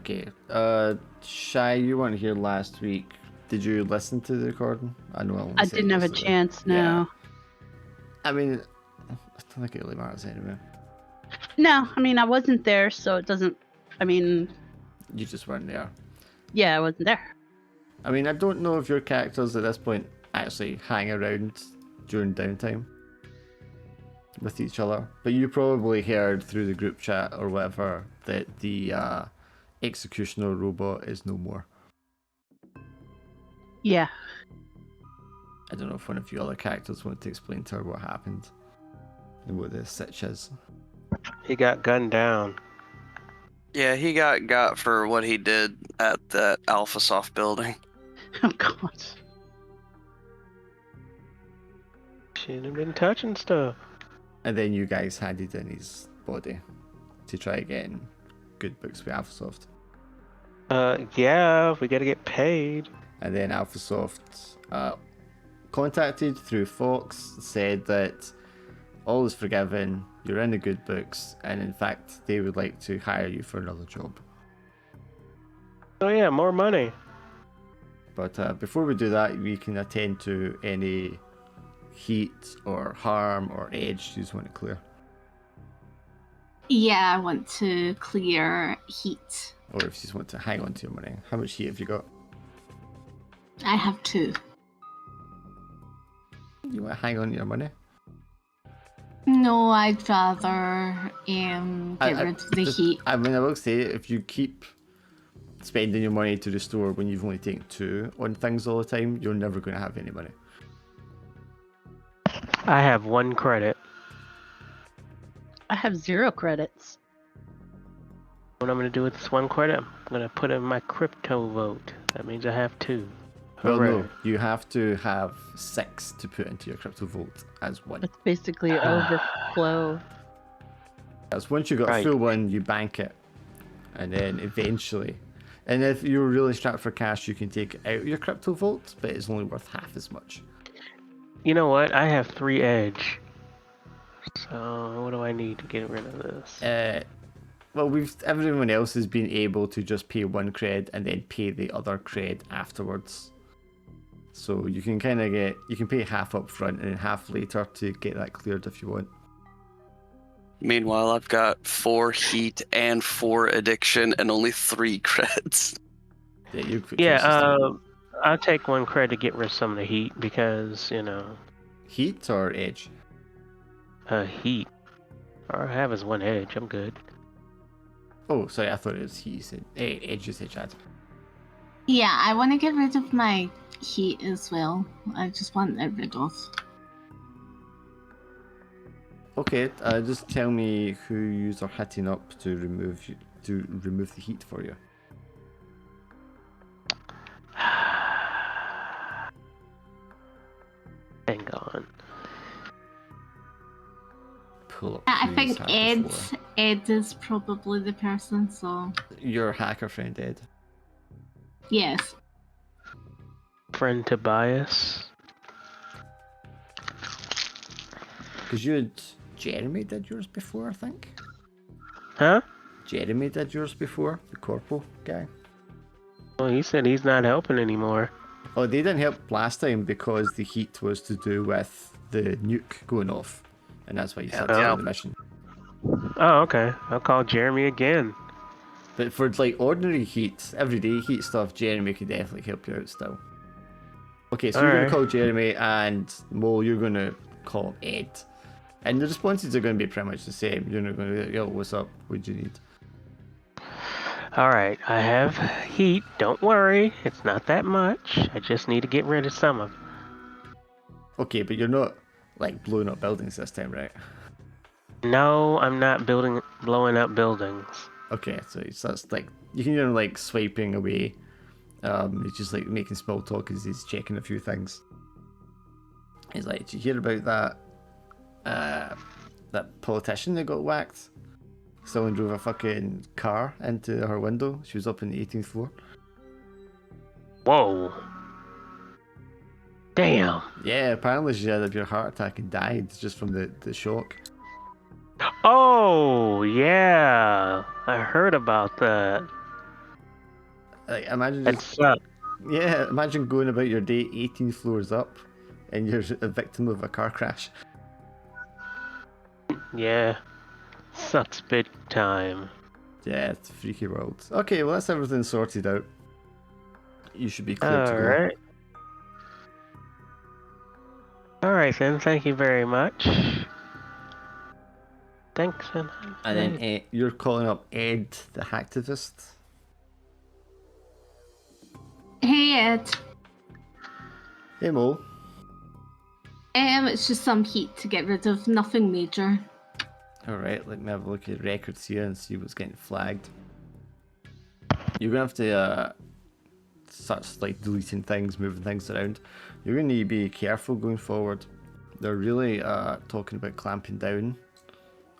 Okay, Shy, you weren't here last week. Did you listen to the recording? I know I didn't have a chance, no. Yeah. I mean, I don't think it really matters anyway. No, I mean, I wasn't there, so it doesn't, I mean... You just weren't there. Yeah, I wasn't there. I mean, I don't know if your characters at this point actually hang around during downtime with each other, but you probably heard through the group chat or whatever that the executioner robot is no more. Yeah. I don't know if one of your other characters want to explain to her what happened and what the sitch is. He got gunned down. Yeah, he got for what he did at that AlphaSoft building. Oh, God. Shouldn't have been touching stuff. And then you guys handed in his body to try again. Good books with AlphaSoft. Yeah, we gotta get paid. And then AlphaSoft contacted through Fox, said that all is forgiven, you're in the good books, and in fact, they would like to hire you for another job. Oh yeah, more money. But before we do that, we can attend to any heat or harm or edge you just want to clear. Yeah, I want to clear heat. Or if you just want to hang on to your money. How much heat have you got? I have 2. You want to hang on to your money? No, I'd rather get rid of the heat. I mean, I will say, if you keep spending your money to restore when you've only taken 2 on things all the time, you're never going to have any money. I have 1 credit. I have 0 credits. What I'm gonna do with this 1 credit, I'm gonna put in my crypto vote. That means I have 2. Well, Hooray. no, you have to have 6 to put into your crypto vault as 1. It's basically overflow. Because once you got a full 1, you bank it. And then eventually... And if you're really strapped for cash, you can take it out of your crypto vault, but it's only worth half as much. You know what? I have 3 edge. So what do I need to get rid of this? Well, everyone else has been able to just pay 1 cred and then pay the other cred afterwards. So you can kind of you can pay half up front and then half later to get that cleared if you want. Meanwhile, I've got 4 heat and 4 addiction and only 3 creds. Yeah, I'll take 1 cred to get rid of some of the heat because, you know. Heat or edge? Heat. All I have is 1 edge. I'm good. Oh, sorry, I thought it was he said. Edge, you said, Chad. Yeah, I want to get rid of my heat as well. I just want it rid of. Okay, just tell me who you are hitting up to remove the heat for you. Hang on. Pull up. I think Ed is probably the person, so... Your hacker friend, Ed. Yes. Friend Tobias. Because you had... Jeremy did yours before, I think? Huh? Jeremy did yours before, the corporal guy. Well, he said he's not helping anymore. Oh, they didn't help last time because the heat was to do with the nuke going off. And that's why you said the mission. Oh, okay. I'll call Jeremy again. But for like ordinary heat, everyday heat stuff, Jeremy could definitely help you out still. Okay, so you're going to call Jeremy, and Mo, you're going to call Ed. And the responses are going to be pretty much the same. You're not going to be like, yo, what's up? What do you need? Alright, I have heat. Don't worry. It's not that much. I just need to get rid of some of it. Okay, but you're not like blowing up buildings this time, right? No, I'm not blowing up buildings. Okay, so that's like you can hear him like swiping away. He's just like making small talk as he's checking a few things. He's like, "Did you hear about that politician that got whacked? Someone drove a fucking car into her window. She was up on the 18th floor." Whoa. Damn. Yeah, apparently she had a pure heart attack and died just from the shock. Oh, yeah. I heard about that. Like, imagine That just sucks. yeah, imagine going about your day 18 floors up, and you're a victim of a car crash. Yeah. Sucks big time. Yeah, it's a freaky world. Okay, well that's everything sorted out. You should be clear to go. Alright. Alright then, thank you very much. Thanks, and And then you're calling up Ed, the hacktivist. Hey, Ed. Hey Mo. It's just some heat to get rid of. Nothing major. Alright, let me have a look at records here and see what's getting flagged. You're gonna have to start like deleting things, moving things around. You're gonna need to be careful going forward. They're really talking about clamping down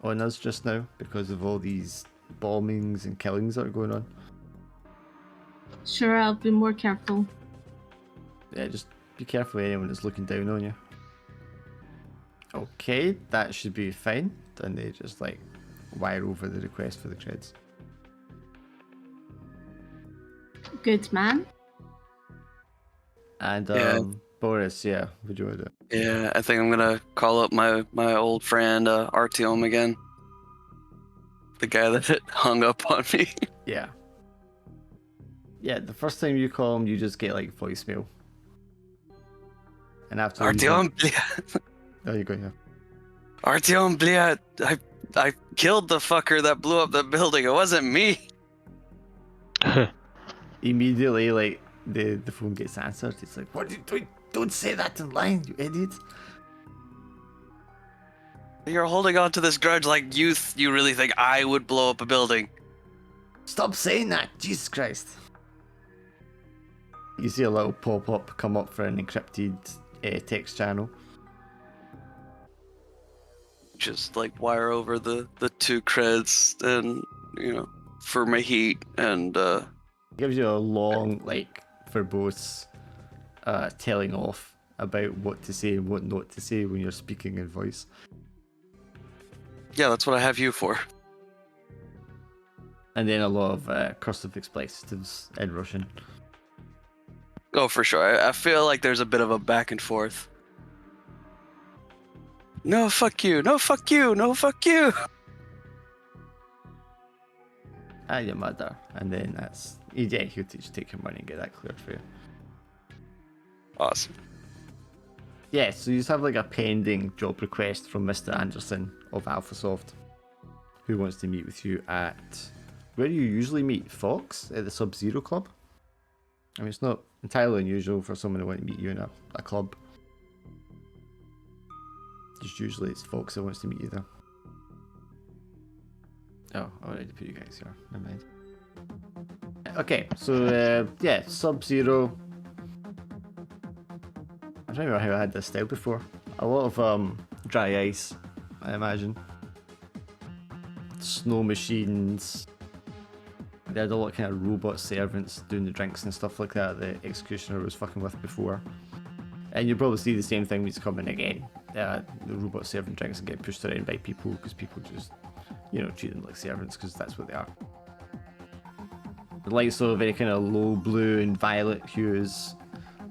on us just now because of all these bombings and killings that are going on. Sure, I'll be more careful. Yeah, just be careful of anyone that's looking down on you. Okay, that should be fine. Then they just like wire over the request for the creds. Good man. And Yeah. Boris, yeah, would you want to do? Yeah, I think I'm gonna call up my old friend Artyom again. The guy that hung up on me. Yeah. Yeah, the first time you call him, you just get like voicemail. And after Artyom, блядь. oh, you go, yeah. Artyom, блядь. I killed the fucker that blew up the building. It wasn't me. Immediately, like the phone gets answered. It's like, what are you doing? Don't say that in line, you idiot. You're holding on to this grudge like you really think I would blow up a building. Stop saying that, Jesus Christ. You see a little pop-up come up for an encrypted text channel. Just like wire over the two creds and for my heat and Gives you a long, like, verbose telling off about what to say and what not to say when you're speaking in voice. yeah, that's what I have you for. And then a lot of cursive expletives in Russian. Oh, for sure. I feel like there's a bit of a back and forth. No, fuck you. No, fuck you. No, fuck you. Ah, your mother. And then that's... Yeah, he'll take your money and get that cleared for you. Awesome. Yeah, so you just have like a pending job request from Mr. Anderson of AlphaSoft, who wants to meet with you at... Where do you usually meet? Fox? At the Sub-Zero Club? I mean, it's not entirely unusual for someone to want to meet you in a club. Just usually it's Fox that wants to meet you there. Oh, I already put you guys here. Never mind. Okay, so yeah, Sub-Zero. I don't remember how I had this style before. A lot of dry ice, I imagine. Snow machines. They had a lot of kind of robot servants doing the drinks and stuff like that the Executioner was fucking with before. And you'll probably see the same thing when it's coming again. The robot servant drinks and get pushed around by people because people just, treat them like servants because that's what they are. The lights are very kind of low blue and violet hues.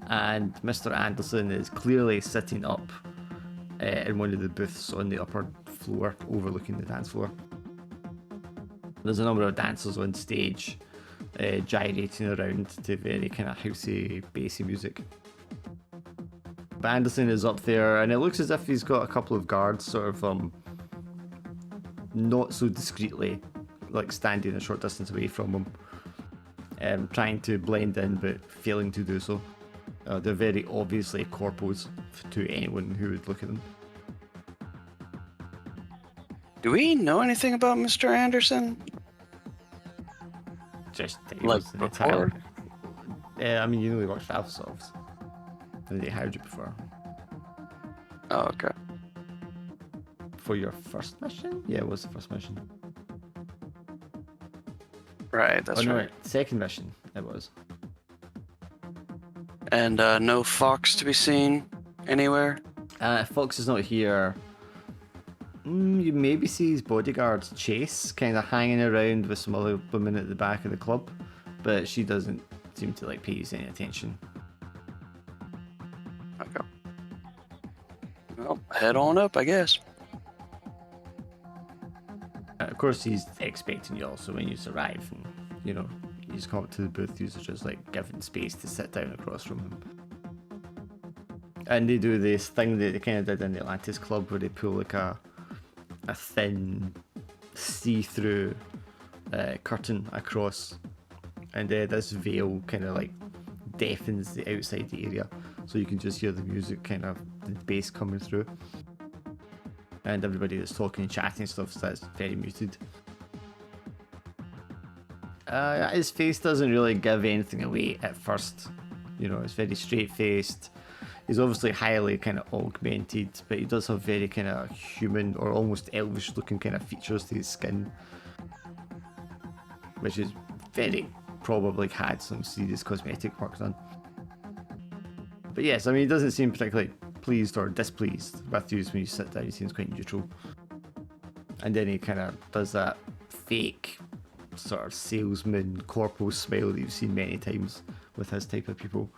And Mr. Anderson is clearly sitting up in one of the booths on the upper floor overlooking the dance floor. There's a number of dancers on stage gyrating around to very kind of housey, bassy music. But Anderson is up there and it looks as if he's got a couple of guards sort of not so discreetly like standing a short distance away from them, trying to blend in but failing to do so. They're very obviously corpos to anyone who would look at them. Do we know anything about Mr. Anderson? Just that he Like was an before? I mean, you know he works for Alphasoft. And they hired you before. Oh, okay. For your first mission? Yeah, it was the first mission. Right, that's no, right. second mission it was. And no Fox to be seen anywhere? Fox is not here. You maybe see his bodyguard Chase kind of hanging around with some other women at the back of the club, but she doesn't seem to like pay you any attention. Okay. Well, head on up, I guess. Of course, he's expecting you also when you arrive, and you know, you just come up to the booth. You're just like given space to sit down across from him. And they do this thing that they kind of did in the Atlantis Club, where they pull like a thin, see-through curtain across, and this veil kind of like deafens the outside area, so you can just hear the music, kind of the bass coming through, and everybody that's talking and chatting and stuff, so that's very muted. His face doesn't really give anything away at first. You know, it's very straight-faced. He's obviously highly kind of augmented, but he does have very kind of human or almost elvish looking kind of features to his skin, which is very probably had some serious cosmetic work done. But yes, I mean, he doesn't seem particularly pleased or displeased with you when you sit down. He seems quite neutral. And then he kind of does that fake sort of salesman corporal smile that you've seen many times with his type of people.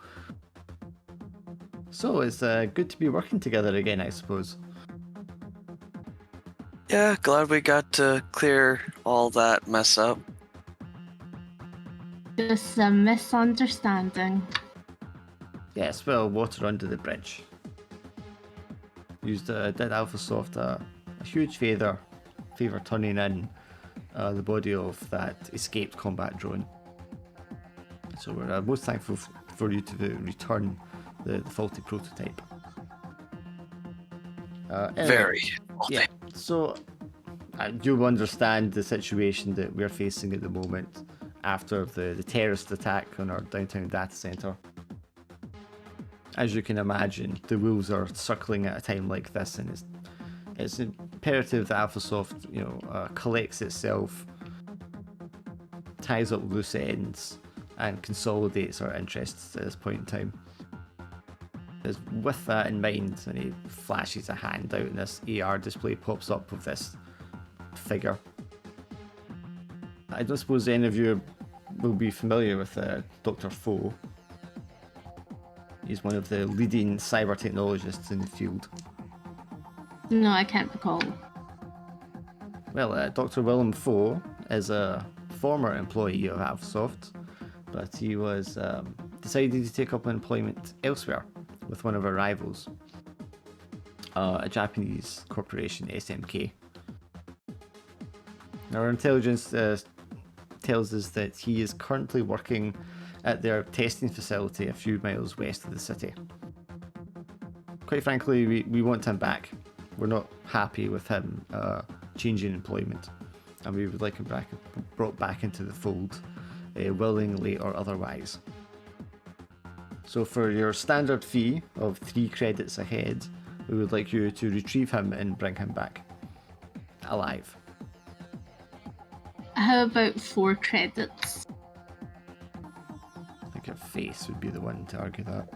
So it's good to be working together again, I suppose. Yeah, glad we got to clear all that mess up. Just a misunderstanding. Yes, well, water under the bridge. Did Alphasoft a huge favour turning in the body of that escaped combat drone. So we're most thankful for you to return the faulty prototype. Anyway, Very. yeah. So you understand the situation that we're facing at the moment after the terrorist attack on our downtown data center. As you can imagine, the wolves are circling at a time like this, and it's imperative that Alphasoft, you know, collects itself, ties up loose ends, and consolidates our interests at this point in time. It's with that in mind, and he flashes a hand out, and this AR display pops up of this figure. I don't suppose any of you will be familiar with Dr. Foe. He's one of the leading cyber technologists in the field. No, I can't recall. Well, Dr. Willem Foe is a former employee of Alphasoft, but he was decided to take up employment elsewhere with one of our rivals, a Japanese corporation, SMK. Our intelligence tells us that he is currently working at their testing facility a few miles west of the city. Quite frankly, we want him back. We're not happy with him changing employment, and we would like him brought back into the fold, willingly or otherwise. So for your standard fee of 3 credits a head, we would like you to retrieve him and bring him back alive. How about 4 credits? I think your face would be the one to argue that.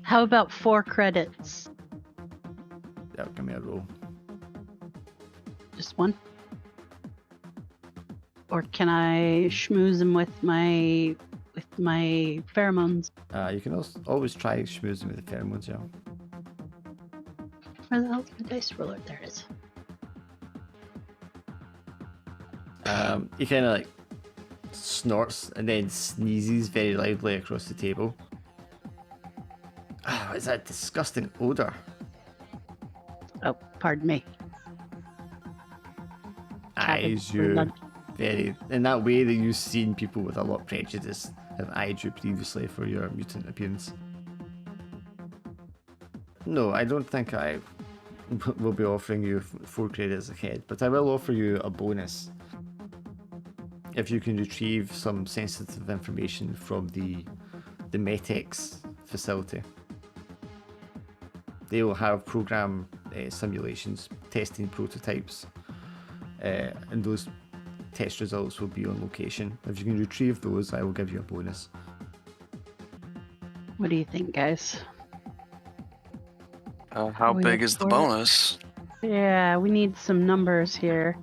How about 4 credits? Yeah, give me a roll. Just one? Or can I schmooze him with my pheromones? You can also always try schmoozing with the pheromones, yeah. Where the hell's my dice roller? There it is. He kind of like snorts and then sneezes very loudly across the table. Oh, it's that disgusting odor. Oh, pardon me. Aye, eyes you very in that way that you've seen people with a lot of prejudice have eyed you previously for your mutant appearance. No, I don't think I will be offering you 4 credits ahead, but I will offer you a bonus if you can retrieve some sensitive information from the Metex facility. They will have program simulations testing prototypes, and those test results will be on location. If you can retrieve those, I will give you a bonus. What do you think, guys? How We big look is the for it. bonus? Yeah, we need some numbers here.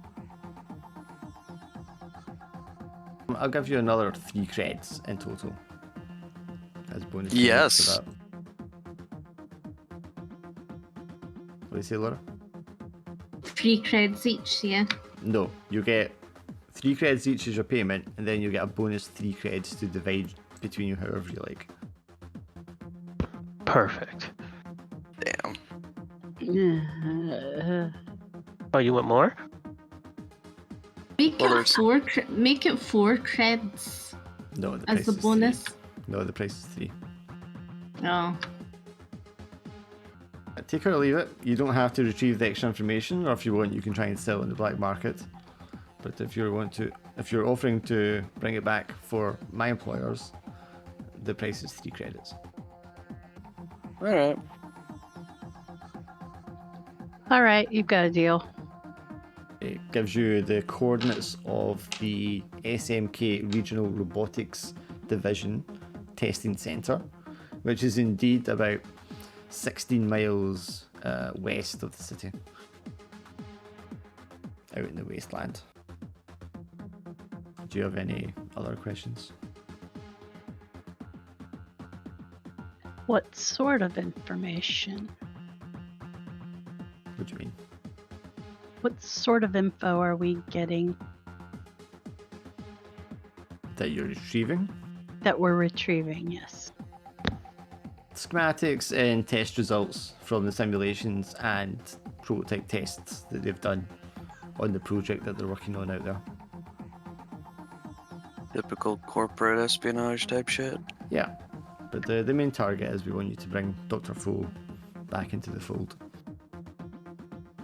I'll give you another 3 creds in total as bonus. Yes. For that. What do you say, Laura? 3 creds each, yeah. No, you get 3 creds each as your payment, and then you get a bonus 3 creds to divide between you however you like. Perfect. Damn. Oh, you want more? Make Well, it there's- 4 make it 4 creds No, the as price the is bonus. 3. No, the price is 3. Oh. Take it or leave it. You don't have to retrieve the extra information, or if you want, you can try and sell it in the black market. But if you're offering to bring it back for my employers, the price is 3 credits. All right. All right, you've got a deal. It gives you the coordinates of the SMK Regional Robotics Division Testing Centre, which is indeed about 16 miles west of the city, out in the wasteland. Do you have any other questions? What sort of information? What do you mean? What sort of info are we getting That you're retrieving? that we're retrieving? Yes. Schematics and test results from the simulations and prototype tests that they've done on the project that they're working on out there. Typical corporate espionage type shit. Yeah, but the main target is we want you to bring Dr. Foe back into the fold.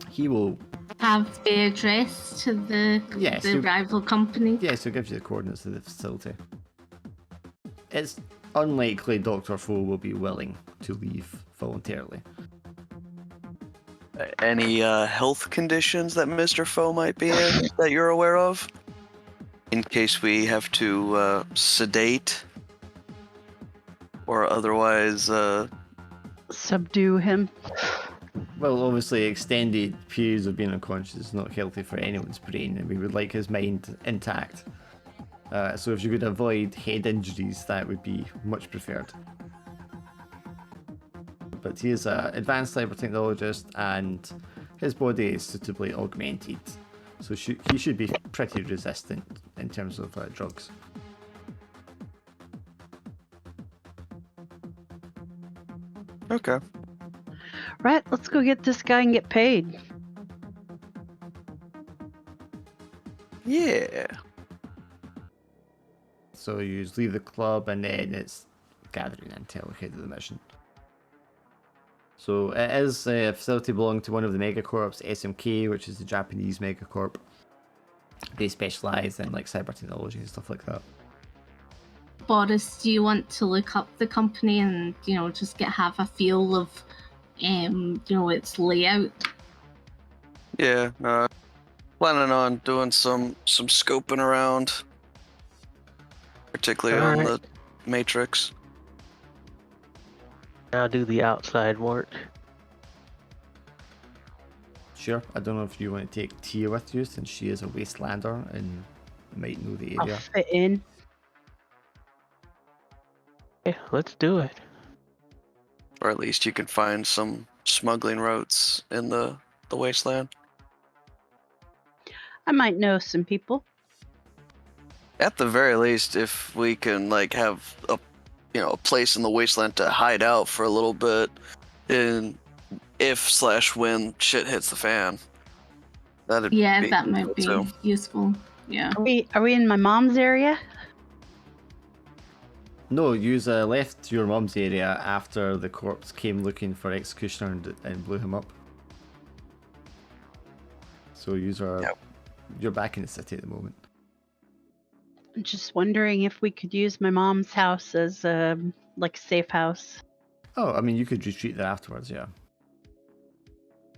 He will, Have the address to the Yes, the you- rival company. yes, he'll give you the coordinates of the facility. It's unlikely Dr. Foe will be willing to leave voluntarily. Any health conditions that Mr. Foe might be in that you're aware of? In case we have to sedate or otherwise Subdue him. Well, obviously, extended periods of being unconscious is not healthy for anyone's brain, and we would like his mind intact. So if you could avoid head injuries, that would be much preferred. But he is an advanced cyber technologist, and his body is suitably augmented, so he should be pretty resistant in terms of drugs. okay. Right, let's go get this guy and get paid. Yeah. So you leave the club, and then it's gathering intel ahead of the mission. So it is a facility belonging to one of the megacorps, SMK, which is the Japanese megacorp. They specialize in like cyber technology and stuff like that. Boris, do you want to look up the company and just have a feel of its layout? Yeah. Planning on doing some scoping around, particularly on Alright. the Matrix. I'll do the outside work. Sure. I don't know if you want to take Tia with you, since she is a wastelander and might know the I'll area. fit in. Yeah, let's do it. Or at least you can find some smuggling routes in the wasteland. I might know some people. At the very least, if we can have a place in the wasteland to hide out for a little bit, in if/when shit hits the fan, That'd Yeah, be that might cool, be too. useful. Yeah. Are we in my mom's area? No, you left your mum's area after the corpse came looking for Executioner and blew him up. So Yep. you're back in the city at the moment. I'm just wondering if we could use my mom's house as a safe house. Oh, I mean, you could retreat there afterwards, yeah.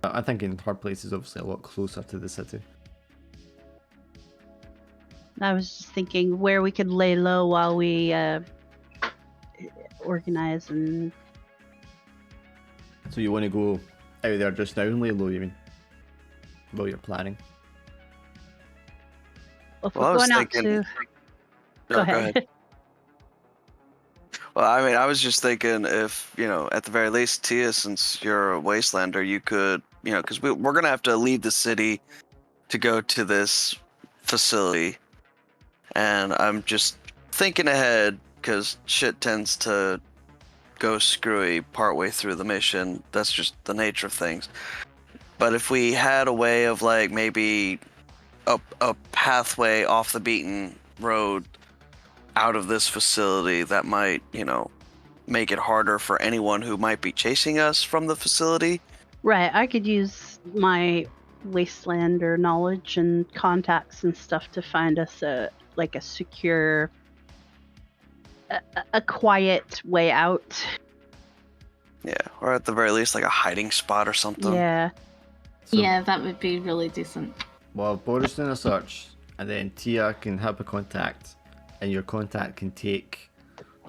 I'm thinking her place is obviously a lot closer to the city. I was just thinking where we could lay low while we organize and. So you want to go out there just now and lay low, you mean? While you're planning. Well, if Well, I we're was going out thinking. to. No, Go ahead. Well, I mean, I was just thinking if, at the very least, Tia, since you're a Wastelander, you could, because we're going to have to leave the city to go to this facility. And I'm just thinking ahead because shit tends to go screwy partway through the mission. That's just the nature of things. But if we had a way of, like, maybe a pathway off the beaten road out of this facility that might, make it harder for anyone who might be chasing us from the facility. Right, I could use my Wastelander knowledge and contacts and stuff to find us a secure, a quiet way out. Yeah, or at the very least, like a hiding spot or something. Yeah. So, Yeah, that would be really decent. Well, Boris doing a search, and then Tia can help a contact, and your contact can take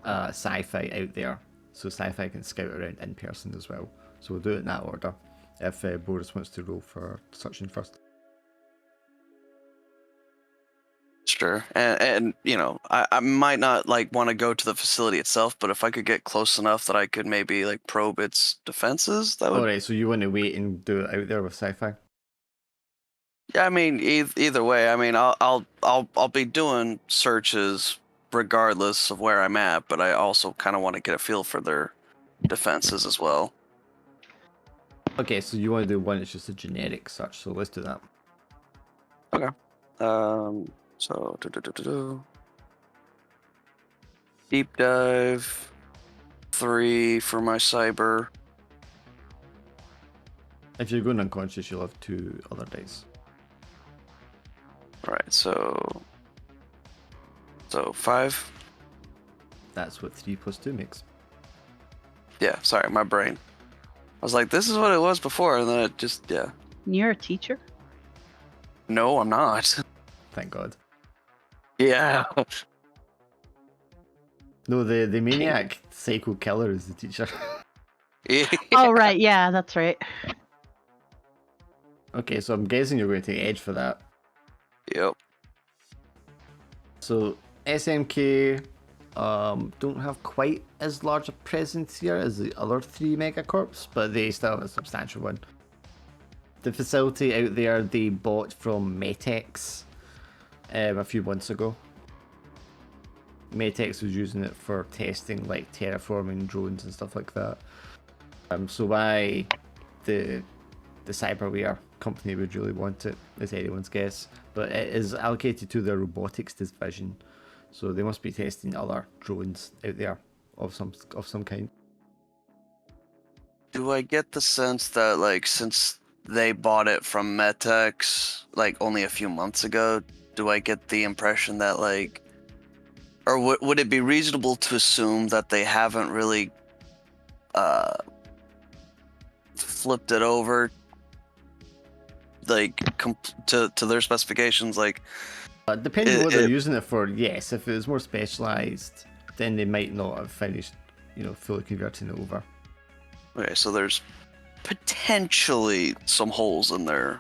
Sci-Fi out there, so Sci-Fi can scout around in person as well. So we'll do it in that order. If Boris wants to roll for searching first. Sure, and I might not want to go to the facility itself, but if I could get close enough that I could maybe probe its defenses, that would. Alright, so you want to wait and do it out there with Sci-Fi? Yeah, I mean, either way, I mean, I'll be doing searches regardless of where I'm at, but I also kind of want to get a feel for their defenses as well. Okay, so you want to do one that's just a generic search, so let's do that. Okay. So deep dive 3 for my cyber. If you're going unconscious, you'll have 2 other dice. Right, so 5. That's what 3 plus 2 makes. Yeah, sorry, my brain. I was like, this is what it was before, and then it just, yeah. You're a teacher? No, I'm not. Thank God. Yeah. No, the maniac psycho killer is the teacher. Oh, right. Yeah, that's right. Okay, so I'm guessing you're going to take edge for that. Yep. So SMK don't have quite as large a presence here as the other 3 megacorps, but they still have a substantial one. The facility out there they bought from Metex a few months ago. Metex was using it for testing like terraforming drones and stuff like that. So why the cyberware company would really want it is anyone's guess, but it is allocated to their robotics division, so they must be testing other drones out there of some kind. Do I get the sense that since they bought it from Metex only a few months ago, do I get the impression that or would it be reasonable to assume that they haven't really flipped it over to their specifications? Depending on what they're using it for, yes. If it was more specialized, then they might not have finished fully converting it over. Okay, so there's potentially some holes in their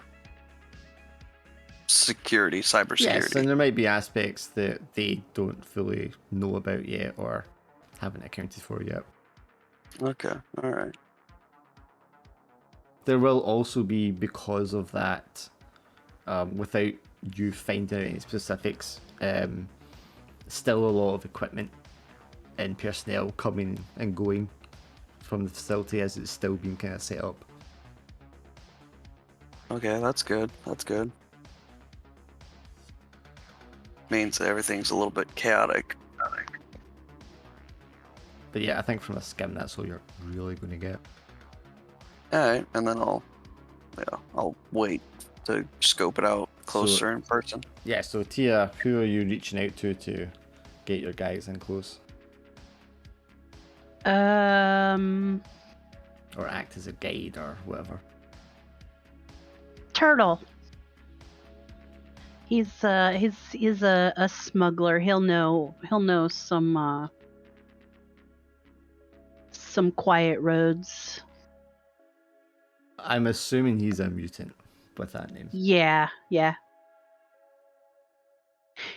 cybersecurity. Yes, and there might be aspects that they don't fully know about yet or haven't accounted for yet. Okay, all right. There will also be, because of that, without you finding any specifics, still a lot of equipment and personnel coming and going from the facility as it's still being kind of set up. Okay, that's good. That's good. Means that everything's a little bit chaotic. But yeah, I think from a skim, that's all you're really going to get. Alright, and then I'll wait to scope it out closer in person. Yeah, so Tia, who are you reaching out to get your guys in close? Or act as a guide or whatever. Turtle. He's a smuggler. He'll know some quiet roads. I'm assuming he's a mutant with that name. Yeah.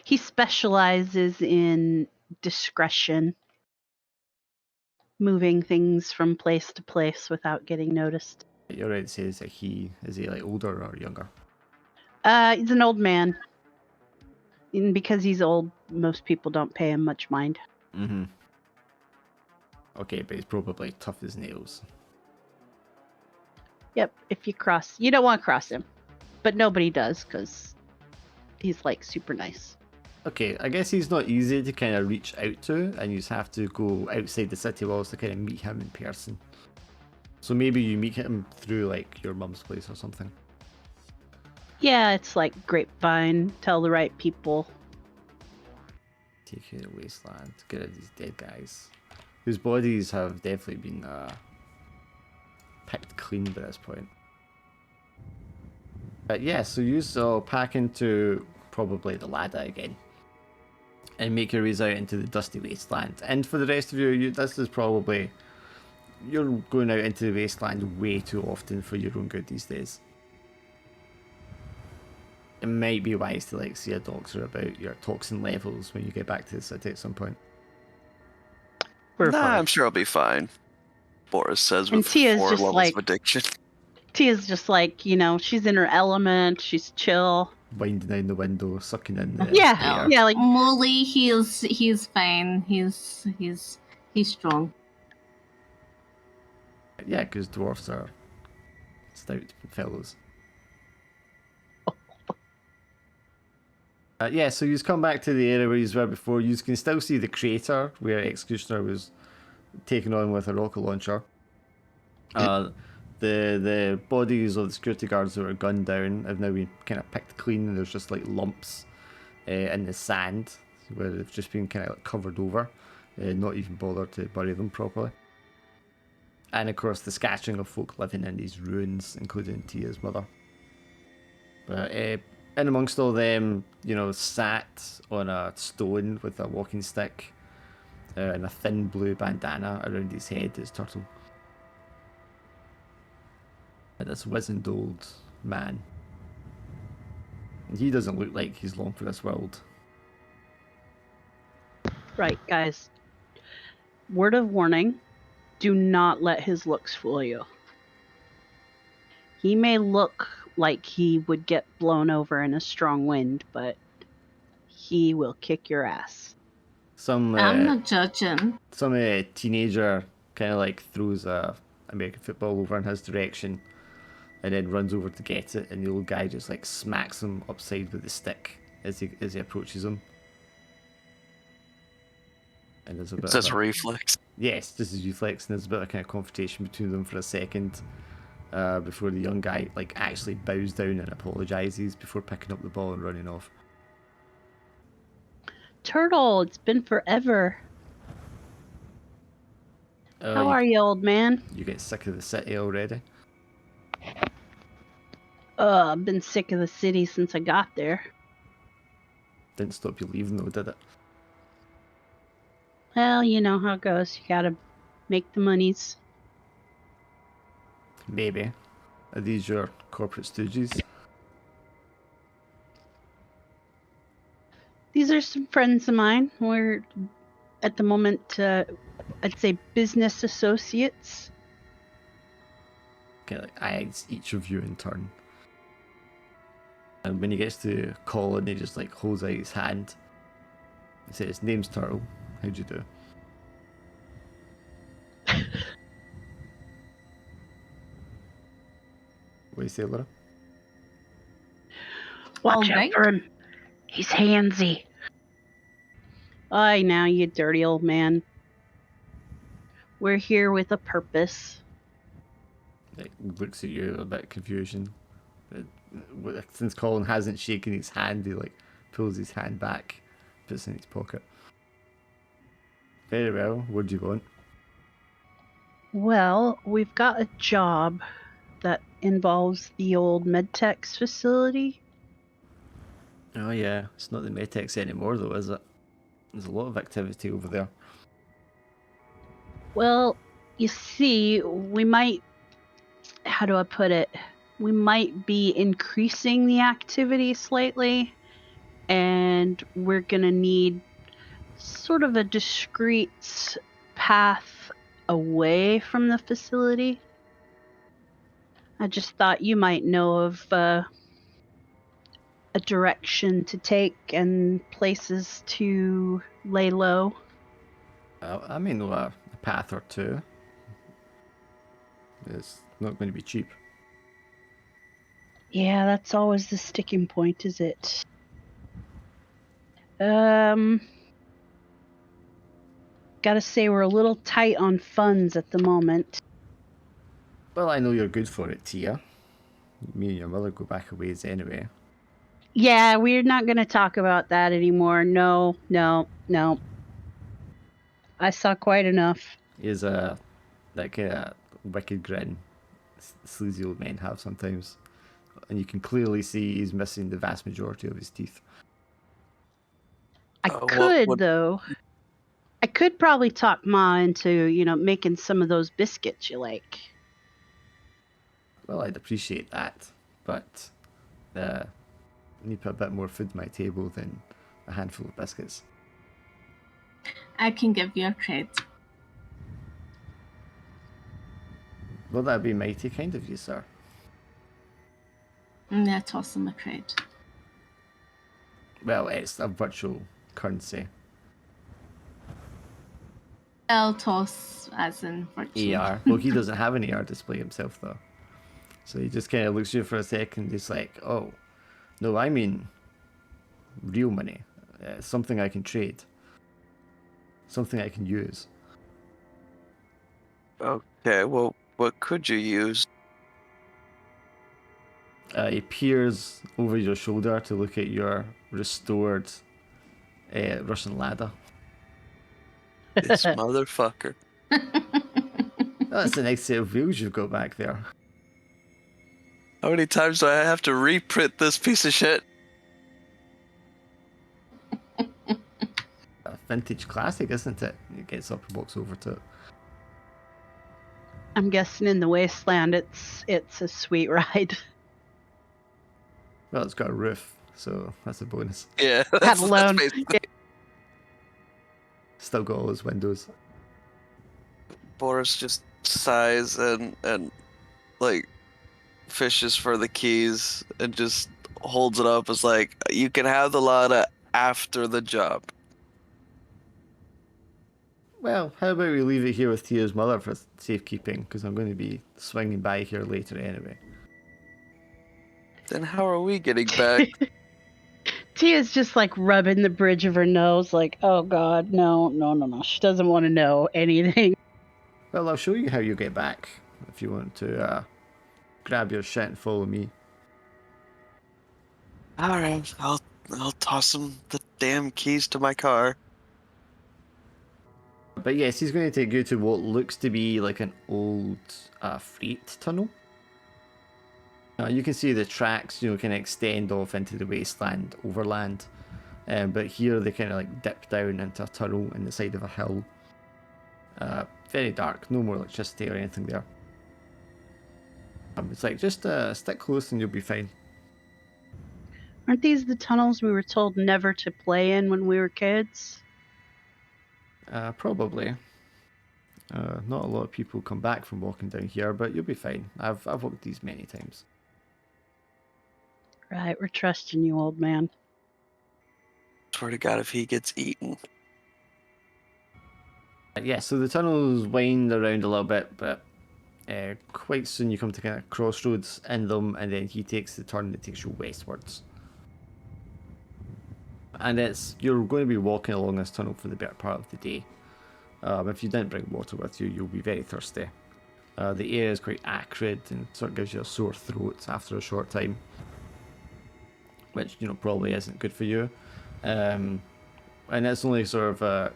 He specializes in discretion, moving things from place to place without getting noticed. You're right to say is he like older or younger? He's an old man. And because he's old, most people don't pay him much mind. Mm-hmm. Okay, but he's probably tough as nails. Yep, you don't want to cross him. But nobody does, because he's like super nice. Okay, I guess he's not easy to kind of reach out to, and you just have to go outside the city walls to kind of meet him in person. So maybe you meet him through like your mum's place or something. Yeah, it's like grapevine, tell the right people. Take you to the wasteland, get rid of these dead guys, whose bodies have definitely been picked clean by this point. But yeah, so you all pack into probably the ladder again and make your ways out into the dusty wasteland. And for the rest of you, this is probably, you're going out into the wasteland way too often for your own good these days. It might be wise to like see a doctor about your toxin levels when you get back to the city at some point. We're Nah, fine. I'm sure I'll be fine. Boris says And with Tia's 4 just levels like- of addiction. Tia's just like, she's in her element, she's chill. Winding down the window, sucking in the Yeah, air. yeah, like Molly, he's fine. He's strong. Yeah, because dwarfs are stout fellows. Yeah, so you come back to the area where you were before. You can still see the crater where Executioner was taken on with a rocket launcher. The bodies of the security guards that were gunned down have now been kind of picked clean, and there's just like lumps in the sand where they've just been kind of like covered over, not even bothered to bury them properly. And of course, the scattering of folk living in these ruins, including Tia's mother. But in amongst all them, sat on a stone with a walking stick and a thin blue bandana around his head is Turtle. And this wizened old man. And he doesn't look like he's long for this world. right, guys. Word of warning, do not let his looks fool you. He may look like he would get blown over in a strong wind, but he will kick your ass. I'm not judging. Some teenager kind of like throws a American football over in his direction and then runs over to get it, and the old guy just like smacks him upside with the stick as he approaches him. And there's a bit That's of a, reflex. yes, this is reflex, and there's a bit of kind of confrontation between them for a second before the young guy like actually bows down and apologizes before picking up the ball and running off. Turtle, it's been forever. How are you, old man? You get sick of the city already? I've been sick of the city since I got there. Didn't stop you leaving though, did it? Well, you know how it goes. You gotta make the monies. Maybe. Are these your corporate stooges? These are some friends of mine. We're, at the moment, I'd say business associates. Kind of like eyes each of you in turn. And when he gets to Colin, he just like holds out his hand and says, "Name's Turtle. How'd you do?" What do you say, Laura? Watch All out right. for him. He's handsy. Aye, now, you dirty old man. We're here with a purpose. Like, looks at you a bit confusion. Since Colin hasn't shaken his hand, he like pulls his hand back, puts it in his pocket. Very well. What do you want? Well, we've got a job that involves the old Medtex facility. Oh yeah, it's not the Metex anymore though, is it? There's a lot of activity over there. Well, you see, we might, how do I put it? We might be increasing the activity slightly, and we're going to need sort of a discreet path away from the facility. I just thought you might know of a direction to take and places to lay low. I may know a path or two. It's not going to be cheap. Yeah, that's always the sticking point, is it? Gotta say we're a little tight on funds at the moment. Well, I know you're good for it, Tia. Me and your mother go back a ways anyway. Yeah, we're not gonna talk about that anymore. No. I saw quite enough. He has that kind of wicked grin sleazy old men have sometimes. And you can clearly see he's missing the vast majority of his teeth. I what could, would- though. I could probably talk Ma into, making some of those biscuits you like. Well, I'd appreciate that, but I need to put a bit more food on my table than a handful of biscuits. I can give you a credit. Well, that'd be mighty kind of you, sir. Yeah, toss him a credit. Well, it's a virtual currency. I'll toss as in virtual. AR. Well, he doesn't have an AR display himself, though. So he just kind of looks at you for a second. He's like, oh, no, I mean real money. Something I can trade. Something I can use. Okay, well, what could you use? He peers over your shoulder to look at your restored Russian ladder. This motherfucker. Oh, that's a nice set of wheels you've got back there. How many times do I have to reprint this piece of shit? A vintage classic, isn't it? He gets up and walks over to it. I'm guessing in the wasteland it's a sweet ride. Well, it's got a roof, so that's a bonus. Yeah, That alone. basically. Still got all his windows. Boris just sighs and like fishes for the keys and just holds it up as like, you can have the Lada after the job. Well, how about we leave it here with Tia's mother for safekeeping, because I'm going to be swinging by here later anyway. Then how are we getting back? Tia's just like rubbing the bridge of her nose, like, oh god, no. She doesn't want to know anything. Well, I'll show you how you get back, if you want to grab your shit and follow me. Alright, I'll toss him the damn keys to my car. But yes, he's going to take you to what looks to be like an old freight tunnel. You can see the tracks, kind of extend off into the wasteland, overland. But here they kind of like dip down into a tunnel in the side of a hill. Very dark, no more electricity or anything there. It's like, just stick close and you'll be fine. Aren't these the tunnels we were told never to play in when we were kids? Probably. Not a lot of people come back from walking down here, but you'll be fine. I've walked these many times. Right, we're trusting you, old man. Swear to God, if he gets eaten. Yeah, so the tunnels wind around a little bit, but quite soon you come to kind of crossroads in them, and then he takes the turn that takes you westwards. And you're going to be walking along this tunnel for the better part of the day. If you didn't bring water with you, you'll be very thirsty. The air is quite acrid and sort of gives you a sore throat after a short time, which probably isn't good for you. And it's only sort of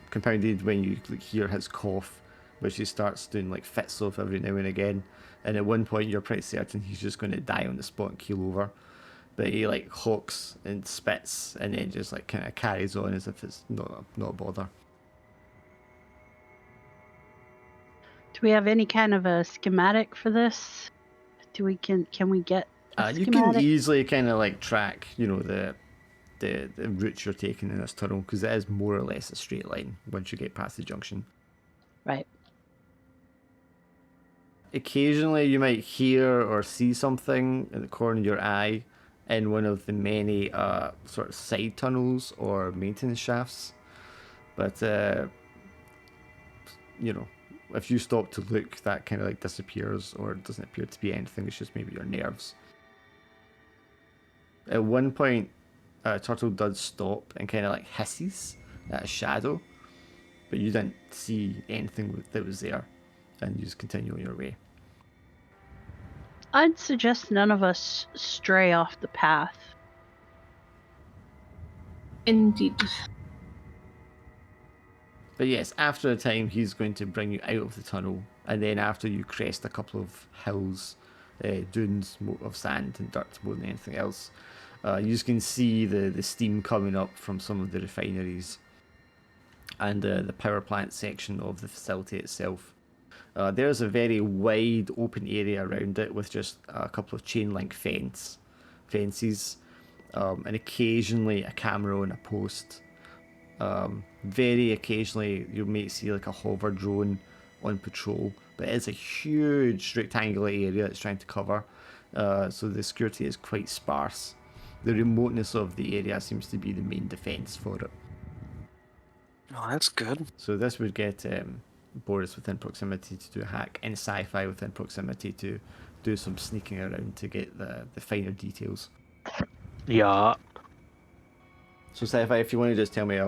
compounded when you hear his cough, which he starts doing like fits of every now and again. And at one point, you're pretty certain he's just going to die on the spot and keel over. But he like hawks and spits and then just like kind of carries on as if it's not a bother. Do we have any kind of a schematic for this? Can we get a You schematic? can easily kind of like track, the route you're taking in this tunnel, because it is more or less a straight line once you get past the junction. Right. Occasionally you might hear or see something in the corner of your eye in one of the many sort of side tunnels or maintenance shafts. But, if you stop to look, that kind of like disappears, or it doesn't appear to be anything. It's just maybe your nerves. At one point, Turtle does stop and kind of like hisses at a shadow, but you didn't see anything that was there, and you just continue on your way. I'd suggest none of us stray off the path. Indeed. But yes, after a time, he's going to bring you out of the tunnel, and then after you crest a couple of hills, dunes of sand and dirt more than anything else, you can see the steam coming up from some of the refineries and the power plant section of the facility itself. There's a very wide open area around it with just a couple of chain link fences, and occasionally a camera on a post. Very occasionally you may see like a hover drone on patrol, but it's a huge rectangular area it's trying to cover, so the security is quite sparse. The remoteness of the area seems to be the main defense for it. Oh, that's good. So this would get Boris within proximity to do a hack, and Sci-Fi within proximity to do some sneaking around to get the finer details. Yeah. So Sci-Fi, if you want to just tell me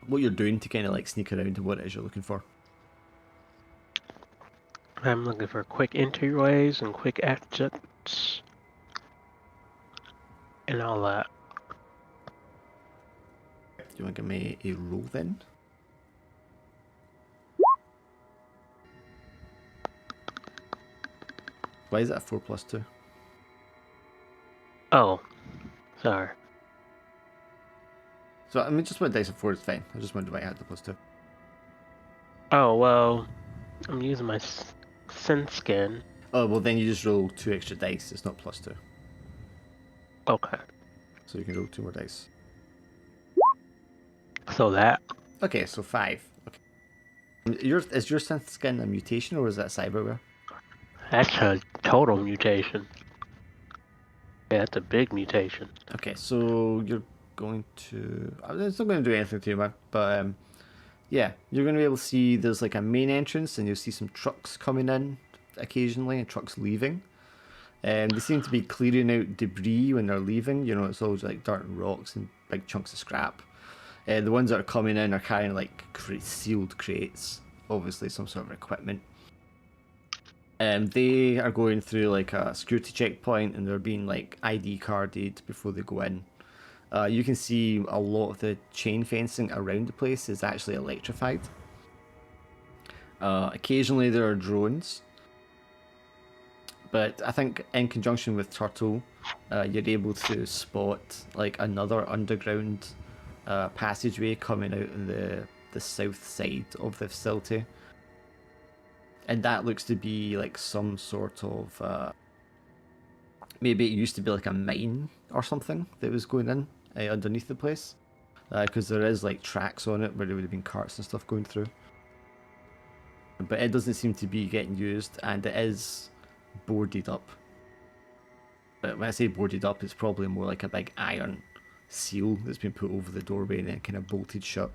what you're doing to kind of like sneak around and what it is you're looking for. I'm looking for quick entryways and quick exits and all that. Do you want to give me a roll then? Why is that a 4+2? Oh, sorry. So I mean, just one dice of 4 is fine. I just wondered why I had the +2. Oh, well, I'm using my sin skin. Oh, well then you just roll 2 extra dice. It's not +2. Okay. So you can roll 2 more dice. So that. Okay, so 5. Okay. Is your synth skin a mutation or is that cyberware? That's a total mutation. Yeah, that's a big mutation. Okay, so you're going to... It's not going to do anything to you, man. But, yeah, you're going to be able to see there's like a main entrance and you'll see some trucks coming in occasionally and trucks leaving. They seem to be clearing out debris when they're leaving. It's always like dirt and rocks and big chunks of scrap. The ones that are coming in are carrying like sealed crates, obviously some sort of equipment. They are going through like a security checkpoint and they're being like ID carded before they go in. You can see a lot of the chain fencing around the place is actually electrified. Occasionally there are drones, but I think in conjunction with Turtle, you're able to spot like another underground passageway coming out on the south side of the facility. And that looks to be like some sort of... maybe it used to be like a mine or something that was going in underneath the place. Because there is like tracks on it where there would have been carts and stuff going through. But it doesn't seem to be getting used, and it is boarded up. But when I say boarded up, it's probably more like a big iron seal that's been put over the doorway and then kind of bolted shut.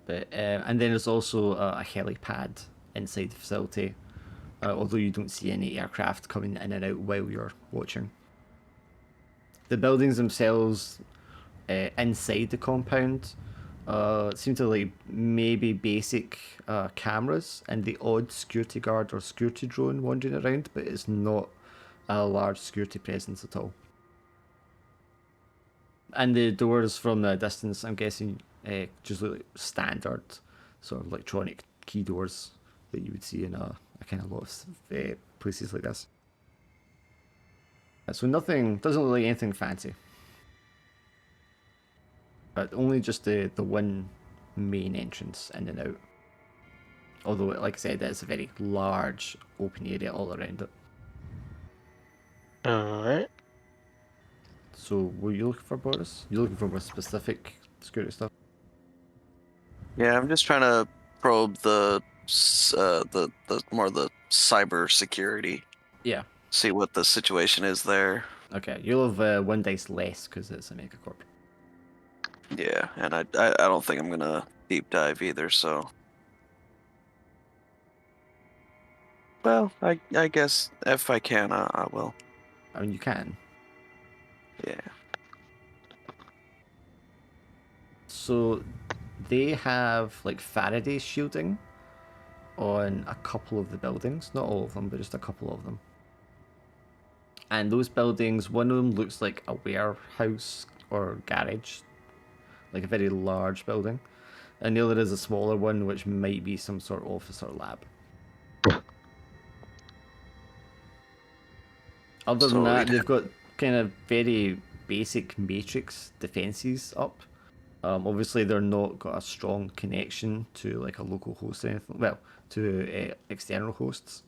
But and then there's also a helipad inside the facility, although you don't see any aircraft coming in and out while you're watching. The buildings themselves inside the compound seem to like maybe basic cameras and the odd security guard or security drone wandering around, but it's not a large security presence at all. And the doors from the distance, I'm guessing, just look like standard sort of electronic key doors that you would see in a kind of lot of places like this. So nothing, doesn't look like anything fancy. But only just the one main entrance in and out. Although, like I said, it's a very large open area all around it. Alright. So, were you looking for, Boris? You're looking for more specific security stuff? Yeah, I'm just trying to probe the more the cyber security. Yeah. See what the situation is there. Okay, you'll have one dice less because it's a megacorp. Yeah, and I don't think I'm gonna deep dive either. So, well, I guess if I can, I will. I mean, you can. Yeah. So, they have like Faraday shielding on a couple of the buildings. Not all of them, but just a couple of them. And those buildings, one of them looks like a warehouse or garage, like a very large building. And the other is a smaller one, which might be some sort of office or lab. Other than that, they've got kind of very basic matrix defenses up. Obviously, they're not got a strong connection to like a local host or anything. Well, to external hosts.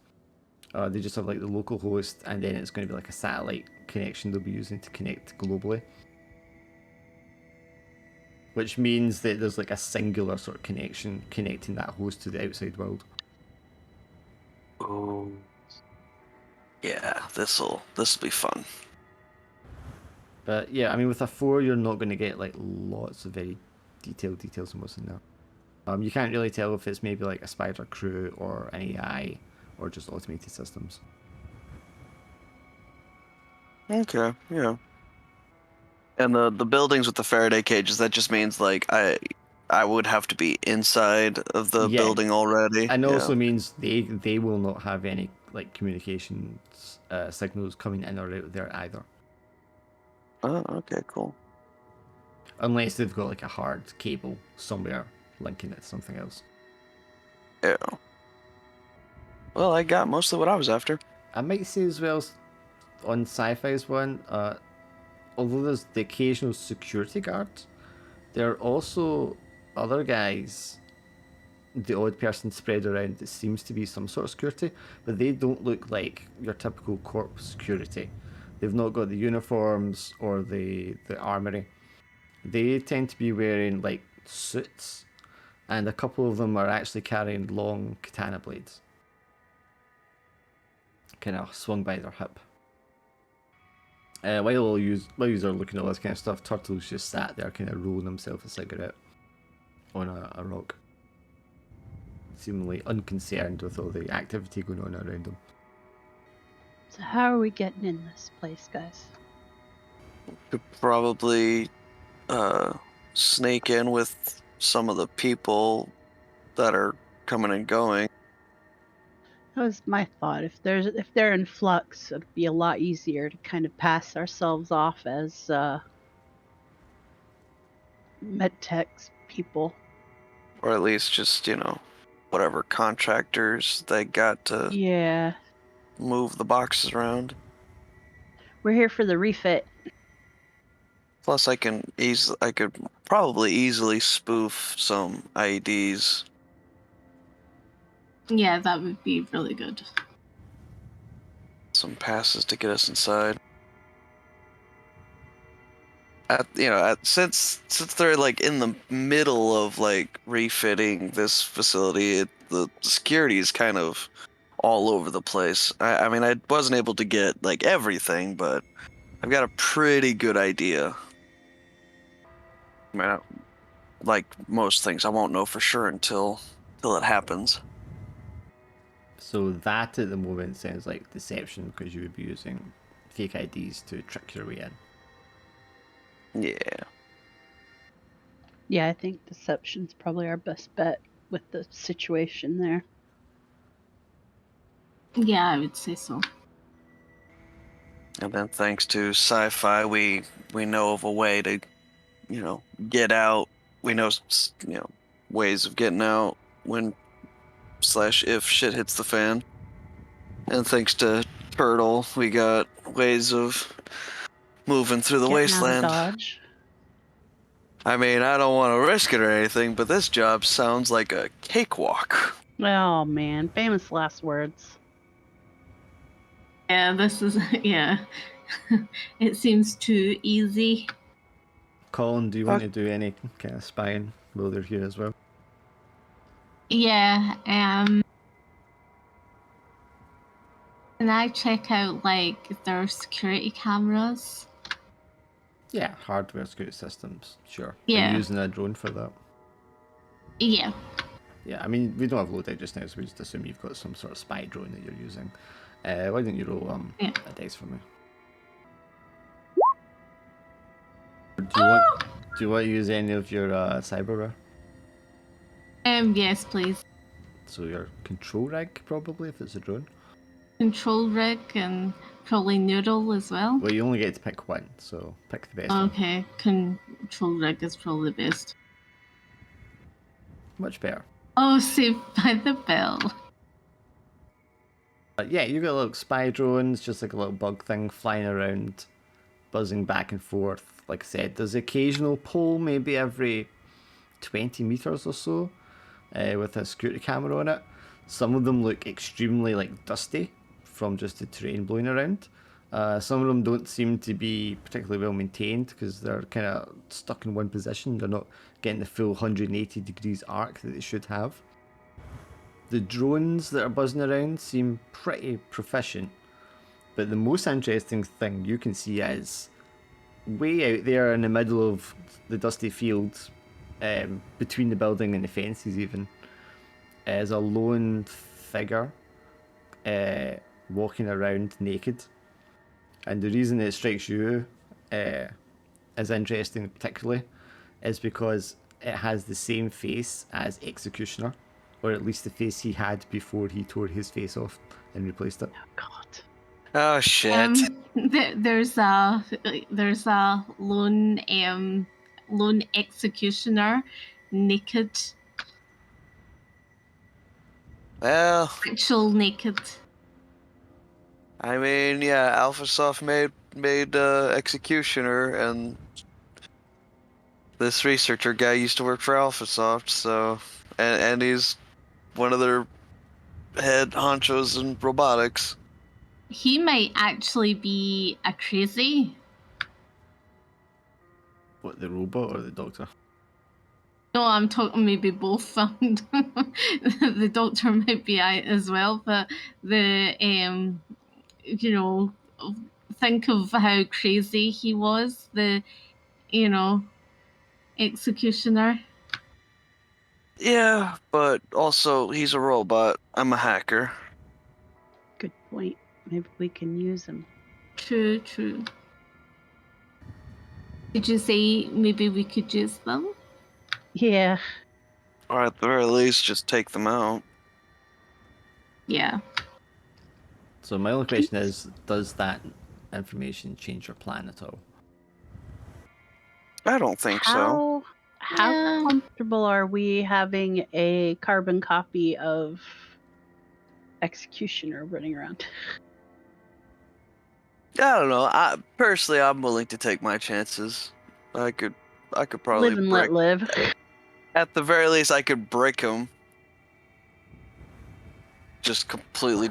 They just have like the local host, and then it's going to be like a satellite connection they'll be using to connect globally. Which means that there's like a singular sort of connection connecting that host to the outside world. Oh. Yeah, this'll be fun. But yeah, I mean, with a 4, you're not going to get like lots of very detailed details on what's in there. You can't really tell if it's maybe like a spider crew or an AI or just automated systems. Okay, yeah. And the buildings with the Faraday cages, that just means like I would have to be inside of the Yeah. building already. And yeah. also means they will not have any like communications signals coming in or out there either. Oh, okay, cool. Unless they've got like a hard cable somewhere linking it to something else. Yeah. Well, I got most of what I was after. I might say as well on Sci-Fi's one, although there's the occasional security guard, there are also other guys, the odd person spread around that seems to be some sort of security, but they don't look like your typical corp security. They've not got the uniforms or the armory. They tend to be wearing like suits, and a couple of them are actually carrying long katana blades, kind of swung by their hip. While you're looking at all this kind of stuff, Turtle's just sat there kind of rolling himself a cigarette on a rock, seemingly unconcerned with all the activity going on around him. So how are we getting in this place, guys? Could probably sneak in with some of the people that are coming and going. That was my thought. If they're in flux, it'd be a lot easier to kind of pass ourselves off as medtechs people. Or at least just, whatever contractors they got to Yeah, move the boxes around. we're here for the refit. Plus, I could probably easily spoof some IEDs. Yeah, that would be really good. Some passes to get us inside. Since they're like in the middle of like refitting this facility, the security is kind of all over the place. I mean, I wasn't able to get like everything, but I've got a pretty good idea. I mean, like most things, I won't know for sure until it happens. So that at the moment sounds like deception because you would be using fake IDs to trick your way in. Yeah. Yeah, I think deception's probably our best bet with the situation there. Yeah, I would say so. And then thanks to sci-fi, we know of a way to, get out. We know, ways of getting out when / if shit hits the fan. And thanks to Turtle, we got ways of moving through the Getting wasteland. out of Dodge. I mean, I don't want to risk it or anything, but this job sounds like a cakewalk. Oh man, famous last words. Yeah, this is yeah. It seems too easy. Colin, do you want to do any kind of spying while they're here as well? Yeah. Can I check out like if there are security cameras? Yeah, hardware security systems, sure. Are Yeah. you using a drone for that? Yeah. Yeah, I mean, we don't have loadout just now, so we just assume you've got some sort of spy drone that you're using. Why don't you roll Yeah. a dice for me? Do you want to use any of your cyberware? Yes, please. So your control rig, probably, if it's a drone. Control rig and probably noodle as well. Well, you only get to pick one, so pick the best one. Okay, control rig is probably the best. Much better. Oh, Saved by the Bell. Yeah, you got little spy drones, just like a little bug thing flying around, buzzing back and forth. Like I said, there's occasional pole, maybe every 20 meters or so, with a security camera on it. Some of them look extremely like dusty from just the terrain blowing around. Some of them don't seem to be particularly well maintained because they're kind of stuck in one position. They're not getting the full 180 degrees arc that they should have. The drones that are buzzing around seem pretty proficient, but the most interesting thing you can see is way out there in the middle of the dusty fields, between the building and the fences even, is a lone figure walking around naked. And the reason it strikes you as interesting particularly is because it has the same face as Executioner, or at least the face he had before he tore his face off and replaced it. Oh god. Oh shit. There's a lone executioner naked, Well, actual naked. I mean, yeah, AlphaSoft made Executioner, and this researcher guy used to work for AlphaSoft, so and he's one of their head honchos in robotics. He might actually be a crazy. What, the robot or the doctor? No, I'm talking maybe both. The doctor might be out as well, but the think of how crazy he was. The executioner. Yeah, but also he's a robot. I'm a hacker. Good point. Maybe we can use him. True. Did you say maybe we could use them? Yeah. Or at the very least, just take them out. Yeah. So my only question is, does that information change your plan at all? I don't think so. How Yeah. comfortable are we having a carbon copy of Executioner running around? I don't know. I'm willing to take my chances. I could probably Live and break. let live. At the very least, I could break him. Just completely,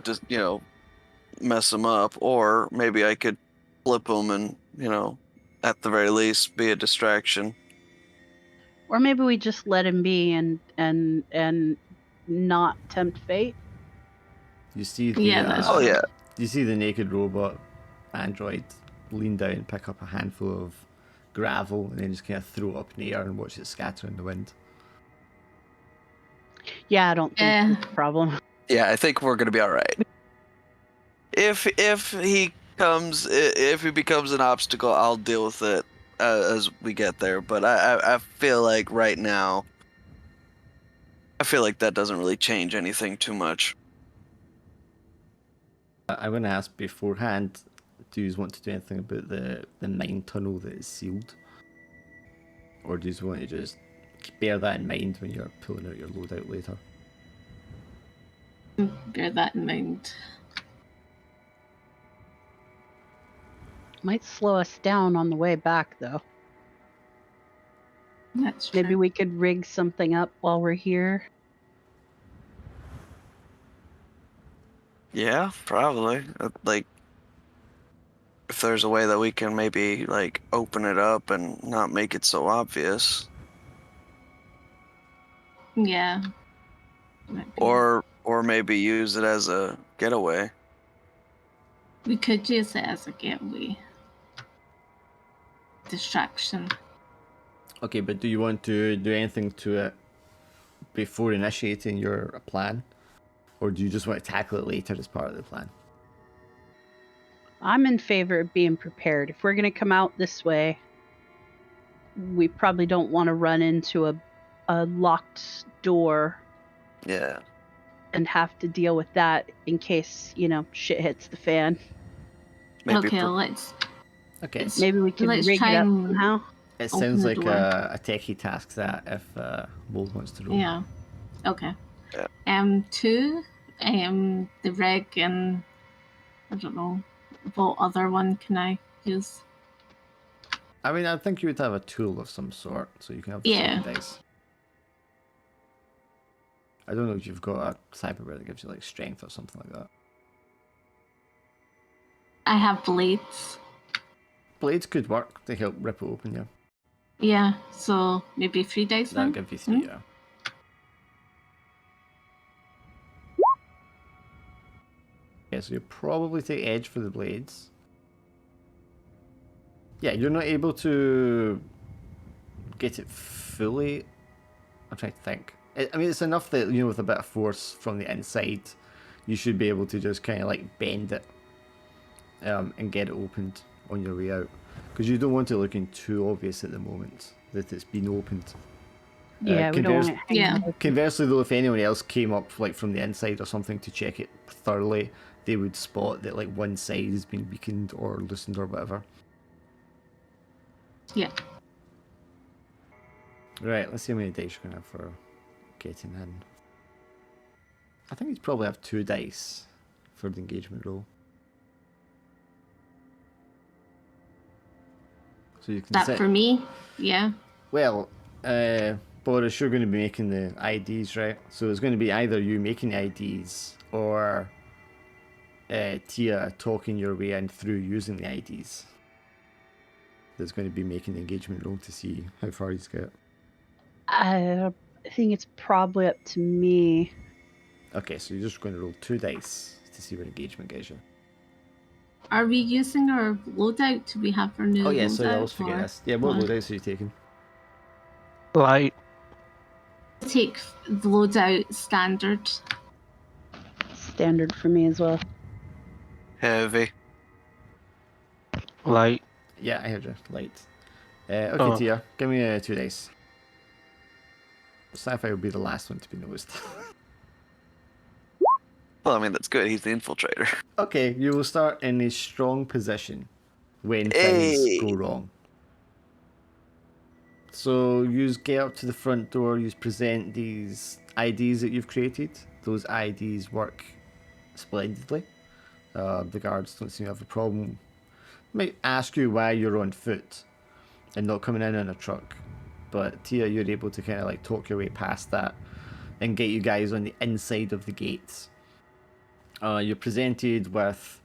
mess him up, or maybe I could flip him and, at the very least, be a distraction. Or maybe we just let him be and not tempt fate. You see the Yeah, that's Oh true. yeah. you see the naked robot android lean down and pick up a handful of gravel and then just kind of throw it up in the air and watch it scatter in the wind. Yeah, I don't think it's a problem. Yeah, I think we're gonna be all right. If he becomes an obstacle, I'll deal with it as we get there, but I feel like right now, I feel like that doesn't really change anything too much. I'm going to ask beforehand, do you want to do anything about the mine tunnel that is sealed? Or do you want to just bear that in mind when you're pulling out your loadout later? Bear that in mind. Might slow us down on the way back, though. That's true. Maybe we could rig something up while we're here. Yeah, probably. Like, if there's a way that we can maybe like open it up and not make it so obvious, Yeah. Might be. or maybe use it as a getaway. We could use it as a getaway. Distraction. Okay, but do you want to do anything to it before initiating your plan? Or do you just want to tackle it later as part of the plan? I'm in favor of being prepared. If we're going to come out this way, we probably don't want to run into a locked door Yeah. and have to deal with that in case, shit hits the fan. Maybe Okay, let's Okay. Maybe we can Let's rig try it up and somehow. It open sounds the like door. a techie task that if Mold wants to roll. Yeah. Okay. Yeah. 2. The rig and I don't know what other one can I use. I mean, I think you would have a tool of some sort, so you can have the Yeah. same dice. I don't know if you've got a cyberware that gives you like strength or something like that. I have blades. Blades could work to help rip it open, yeah. Yeah, so maybe 3 dice That'll then? give you 3, yeah. Yeah, so you probably take edge for the blades. Yeah, you're not able to get it fully. I'm trying to think. I mean, it's enough that, with a bit of force from the inside, you should be able to just kind of like bend it and get it opened on your way out. Because you don't want it looking too obvious at the moment that it's been opened. Yeah, we don't want it hanging Yeah. open. Conversely, though, if anyone else came up like from the inside or something to check it thoroughly, they would spot that like one side has been weakened or loosened or whatever. Yeah. Right, let's see how many dice you're gonna have for getting in. I think you'd probably have 2 dice for the engagement roll. So you can That set. for me? Yeah. Well, Boris, you're going to be making the IDs, right? So it's going to be either you making the IDs or Tia talking your way in through using the IDs. That's going to be making the engagement roll to see how far he's got. I think it's probably up to me. Okay, so you're just going to roll 2 dice to see what engagement gets you. Are we using our loadout? Do we have our new Oh yeah, loadout? sorry, I always forget or this. Yeah, what what? loadouts are you taking? Light. Take the loadout standard. Standard for me as well. Heavy. Light. Yeah, I heard you. Light. Okay, Oh. Tia, give me 2 dice. Sci-fi will be the last one to be noticed. Well, I mean, that's good. He's the infiltrator. Okay, you will start in a strong position when Hey. things go wrong. So you get up to the front door, you present these IDs that you've created. Those IDs work splendidly. The guards don't seem to have a problem. Might ask you why you're on foot and not coming in a truck. But Tia, you're able to kind of like talk your way past that and get you guys on the inside of the gates. You're presented with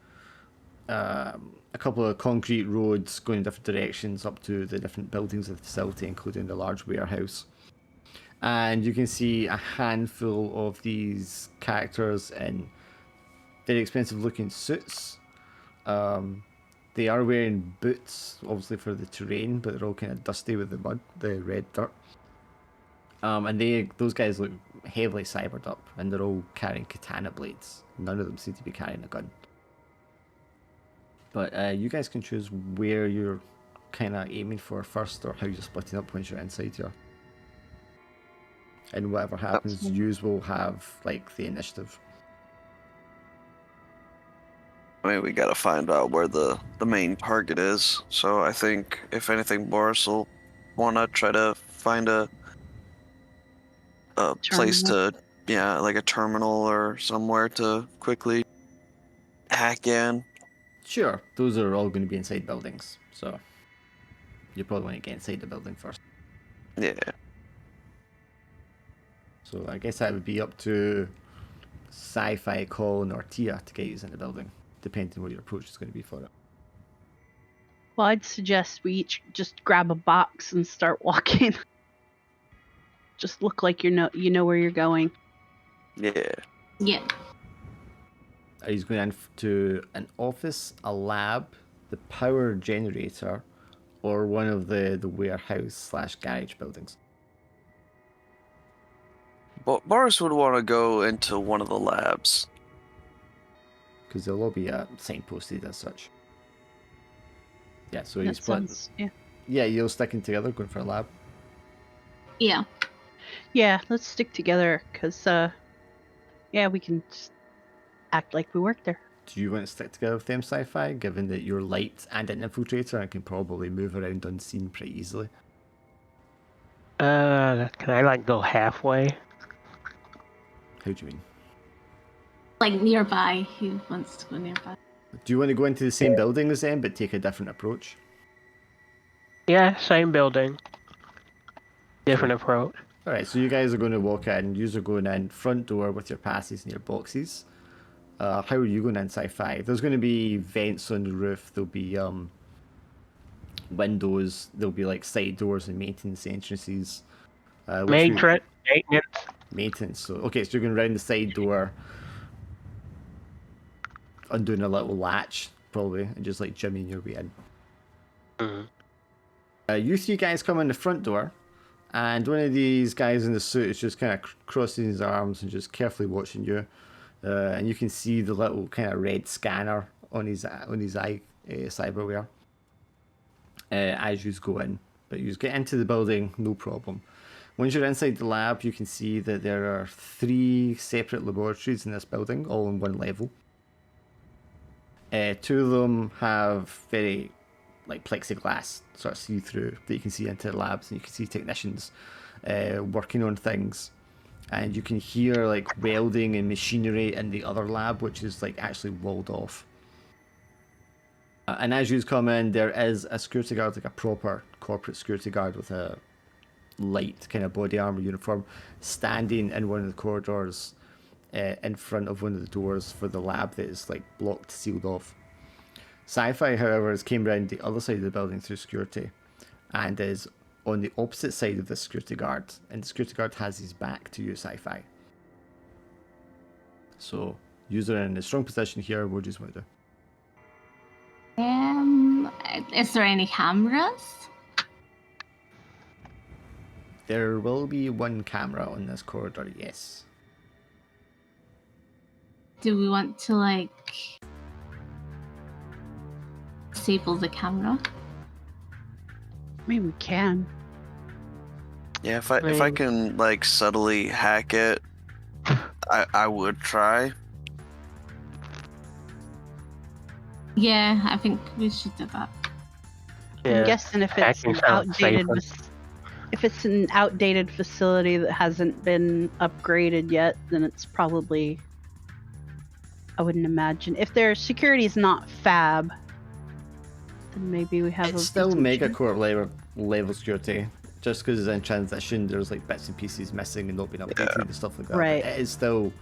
a couple of concrete roads going in different directions up to the different buildings of the facility, including the large warehouse. And you can see a handful of these characters in very expensive looking suits. They are wearing boots, obviously for the terrain, but they're all kind of dusty with the mud, the red dirt. And those guys look heavily cybered up, and they're all carrying katana blades. None of them seem to be carrying a gun. But you guys can choose where you're kind of aiming for first, or how you're splitting up once you're inside here? And whatever happens, yous will have like the initiative. I mean, we gotta find out where the main target is. So I think, if anything, Boris will wanna try to find a place Terminal. to, yeah, like a terminal or somewhere to quickly hack in. Sure, those are all going to be inside buildings, so you probably want to get inside the building first. Yeah. So I guess that would be up to Sci-Fi, Colin, or Tia to get you in the building, depending on what your approach is going to be for it. Well, I'd suggest we each just grab a box and start walking. Just look like you know where you're going. Yeah. Yeah. Are you going to an office, a lab, the power generator, or one of the warehouse/garage buildings? Boris would want to go into one of the labs. Because they'll all be signposted as such. Yeah, so you That split. sounds, yeah. Yeah, you're sticking together, going for a lab. Yeah. Yeah, let's stick together, because, yeah, we can just act like we work there. Do you want to stick together with them, Sci-Fi, given that you're light and an infiltrator and can probably move around unseen pretty easily? Can I like go halfway? How do you mean? Like nearby. He wants to go nearby. Do you want to go into the same building as them, but take a different approach? Yeah, same building. Different approach. Alright, so you guys are going to walk in. You are going in front door with your passes and your boxes. How are you going in, Sci-Fi? There's going to be vents on the roof. There'll be windows. There'll be like side doors and maintenance entrances. Maintenance. Maintenance. So okay, so you're going around the side door, undoing a little latch probably, and just like jimmying your way in. Mm-hmm. You three guys come in the front door, and one of these guys in the suit is just kind of crossing his arms and just carefully watching you. And you can see the little kind of red scanner on his eye, cyberware, as you go in. But you get into the building, no problem. Once you're inside the lab, you can see that there are 3 separate laboratories in this building, all on one level. 2 of them have very like plexiglass, sort of see-through, that you can see into the labs, and you can see technicians working on things. And you can hear like welding and machinery in the other lab, which is like actually walled off. And as you come in, there is a security guard, like a proper corporate security guard with a light kind of body armor uniform, standing in one of the corridors in front of one of the doors for the lab that is like blocked, sealed off. Sci-Fi, however, has came around the other side of the building through security and is on the opposite side of the security guard, and the security guard has his back to you, Sci-Fi. So, user in a strong position here. What do you want to do? Is there any cameras? There will be one camera on this corridor, yes. Do we want to like disable the camera? I mean, we can. Yeah, if I can like subtly hack it, I would try. Yeah, I think we should do that. Yeah. I'm guessing if it's Hacking an sounds outdated, safer. if it's an outdated facility that hasn't been upgraded yet, then it's probably. I wouldn't imagine if their security is not fab. Then maybe we have. It's still Megacorp level security. Just because it's in transition, there's like bits and pieces missing and not being updated and stuff like that. Right. But it is still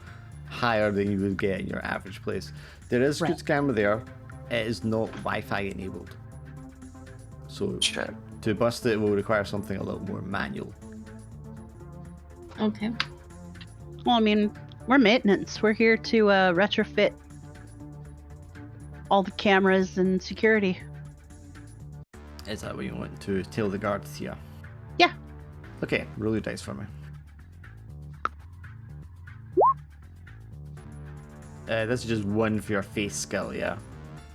higher than you would get in your average place. There is a Right. security camera there. It is not Wi-Fi enabled. So Check. to bust it will require something a little more manual. Okay. Well, I mean, we're maintenance. We're here to retrofit all the cameras and security. Is that what you want to tell the guards here? Yeah. Okay, roll your dice for me. This is just one for your face skill, yeah?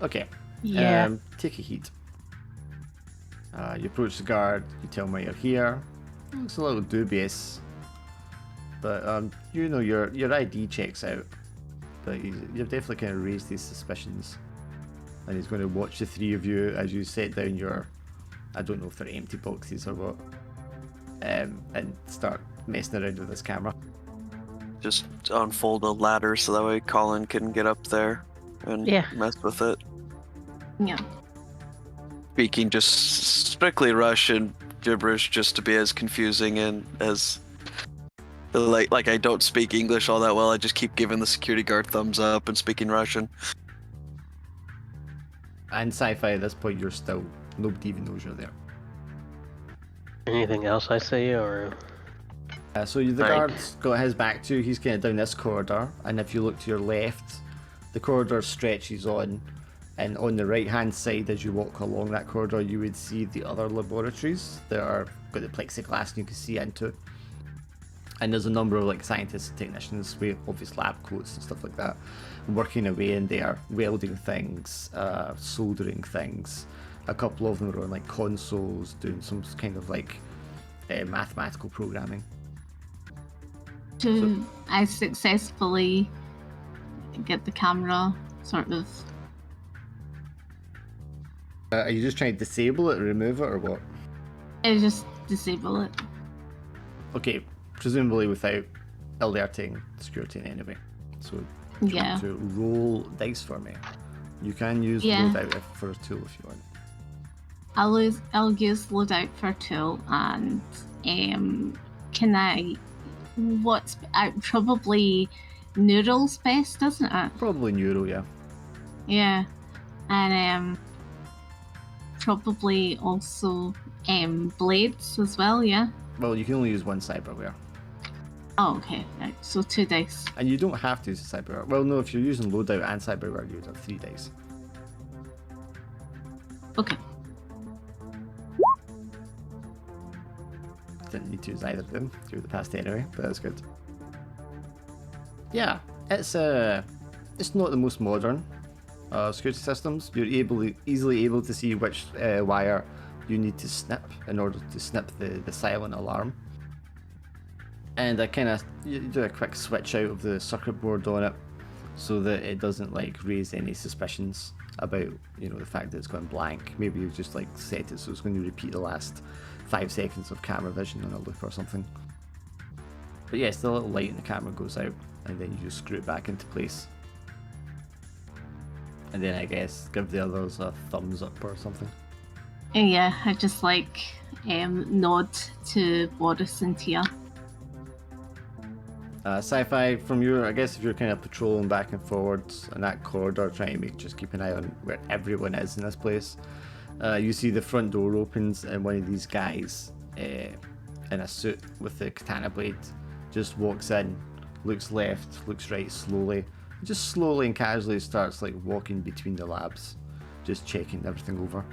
Okay. Yeah. Take a heat. You approach the guard, you tell him why you're here. Looks a little dubious, but you know your ID checks out. But you've definitely kind of raised these suspicions, and he's going to watch the three of you as you set down your, I don't know if they're empty boxes or what, and start messing around with this camera. Just unfold a ladder so that way Colin can get up there and Yeah. mess with it. Yeah. Speaking just strictly Russian gibberish, just to be as confusing and as like I don't speak English all that well. I just keep giving the security guard thumbs up and speaking Russian. And sci-fi at this point, you're still, nobody even knows you're there. Anything else I see, or? So the Right. guard's got his back to you, he's kind of down this corridor, and if you look to your left, the corridor stretches on, and on the right hand side as you walk along that corridor you would see the other laboratories that are got the plexiglass and you can see into. And there's a number of like scientists and technicians with obvious lab coats and stuff like that working away in there, welding things, soldering things. A couple of them are on like consoles doing some kind of like mathematical programming. Do I successfully get the camera sort of? Are you just trying to disable it or remove it or what? I just disable it. Okay, presumably without alerting security in any way. So do you Yeah. want to roll dice for me. You can use Yeah. loadout for a tool if you want. I'll use loadout for a tool, and can I? What's probably Noodle's best, doesn't it? Probably neuro, yeah. Yeah, and probably also blades as well. Yeah. Well, you can only use one cyberware. Oh, okay. Right. So 2 dice. And you don't have to use a cyberware. Well, no, if you're using loadout and cyberware, you would have 3 dice. Okay. Didn't need to use either of them through the past anyway, but that's good. Yeah, it's not the most modern security systems. You're easily able to see which wire you need to snip in order to snip the silent alarm. And you do a quick switch out of the circuit board on it so that it doesn't like raise any suspicions about the fact that it's gone blank. Maybe you just like set it so it's going to repeat the last 5 seconds of camera vision on a loop or something. But yes, the little light in the camera goes out and then you just screw it back into place. And then I guess give the others a thumbs up or something. Yeah, I just like nod to Boris and Tia. Sci-fi, from I guess if you're kind of patrolling back and forwards in that corridor, trying to just keep an eye on where everyone is in this place, you see the front door opens and one of these guys in a suit with the katana blade just walks in, looks left, looks right slowly, just slowly and casually starts like walking between the labs, just checking everything over.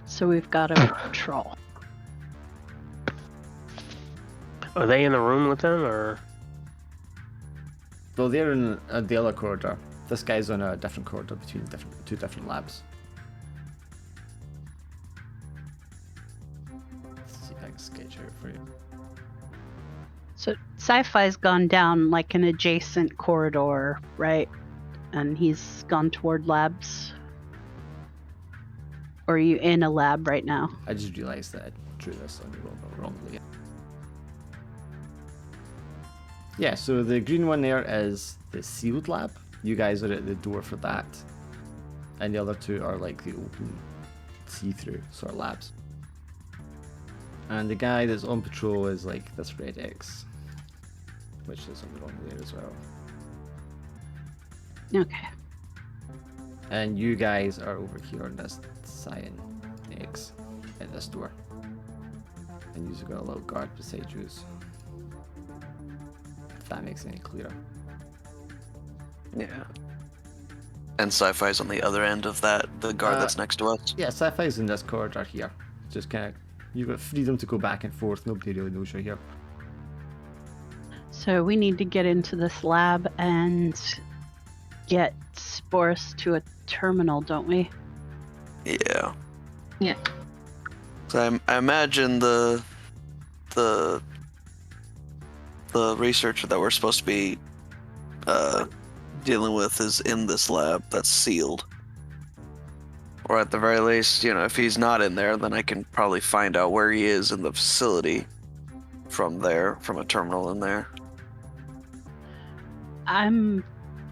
So we've got a patrol. Are they in the room with them, or? Well, they're in the other corridor. This guy's on a different corridor between two different labs. Let's see if I can sketch out for you. So Sci-Fi's gone down like an adjacent corridor, right? And he's gone toward labs. Or are you in a lab right now? I just realized that I drew this on the wrongly. Yeah, so the green one there is the sealed lab. You guys are at the door for that. And the other two are like the open, see-through sort of labs. And the guy that's on patrol is like this red X, which is on the wrong layer as well. Okay. And you guys are over here on this cyan X at this door. And you've got a little guard beside you. If that makes it any clearer. Yeah. And Sci-Fi's on the other end of that, the guard that's next to us. Yeah, Sci-Fi's in this corridor here. Just kind of, you've got freedom to go back and forth. Nobody really knows you're here. So we need to get into this lab and get Boris to a terminal, don't we? Yeah. Yeah. So I imagine the researcher that we're supposed to be dealing with is in this lab that's sealed. Or at the very least, if he's not in there, then I can probably find out where he is in the facility from a terminal in there. I'm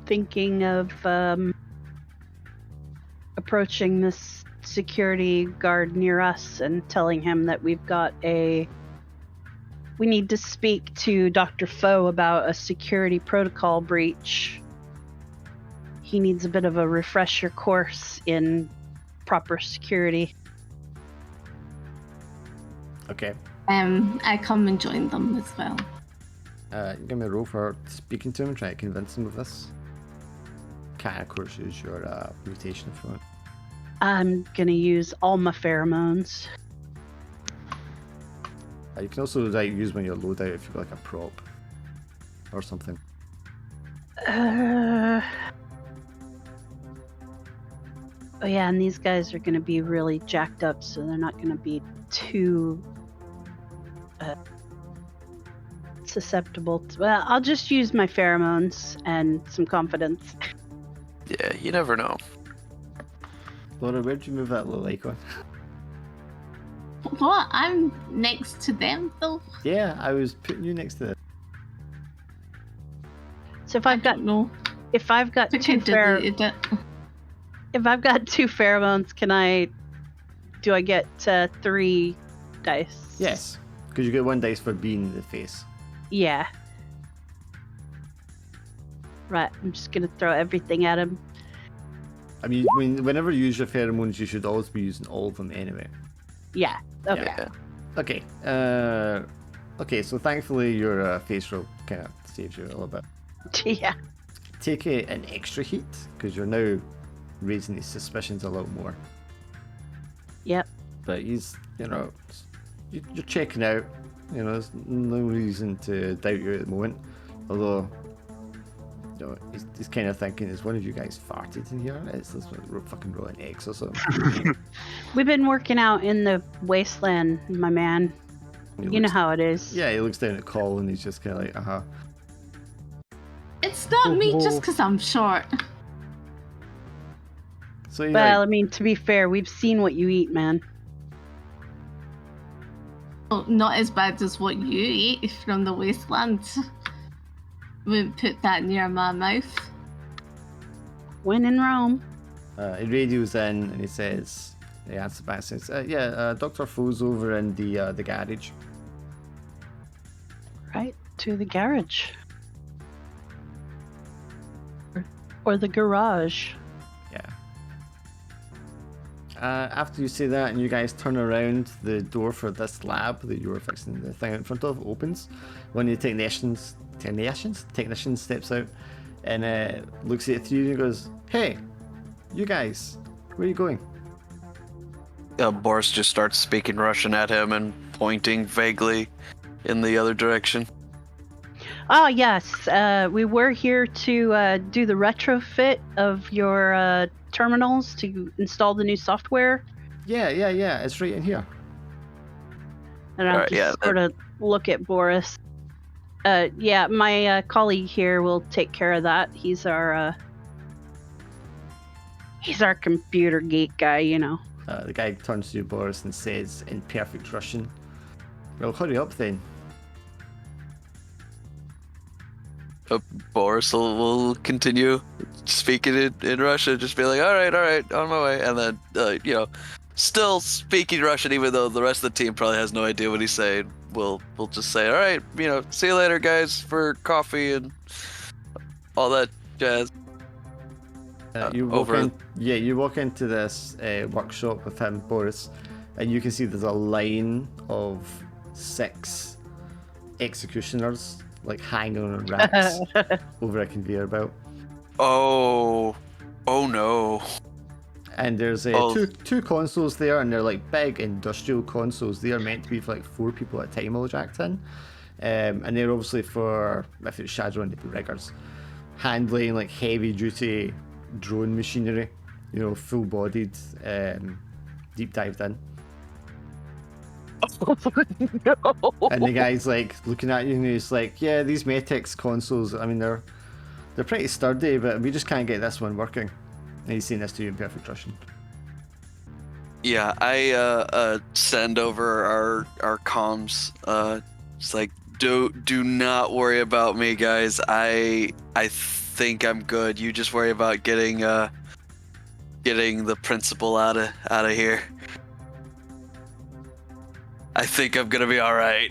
thinking of approaching this security guard near us and telling him that we need to speak to Dr. Foe about a security protocol breach. He needs a bit of a refresher course in proper security. Okay. I come and join them as well. Give me a roll for speaking to him and try to convince him of this. Can, of course, use your mutation if you want. I'm gonna use all my pheromones. You can also use when you're loadout if you've got like a prop or something. Oh yeah, and these guys are gonna be really jacked up, so they're not gonna be too susceptible to... Well, I'll just use my pheromones and some confidence. Yeah, you never know. Laura, where'd you move that little icon? What? I'm next to them though. Yeah, I was putting you next to it. So if I've got No. if I've got Think two I deleted it. if I've got 2 pheromones, do I get 3 dice? Yes, because you get 1 dice for being the face. Yeah. Right, I'm just gonna throw everything at him. I mean, whenever you use your pheromones, you should always be using all of them anyway. Yeah. Okay. Yeah. Okay. Okay. So thankfully, your face roll kind of saves you a little bit. Yeah. Take an extra heat because you're now raising his suspicions a little more. Yep. But he's, you're checking out. There's no reason to doubt you at the moment. Although, he's kind of thinking, is one of you guys farted in here? Let's fucking roll an X or something. We've been working out in the wasteland, my man. You know how it is. Yeah, he looks down at Cole and he's just kind of like, uh-huh. It's not me just because I'm short. So Well, I mean, to be fair, we've seen what you eat, man. Well, not as bad as what you eat from the wasteland. Wouldn't put that near my mouth. When in Rome. He radios in and he says, he answers back and says, Dr. Foe's over in the garage. Right to the garage. Or the garage. Yeah. After you say that and you guys turn around, the door for this lab that you were fixing the thing in front of opens. One of the technicians steps out and looks at you and goes, "Hey, you guys, where are you going?" Boris just starts speaking Russian at him and pointing vaguely in the other direction. Oh, yes. We were here to do the retrofit of your terminals to install the new software. Yeah, it's right in here. And I'll Alright, just sort of look at Boris. My colleague here will take care of that. He's our computer geek guy, The guy turns to you, Boris, and says in perfect Russian, "Well, hurry up then." Boris will continue speaking in Russian, just be like, all right, on my way. And then, still speaking Russian, even though the rest of the team probably has no idea what he's saying. We'll just say, all right, see you later, guys, for coffee and all that jazz. You walk into this workshop with him, Boris, and you can see there's a line of 6 executioners like hanging on racks over a conveyor belt. Oh no. And there's two consoles there, and they're like big industrial consoles. They are meant to be for like 4 people at a time, all jacked in. And they're obviously for, if it's Shadowrun, they'd be riggers. handling like heavy duty drone machinery, you know, full bodied, deep dived in. No. And the guy's like looking at you and he's like, yeah, these Matex consoles, I mean, they're pretty sturdy, but we just can't get this one working. And he's saying this to you in perfect Russian. Yeah, I send over our comms. It's like, do not worry about me, guys. I think I'm good. You just worry about getting the principal out of here. I think I'm gonna be all right.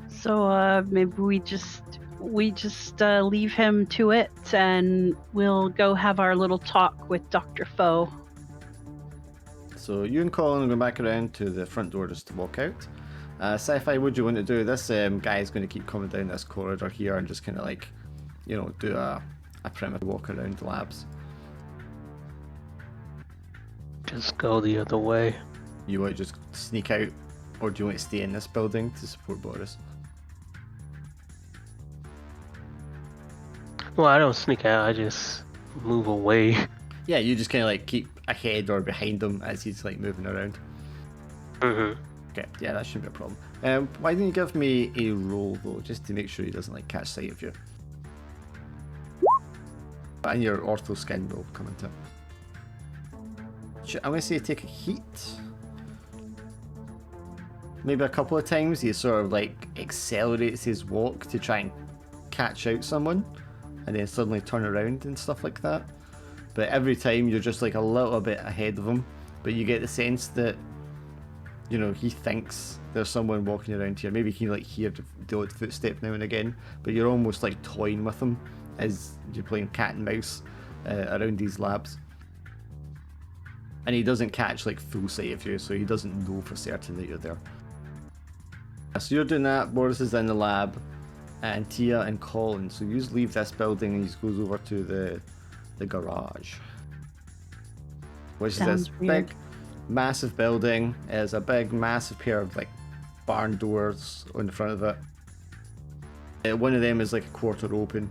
So maybe we just leave him to it, and we'll go have our little talk with Dr. Foe. So you and Colin are going back around to the front door just to walk out. Sci-Fi, what do you want to do? This guy is going to keep coming down this corridor here and just kind of like, you know, do a primitive walk around the labs. Just go the other way. You want to just sneak out, or do you want to stay in this building to support Boris? Well, I don't sneak out. I just move away. Yeah, you just kind of like keep ahead or behind him as he's like moving around. Mm-hmm. Okay, yeah, that shouldn't be a problem. Why don't you give me a roll though, just to make sure he doesn't like catch sight of you. And your ortho skin will come into it. I'm going to say take a heat. Maybe a couple of times he sort of like accelerates his walk to try and catch out someone, and then suddenly turn around and stuff like that. But every time you're just like a little bit ahead of him, but you get the sense that, you know, he thinks there's someone walking around here. Maybe he can like hear the odd footstep now and again, but you're almost like toying with him as you're playing cat and mouse around these labs. And he doesn't catch like full sight of you, so he doesn't know for certain that you're there. So you're doing that, Boris is in the lab, and Tia and Colin. So you just leave this building and he just goes over to the garage. Which Sounds is this weird. big, massive building. There's a big, massive pair of like barn doors on the front of it. One of them is like a quarter open.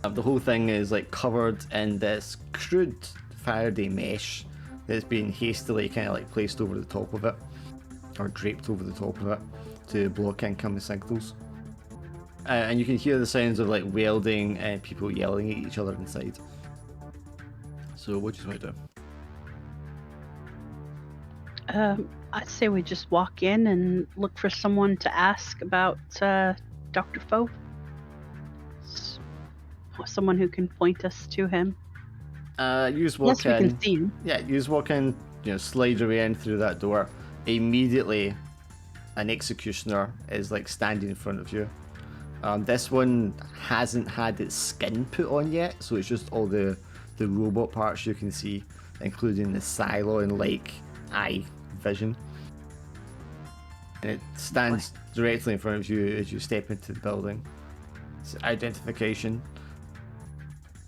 The whole thing is like covered in this crude Faraday mesh that's been hastily kind of like placed over the top of it, or draped over the top of it to block incoming signals. And you can hear the sounds of like welding and people yelling at each other inside. So what do you want to do? I'd say we just walk in and look for someone to ask about Dr. Foe. Someone who can point us to him. You just walk Yes, we in. can see him. Yeah, you just walk in, you know, slide your way in through that door. Immediately, an executioner is like standing in front of you. This one hasn't had its skin put on yet, so it's just all the robot parts you can see, including the silo and like eye vision. And it stands directly in front of you as you step into the building. It's identification.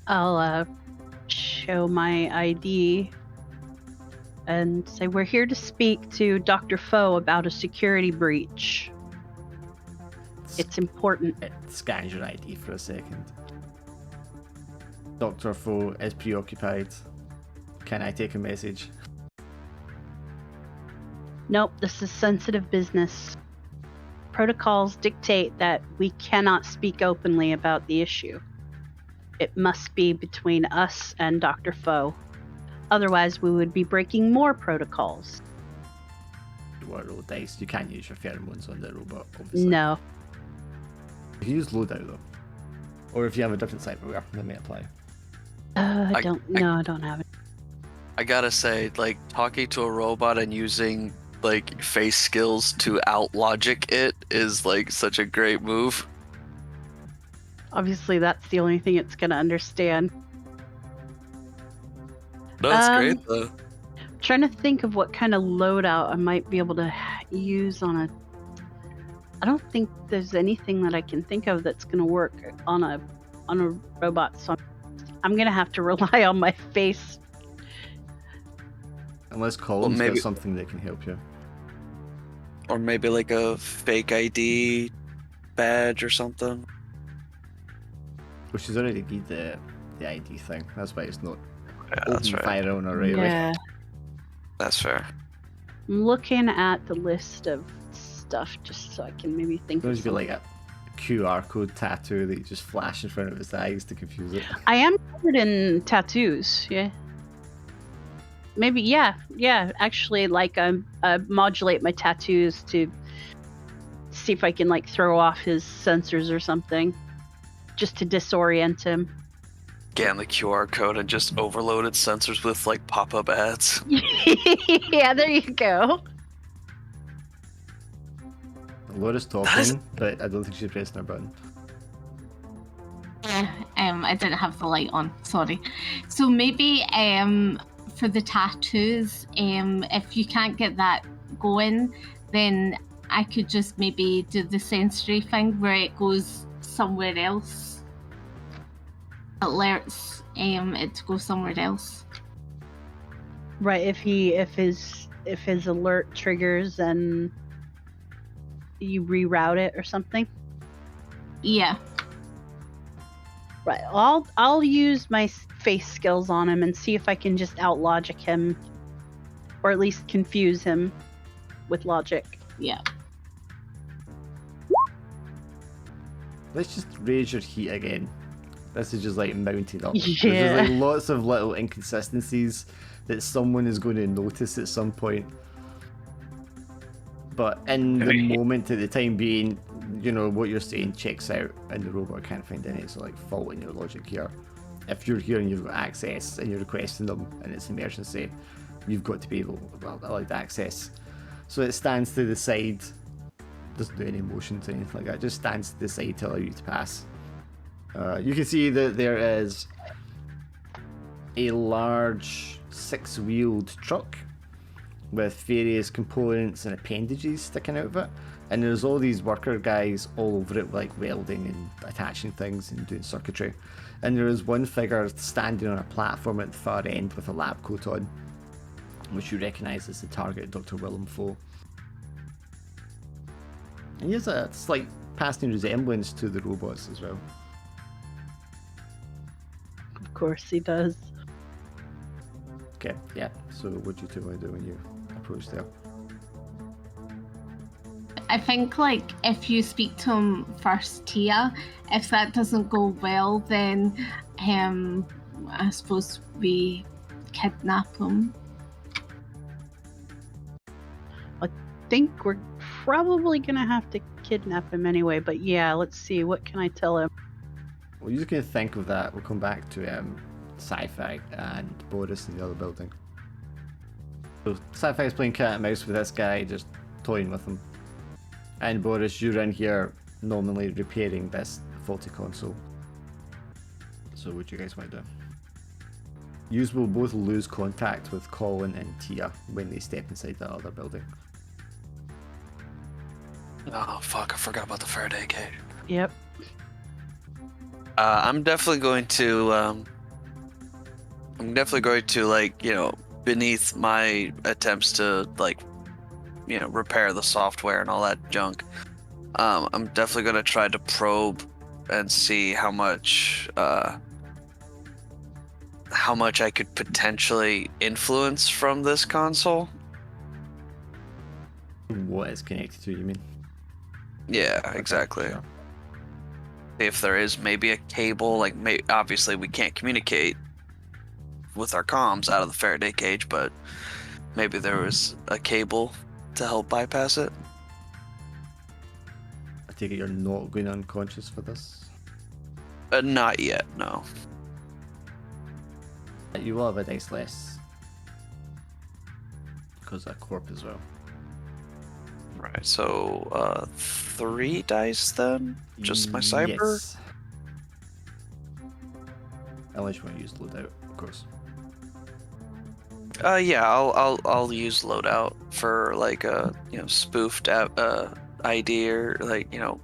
I'll show my ID and say we're here to speak to Dr. Foe about a security breach. It's important. It scans your ID for a second. Dr. Foe is preoccupied. Can I take a message? Nope, this is sensitive business. Protocols dictate that we cannot speak openly about the issue. It must be between us and Dr. Foe. Otherwise, we would be breaking more protocols. You want to roll dice. You can't use your pheromones on the robot, obviously. No. You can use loadout though. Or if you have a different cyberware, that may apply. I don't have it. I gotta say, like, talking to a robot and using like face skills to out logic it is like such a great move. Obviously, that's the only thing it's going to understand. No, it's great though. I'm trying to think of what kind of loadout I might be able to use on a... I don't think there's anything that I can think of that's going to work on a robot, so I'm going to have to rely on my face. Unless Colin's maybe- got something that can help you. Or maybe like a fake ID badge or something. Which is already the ID thing. That's why it's not Yeah, that's open right. fire on her right away. Yeah. That's fair. I'm looking at the list of stuff just so I can maybe think There's of be something. like a QR code tattoo that you just flash in front of his eyes to confuse it. I am covered in tattoos, yeah. Maybe, yeah. Actually, like, modulate my tattoos to see if I can, like, throw off his sensors or something. Just to disorient him. Scan the QR code and just overload its sensors with like pop-up ads. Yeah, there you go. Laura's talking, but I don't think she's pressing her button. I didn't have the light on, sorry. So maybe for the tattoos, if you can't get that going, then I could just maybe do the sensory thing where it goes somewhere else. Alerts it to go somewhere else. Right, if his alert triggers and you reroute it or something. Yeah. Right, I'll use my face skills on him and see if I can just out logic him, or at least confuse him with logic. Yeah. Let's just raise your heat again. This is just like mounted up. There's Yeah. just like lots of little inconsistencies that someone is going to notice at some point. But in the moment, at the time being, you know, what you're saying checks out and the robot can't find any sort of like fault in your logic here. If you're here and you've got access and you're requesting them and it's emergency, you've got to be able allowed access. So it stands to the side, doesn't do any motions or anything like that, it just stands to the side to allow you to pass. You can see that there is a large 6-wheeled truck with various components and appendages sticking out of it, and there's all these worker guys all over it, like welding and attaching things and doing circuitry. And there is one figure standing on a platform at the far end with a lab coat on, which you recognise as the target, Dr. Willem Foe. And he has a slight passing resemblance to the robots as well. Of course he does. Okay, yeah, so what do you two want to do when you approach there? I think, like, if you speak to him first, Tia, if that doesn't go well, then I suppose we kidnap him. I think we're probably gonna have to kidnap him anyway, but yeah, let's see, what can I tell him? Well, you can think of that. We'll come back to Sci-Fi and Boris in the other building. So Sci-Fi is playing cat and mouse with this guy, just toying with him. And Boris, you're in here nominally repairing this faulty console. So what do you guys want to do? You will both lose contact with Colin and Tia when they step inside the other building. Oh fuck! I forgot about the Faraday cage. Yep. I'm definitely going to. Like, you know, beneath my attempts to, like, you know, repair the software and all that junk. I'm definitely going to try to probe and see how much I could potentially influence from this console. What is connected to, you mean? Yeah, exactly. Sure. If there is maybe a cable, like, obviously we can't communicate with our comms out of the Faraday cage, but maybe there was a cable to help bypass it. I take it you're not going unconscious for this? Not yet, no. You will have a dice less. Because of corp as well. Right, so 3 dice then? Just my cyber? Yes. Unless you want to use loadout, of course. Yeah, I'll use loadout for, like, a, you know, spoofed ID, or, like, you know,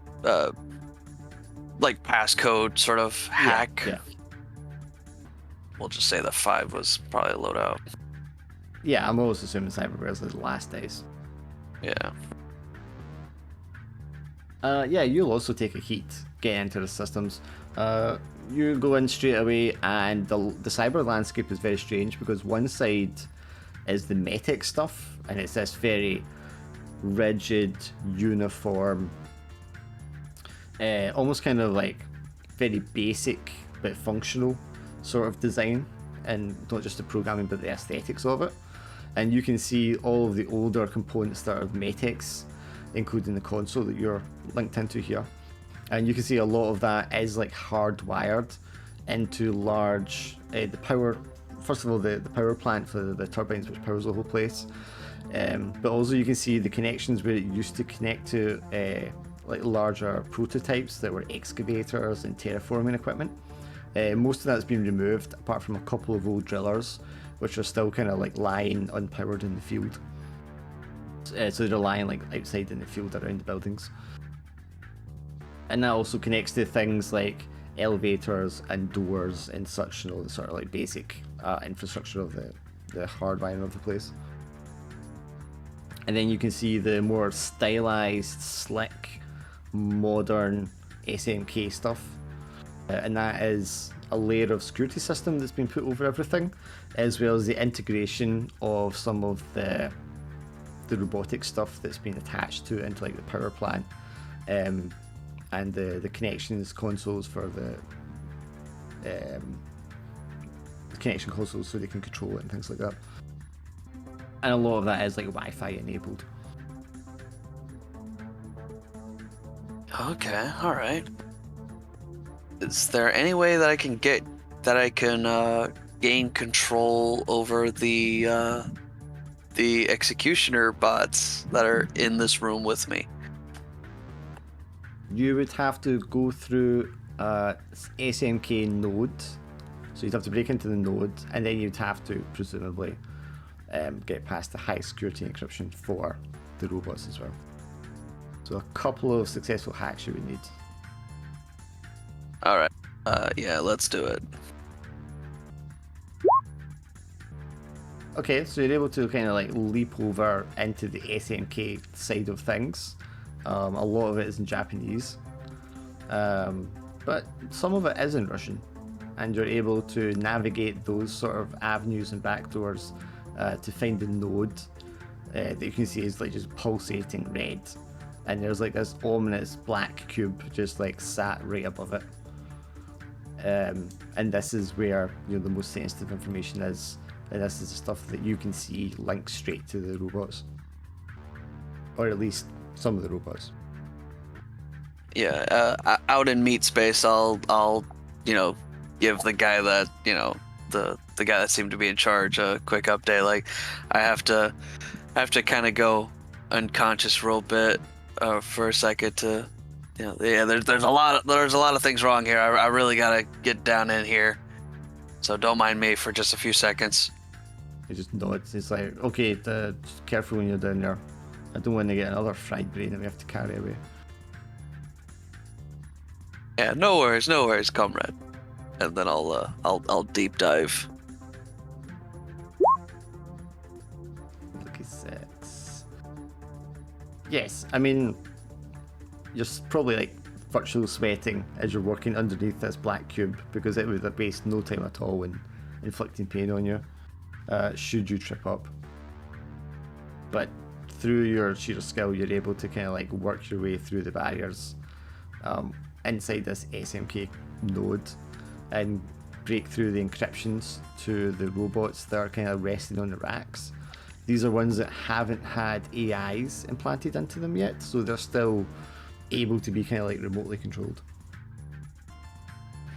like passcode sort of hack. Yeah. We'll just say that 5 was probably loadout. Yeah, I'm always assuming Cyberware is the last dice. Yeah. Yeah, you'll also take a heat getting into the systems. You go in straight away, and the cyber landscape is very strange because one side is the mechanic stuff, and it's this very rigid, uniform, almost kind of like very basic but functional sort of design, and not just the programming but the aesthetics of it. And you can see all of the older components that are mechanics, including the console that you're linked into here. And you can see a lot of that is like hardwired into large the power. First of all, the power plant for the turbines, which powers the whole place. But also you can see the connections where it used to connect to like larger prototypes that were excavators and terraforming equipment. Most of that's been removed, apart from a couple of old drillers, which are still kind of like lying unpowered in the field. So they're lying like outside in the field around the buildings. And that also connects to things like elevators and doors and such, you know, the sort of like basic infrastructure of the hardwiring of the place. And then you can see the more stylized, slick, modern SMK stuff. And that is a layer of security system that's been put over everything, as well as the integration of some of the robotic stuff that's been attached to it into like the power plant. And the connections consoles for the connection consoles so they can control it and things like that. And a lot of that is like Wi-Fi enabled. Okay, all right. Is there any way that I can gain control over the executioner bots that are in this room with me? You would have to go through SMK node, so you'd have to break into the node, and then you'd have to presumably get past the high security encryption for the robots as well. So a couple of successful hacks you would need. All right, yeah, let's do it. Okay, so you're able to kind of like leap over into the SMK side of things. A lot of it is in Japanese, but some of it is in Russian, and you're able to navigate those sort of avenues and backdoors to find the node that you can see is like just pulsating red, and there's like this ominous black cube just like sat right above it. And this is where, you know, the most sensitive information is, and this is the stuff that you can see linked straight to the robots, or at least some of the robots. Yeah, out in meat space, I'll you know, give the guy that, you know, the guy that seemed to be in charge a quick update. Like, I have to kind of go unconscious real bit for a second to, you know, yeah. There's a lot of things wrong here. I really gotta get down in here, so don't mind me for just a few seconds. He just nods. It's like, okay, just careful when you're down there. I don't want to get another fried brain that we have to carry away. Yeah, no worries, comrade. And then I'll deep dive. Lucky 6. Yes, I mean, you're probably like virtually sweating as you're working underneath this black cube, because it would have wasted no time at all in inflicting pain on you, should you trip up. But through your sheer skill, you're able to kind of like work your way through the barriers inside this SMK node and break through the encryptions to the robots that are kind of resting on the racks. These are ones that haven't had AIs implanted into them yet, so they're still able to be kind of like remotely controlled.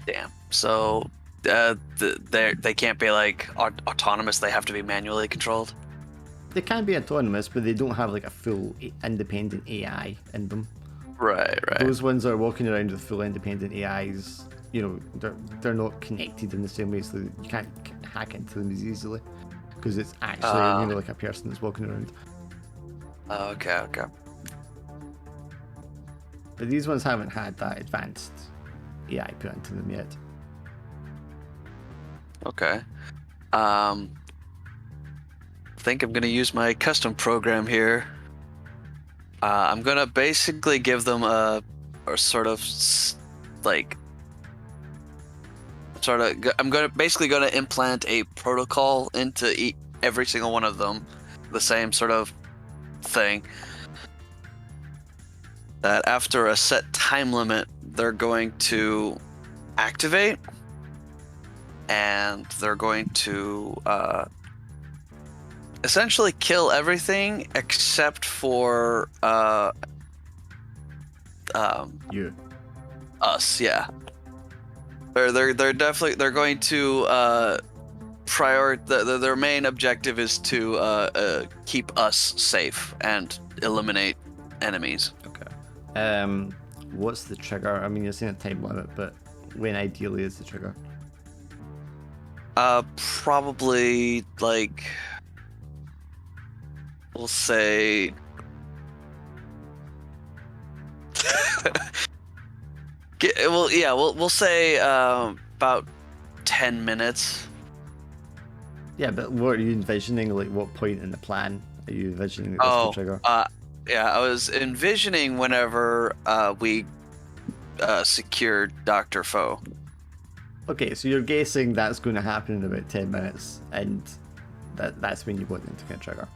Damn. So they can't be like autonomous. They have to be manually controlled. They can be autonomous, but they don't have like a full independent AI in them. Right. Those ones that are walking around with full independent AIs, you know, they're not connected in the same way, so you can't hack into them as easily, because it's actually, you know, like a person that's walking around. Okay. But these ones haven't had that advanced AI put into them yet. Okay. I think I'm gonna use my custom program here. I'm gonna basically give them a sort of like I'm basically gonna implant a protocol into every single one of them, the same sort of thing. That after a set time limit, they're going to activate, and they're going to essentially kill everything except for You. us. Yeah, they're going to their main objective is to keep us safe and eliminate enemies. Okay. What's the trigger? I mean, you're saying a time limit, but when ideally is the trigger? Probably like we'll say we'll say about 10 minutes. Yeah, but what are you envisioning? Like, what point in the plan are you envisioning that this will trigger? Yeah, I was envisioning whenever we secured Dr. Foe. Okay, so you're guessing that's going to happen in about 10 minutes, and that's when you want them to get trigger.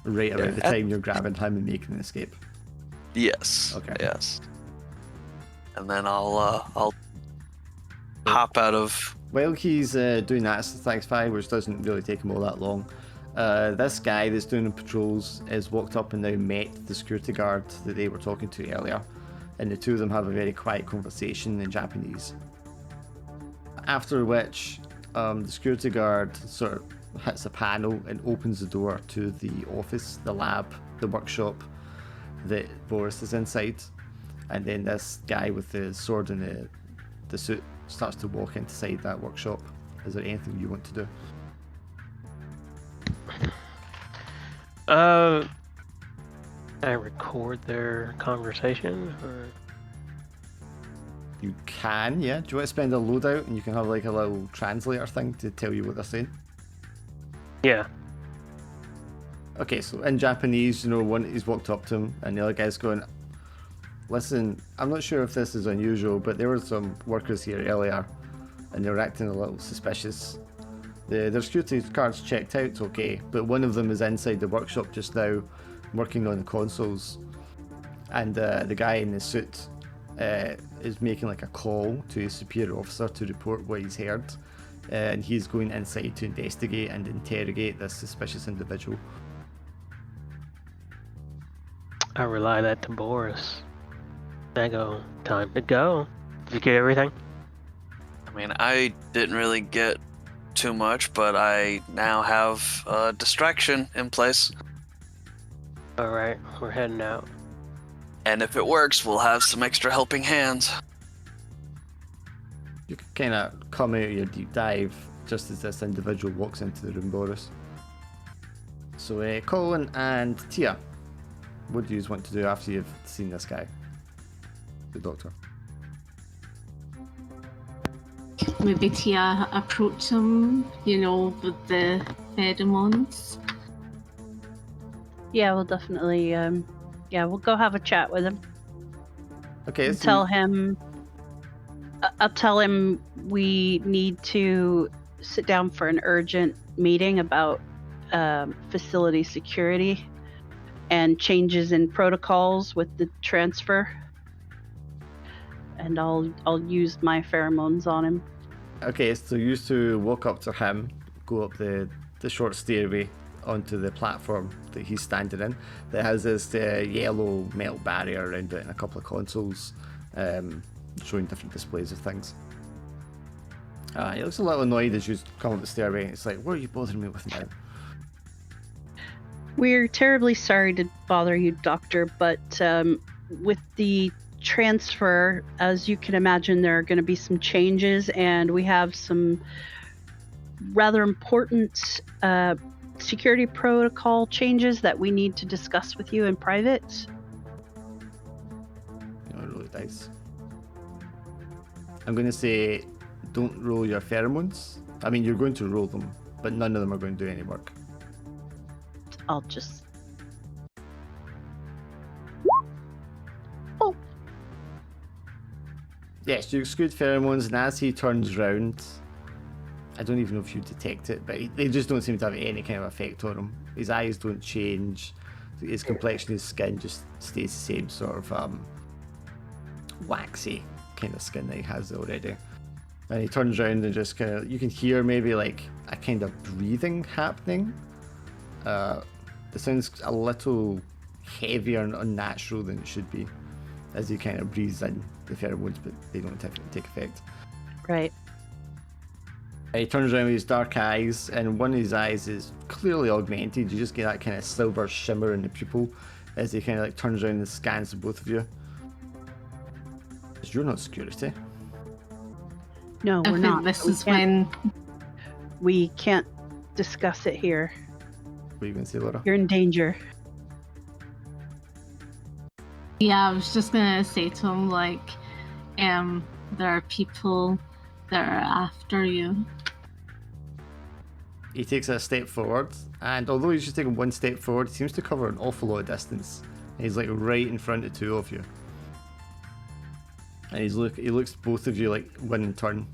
Right around the time you're grabbing him and making an escape. Yes. Okay. Yes. And then I'll hop out of. While he's doing that thanks 5, which doesn't really take him all that long, this guy that's doing the patrols has walked up and now met the security guard that they were talking to earlier, and the two of them have a very quiet conversation in Japanese. After which, the security guard sort of hits a panel and opens the door to the office, the lab, the workshop that Boris is inside, and then this guy with the sword and the suit starts to walk inside that workshop. Is there anything you want to do? I record their conversation, or You can, yeah. Do you want to spend a loadout and you can have like a little translator thing to tell you what they're saying? yeah. Okay, so in Japanese, one he's walked up to him and the other guy's going, listen, I'm not sure if this is unusual, but there were some workers here earlier and they were acting a little suspicious. Their security cards checked out okay, but one of them is inside the workshop just now working on the consoles, and the guy in the suit is making like a call to his superior officer to report what he's heard, and he's going inside to investigate and interrogate this suspicious individual. I relay that to Boris. I go, time to go. Did you get everything? I mean, I didn't really get too much, but I now have a distraction in place. Alright, we're heading out. And if it works, we'll have some extra helping hands. You can kind of come out of your deep dive just as this individual walks into the room, Boris. So, Colin and Tia, what do you want to do after you've seen this guy? The doctor. Maybe Tia approach him, with the pheromones. Yeah, we'll definitely. We'll go have a chat with him. Okay. So tell him. I'll tell him we need to sit down for an urgent meeting about facility security and changes in protocols with the transfer. And I'll use my pheromones on him. Okay, so you two walk up to him, go up the short stairway onto the platform that he's standing in that has this yellow metal barrier around it and a couple of consoles showing different displays of things. He looks a little annoyed as you come up the stairway. It's like, what are you bothering me with now? We're terribly sorry to bother you, Doctor, but with the transfer, as you can imagine, there are going to be some changes, and we have some rather important security protocol changes that we need to discuss with you in private. Roll the dice. I'm going to say, don't roll your pheromones. I mean, you're going to roll them, but none of them are going to do any work. I'll just... Yes, you exude pheromones, and as he turns round, I don't even know if you detect it, but they just don't seem to have any kind of effect on him. His eyes don't change, his complexion, his skin just stays the same sort of waxy kind of skin that he has already. And he turns around and just kind of, you can hear maybe like a kind of breathing happening. It sounds a little heavier and unnatural than it should be as he kind of breathes in the pheromones, but they don't take effect. Right. He turns around with his dark eyes, and one of his eyes is clearly augmented. You just get that kind of silver shimmer in the pupil as he kind of like turns around and scans the both of you. You're not security. No, I we're think not. this We is can't- when We can't discuss it here. What are you going to say, Laura? You're in danger. Yeah, I was just gonna say to him like, there are people that are after you. He takes a step forward, and although he's just taking one step forward, he seems to cover an awful lot of distance. And he's like right in front of two of you. And he looks both of you like one in turn,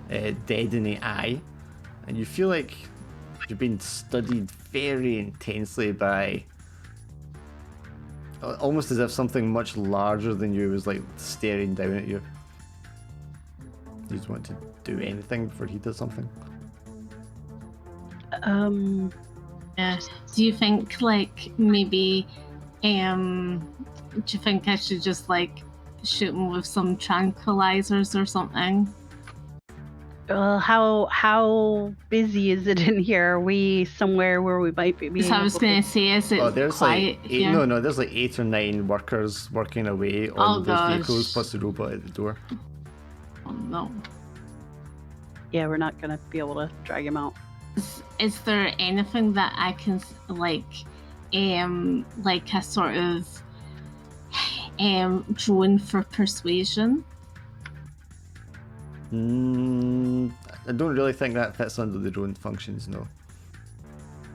dead in the eye, and you feel like you've been studied very intensely by, almost as if something much larger than you was like staring down at you. You just want to do anything before he does something. Yeah. Do you think like maybe do you think I should just like shoot him with some tranquilizers or something? Well, how busy is it in here? Are we somewhere where we might be? Because I was gonna say, is it There's quiet like here? no, there's like 8 or 9 workers working away on those vehicles, plus the robot at the door. Oh, no. Yeah, we're not gonna be able to drag him out. Is there anything that I can like a sort of drone for persuasion? I don't really think that fits under the drone functions, no.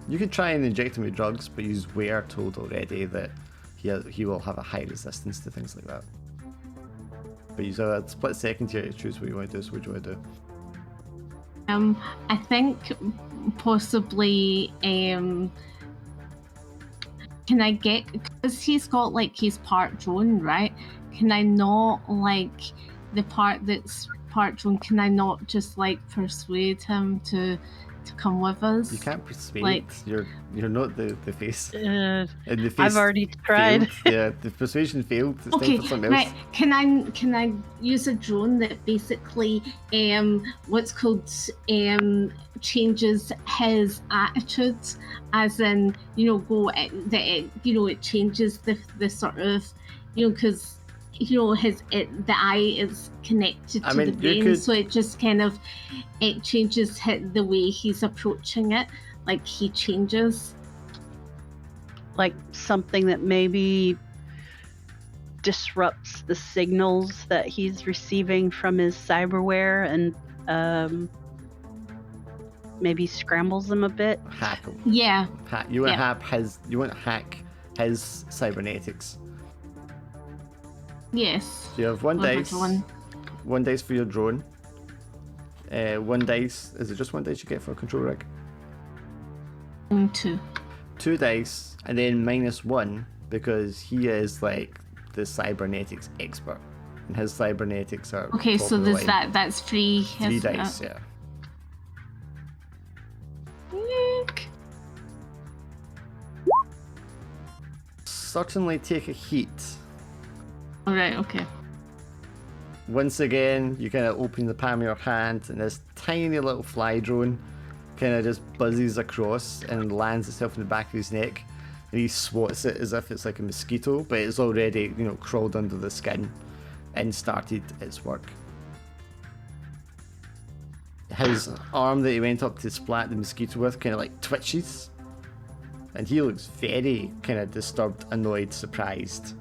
You could try and inject him with drugs, but you were told already that he will have a high resistance to things like that. But you have a split second here to choose what you want to do, so what do you want to do? I think possibly can I get, because he's got like he's part drone, right? Can I not like the part that's part drone, can I not just like persuade him to come with us? You can't persuade. Like, you're not the face. Uh, And the face I've already tried. failed. Yeah, the persuasion failed. It's okay, time for something else. right. Can I use a drone that basically what's called changes his attitude, as in it changes the sort of because the eye is connected to the brain, so it just kind of it changes the way he's approaching it. Like he changes. Like something that maybe disrupts the signals that he's receiving from his cyberware and maybe scrambles them a bit. Hack him. Yeah. You want to hack his cybernetics. Yes. So you have one dice. One dice for your drone. One dice. Is it just one dice you get for a control rig? 2. 2 dice, and then -1 because he is like the cybernetics expert, and his cybernetics are Okay, top so of the there's line. that's 3. 3 dice, yeah. Yuck. Certainly take a heat. Alright, okay. Once again, you kind of open the palm of your hand, and this tiny little fly drone kind of just buzzes across and lands itself in the back of his neck, and he swats it as if it's like a mosquito, but it's already, crawled under the skin and started its work. His arm that he went up to splat the mosquito with kind of like twitches, and he looks very kind of disturbed, annoyed, surprised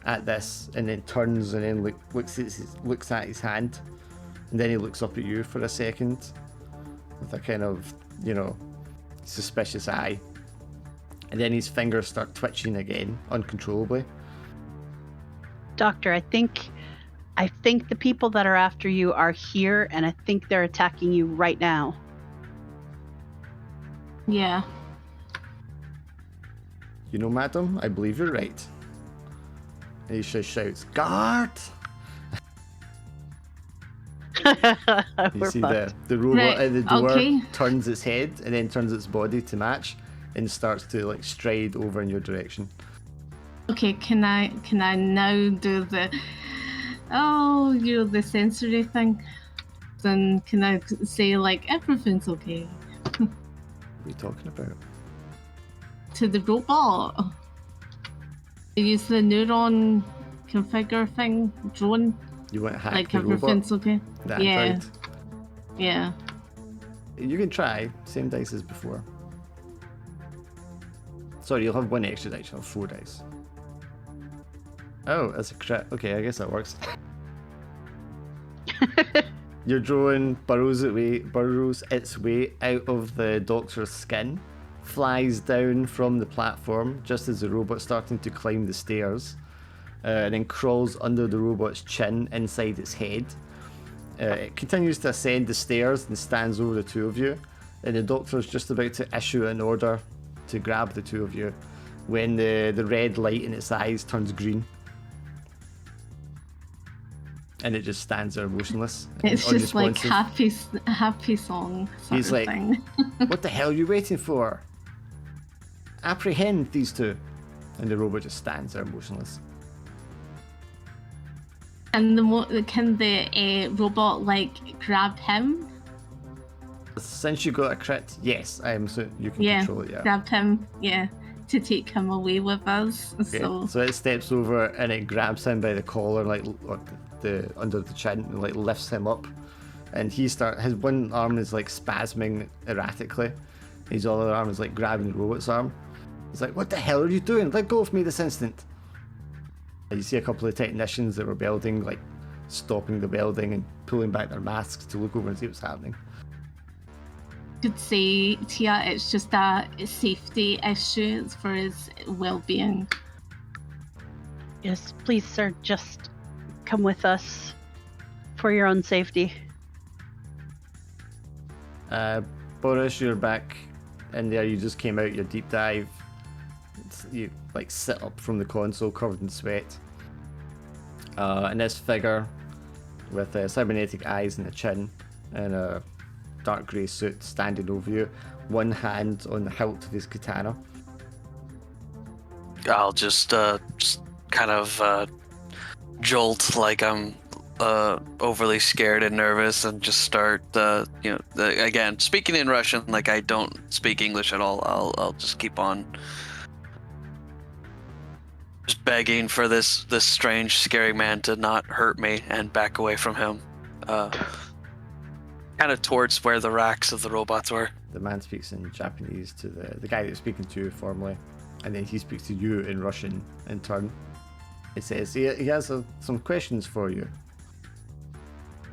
at this, and then turns and then looks at his hand, and then he looks up at you for a second with a kind of, suspicious eye, and then his fingers start twitching again uncontrollably. Doctor, I think I think the people that are after you are here, and I think they're attacking you right now. Yeah. You know, madam, I believe you're right. And he just shouts, guard! You We're see fucked. the robot Right, at the door okay. turns its head and then turns its body to match and starts to like stride over in your direction. Okay, can I now do the the sensory thing? Then can I say like everything's okay What are you talking about? to the robot? Use the neuron configure thing, drone, You want to hack like the robot? everything's okay. The Yeah. android? Yeah. You can try. Same dice as before. Sorry, you'll have one extra dice. You'll have 4 dice. Oh, that's a crit. Okay, I guess that works. Your drone burrows its way out of the doctor's skin, flies down from the platform just as the robot's starting to climb the stairs, and then crawls under the robot's chin inside its head. It continues to ascend the stairs and stands over the two of you, and the doctor's just about to issue an order to grab the two of you when the red light in its eyes turns green. And it just stands there motionless. It's just like unresponsive. happy song sort He's of like, thing. What the hell are you waiting for? Apprehend these two. And the robot just stands there motionless. And can the robot like grab him? Since you got a crit, yes, I am. So you can Yeah, control it. Yeah. grab him. Yeah, to take him away with us. Okay, so it steps over and it grabs him by the collar, like the under the chin, and like lifts him up. And his one arm is like spasming erratically. His other arm is like grabbing the robot's arm. He's like, "What the hell are you doing? Let go of me this instant!" And you see a couple of technicians that were welding, like stopping the welding and pulling back their masks to look over and see what's happening. Could say, Tia, it's just a safety issue for his well-being. Yes, please, sir, just come with us for your own safety. Boris, you're back in there. You just came out your deep dive. You like sit up from the console covered in sweat. And this figure with cybernetic eyes and a chin and a dark grey suit standing over you, one hand on the hilt of his katana. I'll just kind of jolt like I'm overly scared and nervous, and just start again speaking in Russian like I don't speak English at all. I'll just keep on just begging for this strange scary man to not hurt me and back away from him, kind of towards where the racks of the robots were. The man speaks in Japanese to the guy that's speaking to you formally, and then he speaks to you in Russian in turn. He says he has some questions for you.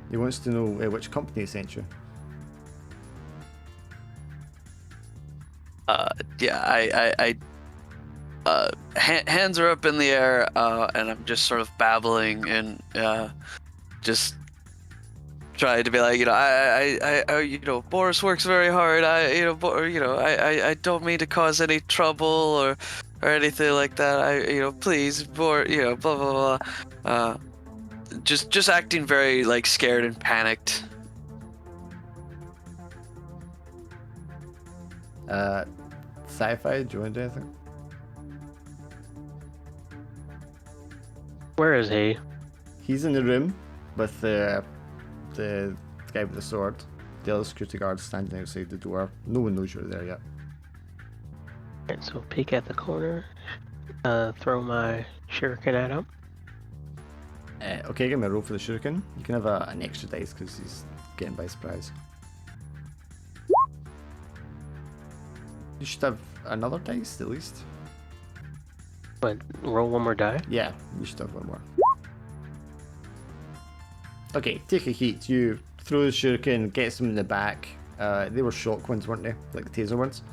He wants to know which company sent you. Hands are up in the air, and I'm just sort of babbling and just trying to be like, I Boris works very hard. I don't mean to cause any trouble or anything like that. Please, blah blah blah. Just acting very like scared and panicked. Sci-fi, do you want to do anything? Where is he? He's in the room with the guy with the sword. The other security guard standing outside the door. No one knows you're there yet. Alright, so peek at the corner. Throw my shuriken at him. Okay, give me a roll for the shuriken. You can have an extra dice because he's getting by surprise. You should have another dice at least. But roll one more die. Yeah, you should have one more. Okay, take a heat. You throw the shuriken, gets him in the back. They were shock ones, weren't they? Like the taser ones?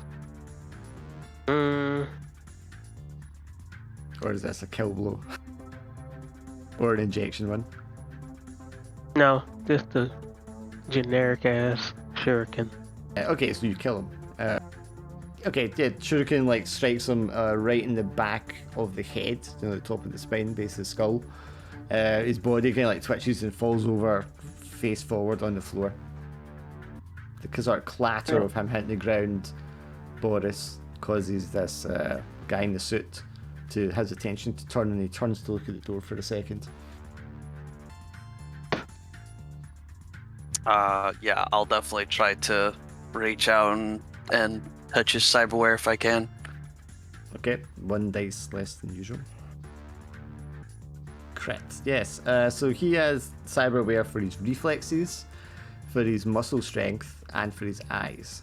Or is this a kill blow? Or an injection one? No, just the generic ass shuriken. Okay, so you kill him. Okay, yeah, Shuriken like strikes him right in the back of the head, the top of the spine, base of the skull. His body kind of like twitches and falls over face forward on the floor. The sort of clatter of him hitting the ground, Boris, causes this guy in the suit to his attention to turn, and he turns to look at the door for a second. Yeah, I'll definitely try to reach out and touch his cyberware if I can. Okay, 1 dice less than usual. Crit, yes. So he has cyberware for his reflexes, for his muscle strength, and for his eyes.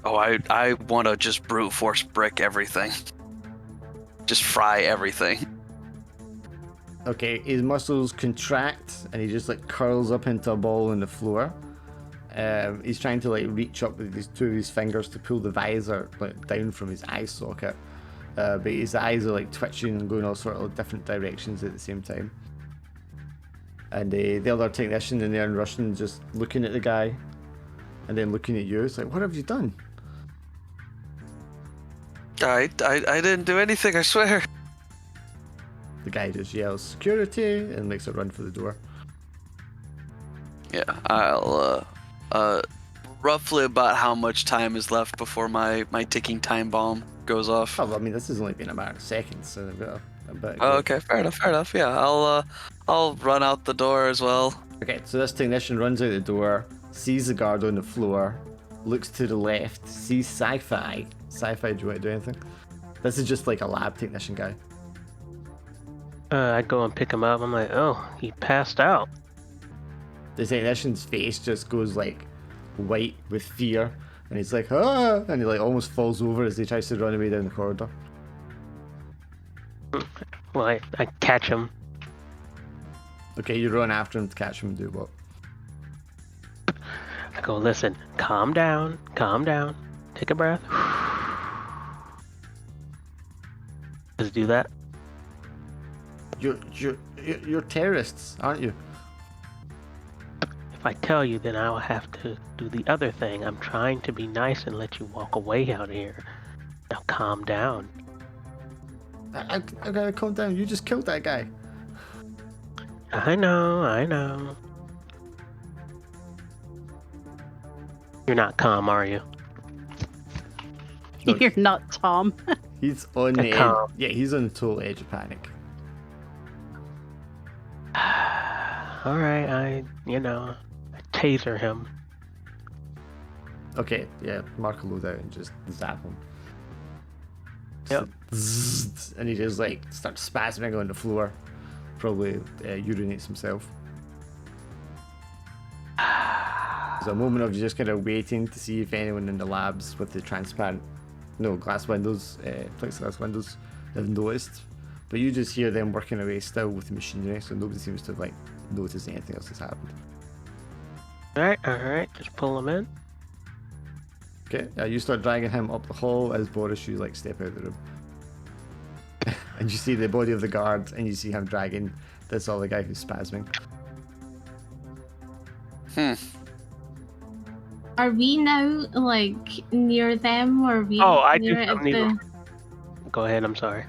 Oh, I want to just brute force brick everything. Just fry everything. Okay, his muscles contract and he just like curls up into a ball on the floor. He's trying to like reach up with these two of his fingers to pull the visor like down from his eye socket, but his eyes are like twitching and going all sort of different directions at the same time. And the other technician in there in Russian just looking at the guy and then looking at you. It's like, what have you done? I didn't do anything, I swear. The guy just yells security and makes a run for the door. Yeah, I'll roughly about how much time is left before my ticking time bomb goes off. Oh, well, I mean, this has only been a matter of seconds, so they've got a bit. Oh, okay, fair enough. Yeah, I'll run out the door as well. Okay, so this technician runs out the door, sees the guard on the floor, looks to the left, sees Sci-Fi. Sci-Fi, do you want to do anything? This is just like a lab technician guy. I go and pick him up. I'm like, oh, he passed out. The technician's face just goes like white with fear, and he's like, ah, and he like almost falls over as he tries to run away down the corridor. Well, I catch him. Okay, you run after him to catch him and do what? I go, listen, calm down, take a breath. Just do that. You're terrorists, aren't you? If I tell you, then I'll have to do the other thing. I'm trying to be nice and let you walk away out here. Now calm down. I gotta calm down. You just killed that guy. I know. You're not calm, are you? Look, You're not Tom. he's on the edge. Calm. Yeah, he's on the total edge of panic. Alright, I taser him. Okay, yeah, mark a loadout and just zap him. Yep. Zzz, and he just like starts spasming on the floor. Probably urinates himself. There's a moment of you just kind of waiting to see if anyone in the labs with the glass windows, plexiglass windows, have noticed. But you just hear them working away still with the machinery, so nobody seems to have like noticed anything else has happened. Alright, just pull him in. Okay, you start dragging him up the hall as Boris, you like step out of the room. And you see the body of the guard, and you see him dragging this other guy who's spasming. Are we now like near them, or are we? Oh, I near do. at the... Go ahead. I'm sorry.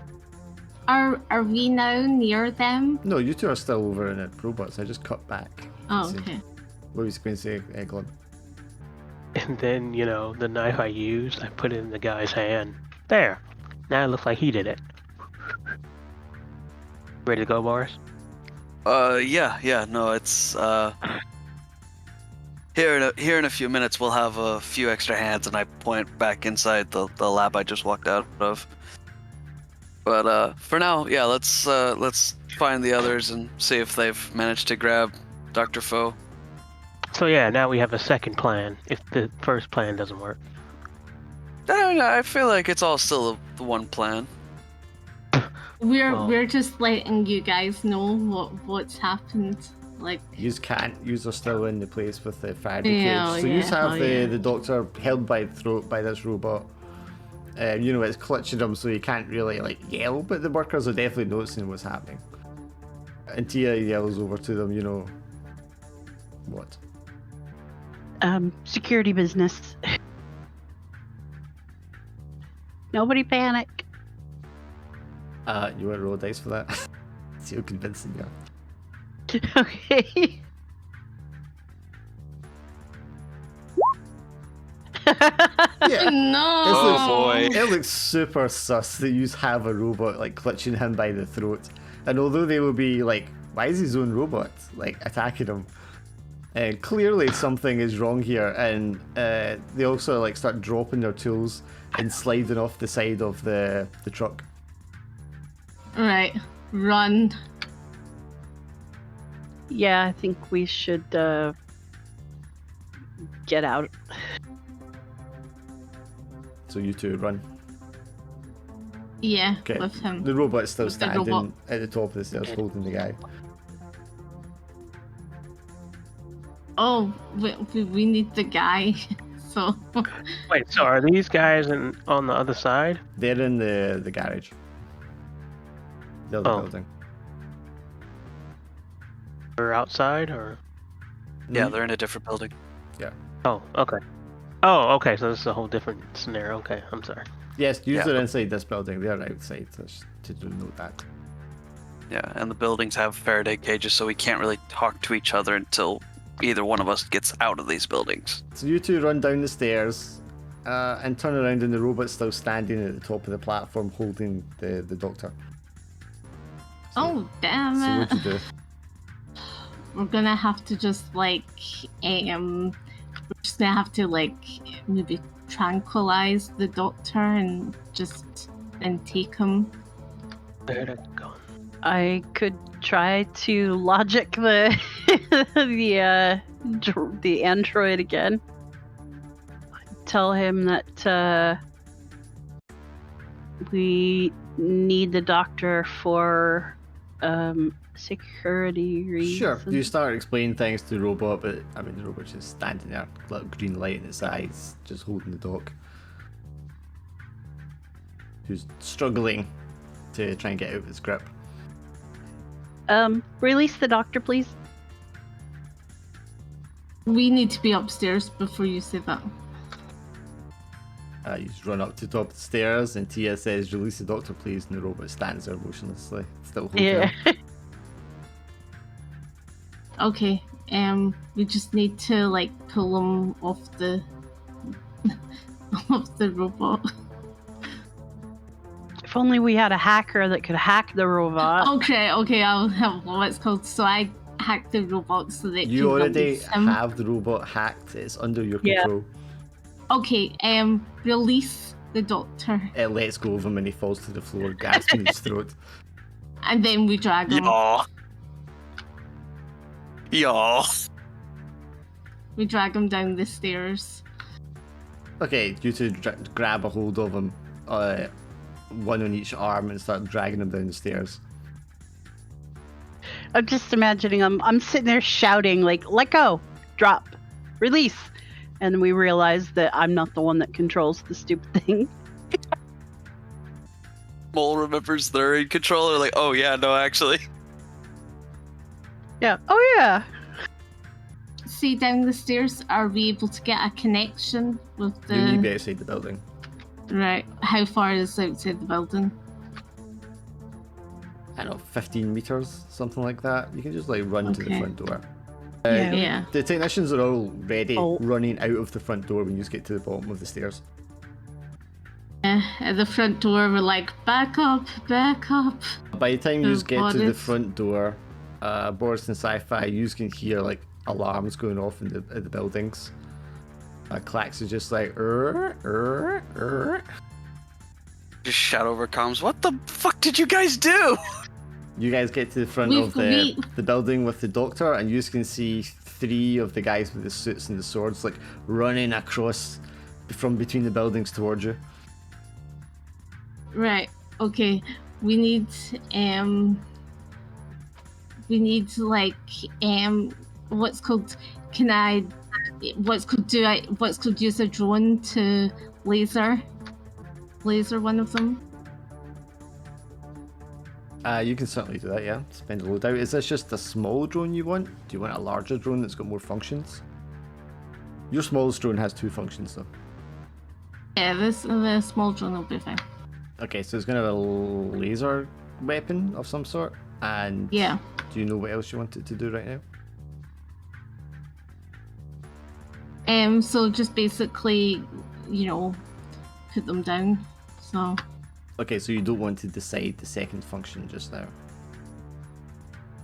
Are we now near them? No, you two are still over in the robots. I just cut back. Oh, See. okay. What was you going to say, Eglon? And then the knife I used, I put it in the guy's hand. There. Now it looks like he did it. Ready to go, Boris? Yeah. No, it's here in a few minutes we'll have a few extra hands, and I point back inside the lab I just walked out of. But for now, yeah, let's find the others and see if they've managed to grab Dr. Foe. So yeah, now we have a second plan if the first plan doesn't work. I feel like it's all still the one plan. We're just letting you guys know what's happened. Like, Yous can't. Yous are still in the place with the fire cage. Yeah, So yous have yeah. the doctor held by the throat by this robot. It's clutching him, so he can't really like yell, but the workers are definitely noticing what's happening. And Tia yells over to them, you know, what? Security business. Nobody panic. You want to roll dice for that? See how convincing you are. Okay. Yeah. No. Oh, boy. It looks super sus that you have a robot like clutching him by the throat. And although they will be like, why is his own robot like attacking him? Clearly something is wrong here, and they also like start dropping their tools and sliding off the side of the truck. Right. Run. Yeah, I think we should get out. So you two run. Yeah, Okay. with him. The robot's still With the standing robot. at the top of the stairs holding the guy. Oh, we need the guy. So Wait, so are these guys on the other side? They're in the garage. The other Oh. building. Or outside, or? Yeah, they're in a different building. Oh, okay. Oh, okay, so this is a whole different scenario. Okay, I'm sorry. Yes, usually Yeah. they're inside this building. They're outside, just to denote that. Yeah, and the buildings have Faraday cages, so we can't really talk to each other until either one of us gets out of these buildings. So you two run down the stairs and turn around, and the robot's still standing at the top of the platform holding the doctor. oh damn So it. what'd you do? We're gonna have to just like we're just gonna have to like maybe tranquilize the doctor and just then take him. Where'd it go? I could try to logic the the android again. Tell him that we need the doctor for security reasons. Sure. You start explaining things to the robot, but I mean, the robot's just standing there, little green light in its eyes, just holding the doc. Who's struggling to try and get out of its grip. Release the doctor, please. We need to be upstairs before you say that. You just run up to the top of the stairs, and Tia says, "Release the doctor, please." And the robot stands there motionlessly, still holding Yeah. him. Okay, we just need to like pull him off the off the robot. If only we had a hacker that could hack the robot. Okay, I'll have what's called. So I hacked the robot so that You can already release him. have the robot hacked. It's under your Yeah. control. Okay, release the doctor, It lets go of him, and he falls to the floor, gasping his throat. and then we drag him. Y'all. Y'all. We drag him down the stairs. Okay, you two grab a hold of him, one on each arm, and start dragging him down the stairs. I'm just imagining I'm sitting there shouting like, "Let go, drop, release," and we realize that I'm not the one that controls the stupid thing. Mole remembers they're in control. They're like, oh yeah, no, actually. Yeah. Oh yeah. See down the stairs. Are we able to get a connection with the? You need to be outside the building. Right. How far is outside the building? I don't know, 15 meters, something like that. You can just like run to the Okay. front door. Yeah. Yeah. The technicians are already Oh. running out of the front door when you just get to the bottom of the stairs. At the front door, we're like, back up, back up. By the time you Oh, just get to the bodies. front door, Boris and Sci-Fi, you can hear like alarms going off in the buildings. Clax is just like, Just shout over comms, what the fuck did you guys do? You guys get to the front We've- of the building with the doctor, and you can see 3 of the guys with the suits and the swords like running across from between the buildings towards you. Right. Okay. We need like what's called use a drone to laser one of them. You can certainly do that, yeah. Spend a loadout. Is this just a small drone you want? Do you want a larger drone that's got more functions? Your smallest drone has 2 functions, though. Yeah, the small drone will be fine. Okay, so it's going to have a laser weapon of some sort. And Yeah. do you know what else you want it to do right now? So just basically, put them down. So. Okay, so you don't want to decide the second function just now.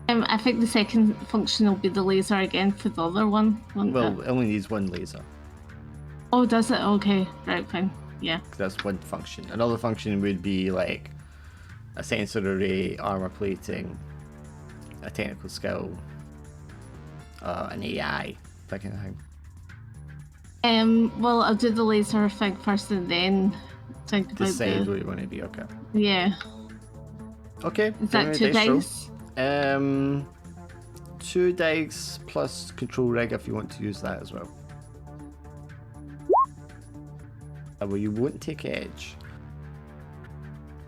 I think the second function will be the laser again for the other one. Well, it only needs 1 laser. Oh, does it? Okay, right, fine. Yeah. That's 1 function. Another function would be like a sensor array, armor plating, a technical skill, an AI, that kind of thing. Well, I'll do the laser thing first and then think about Decide what you want to be, okay. Yeah. Okay. Is that 2 dice? 2 dice plus control rig if you want to use that as well. Well, you won't take edge.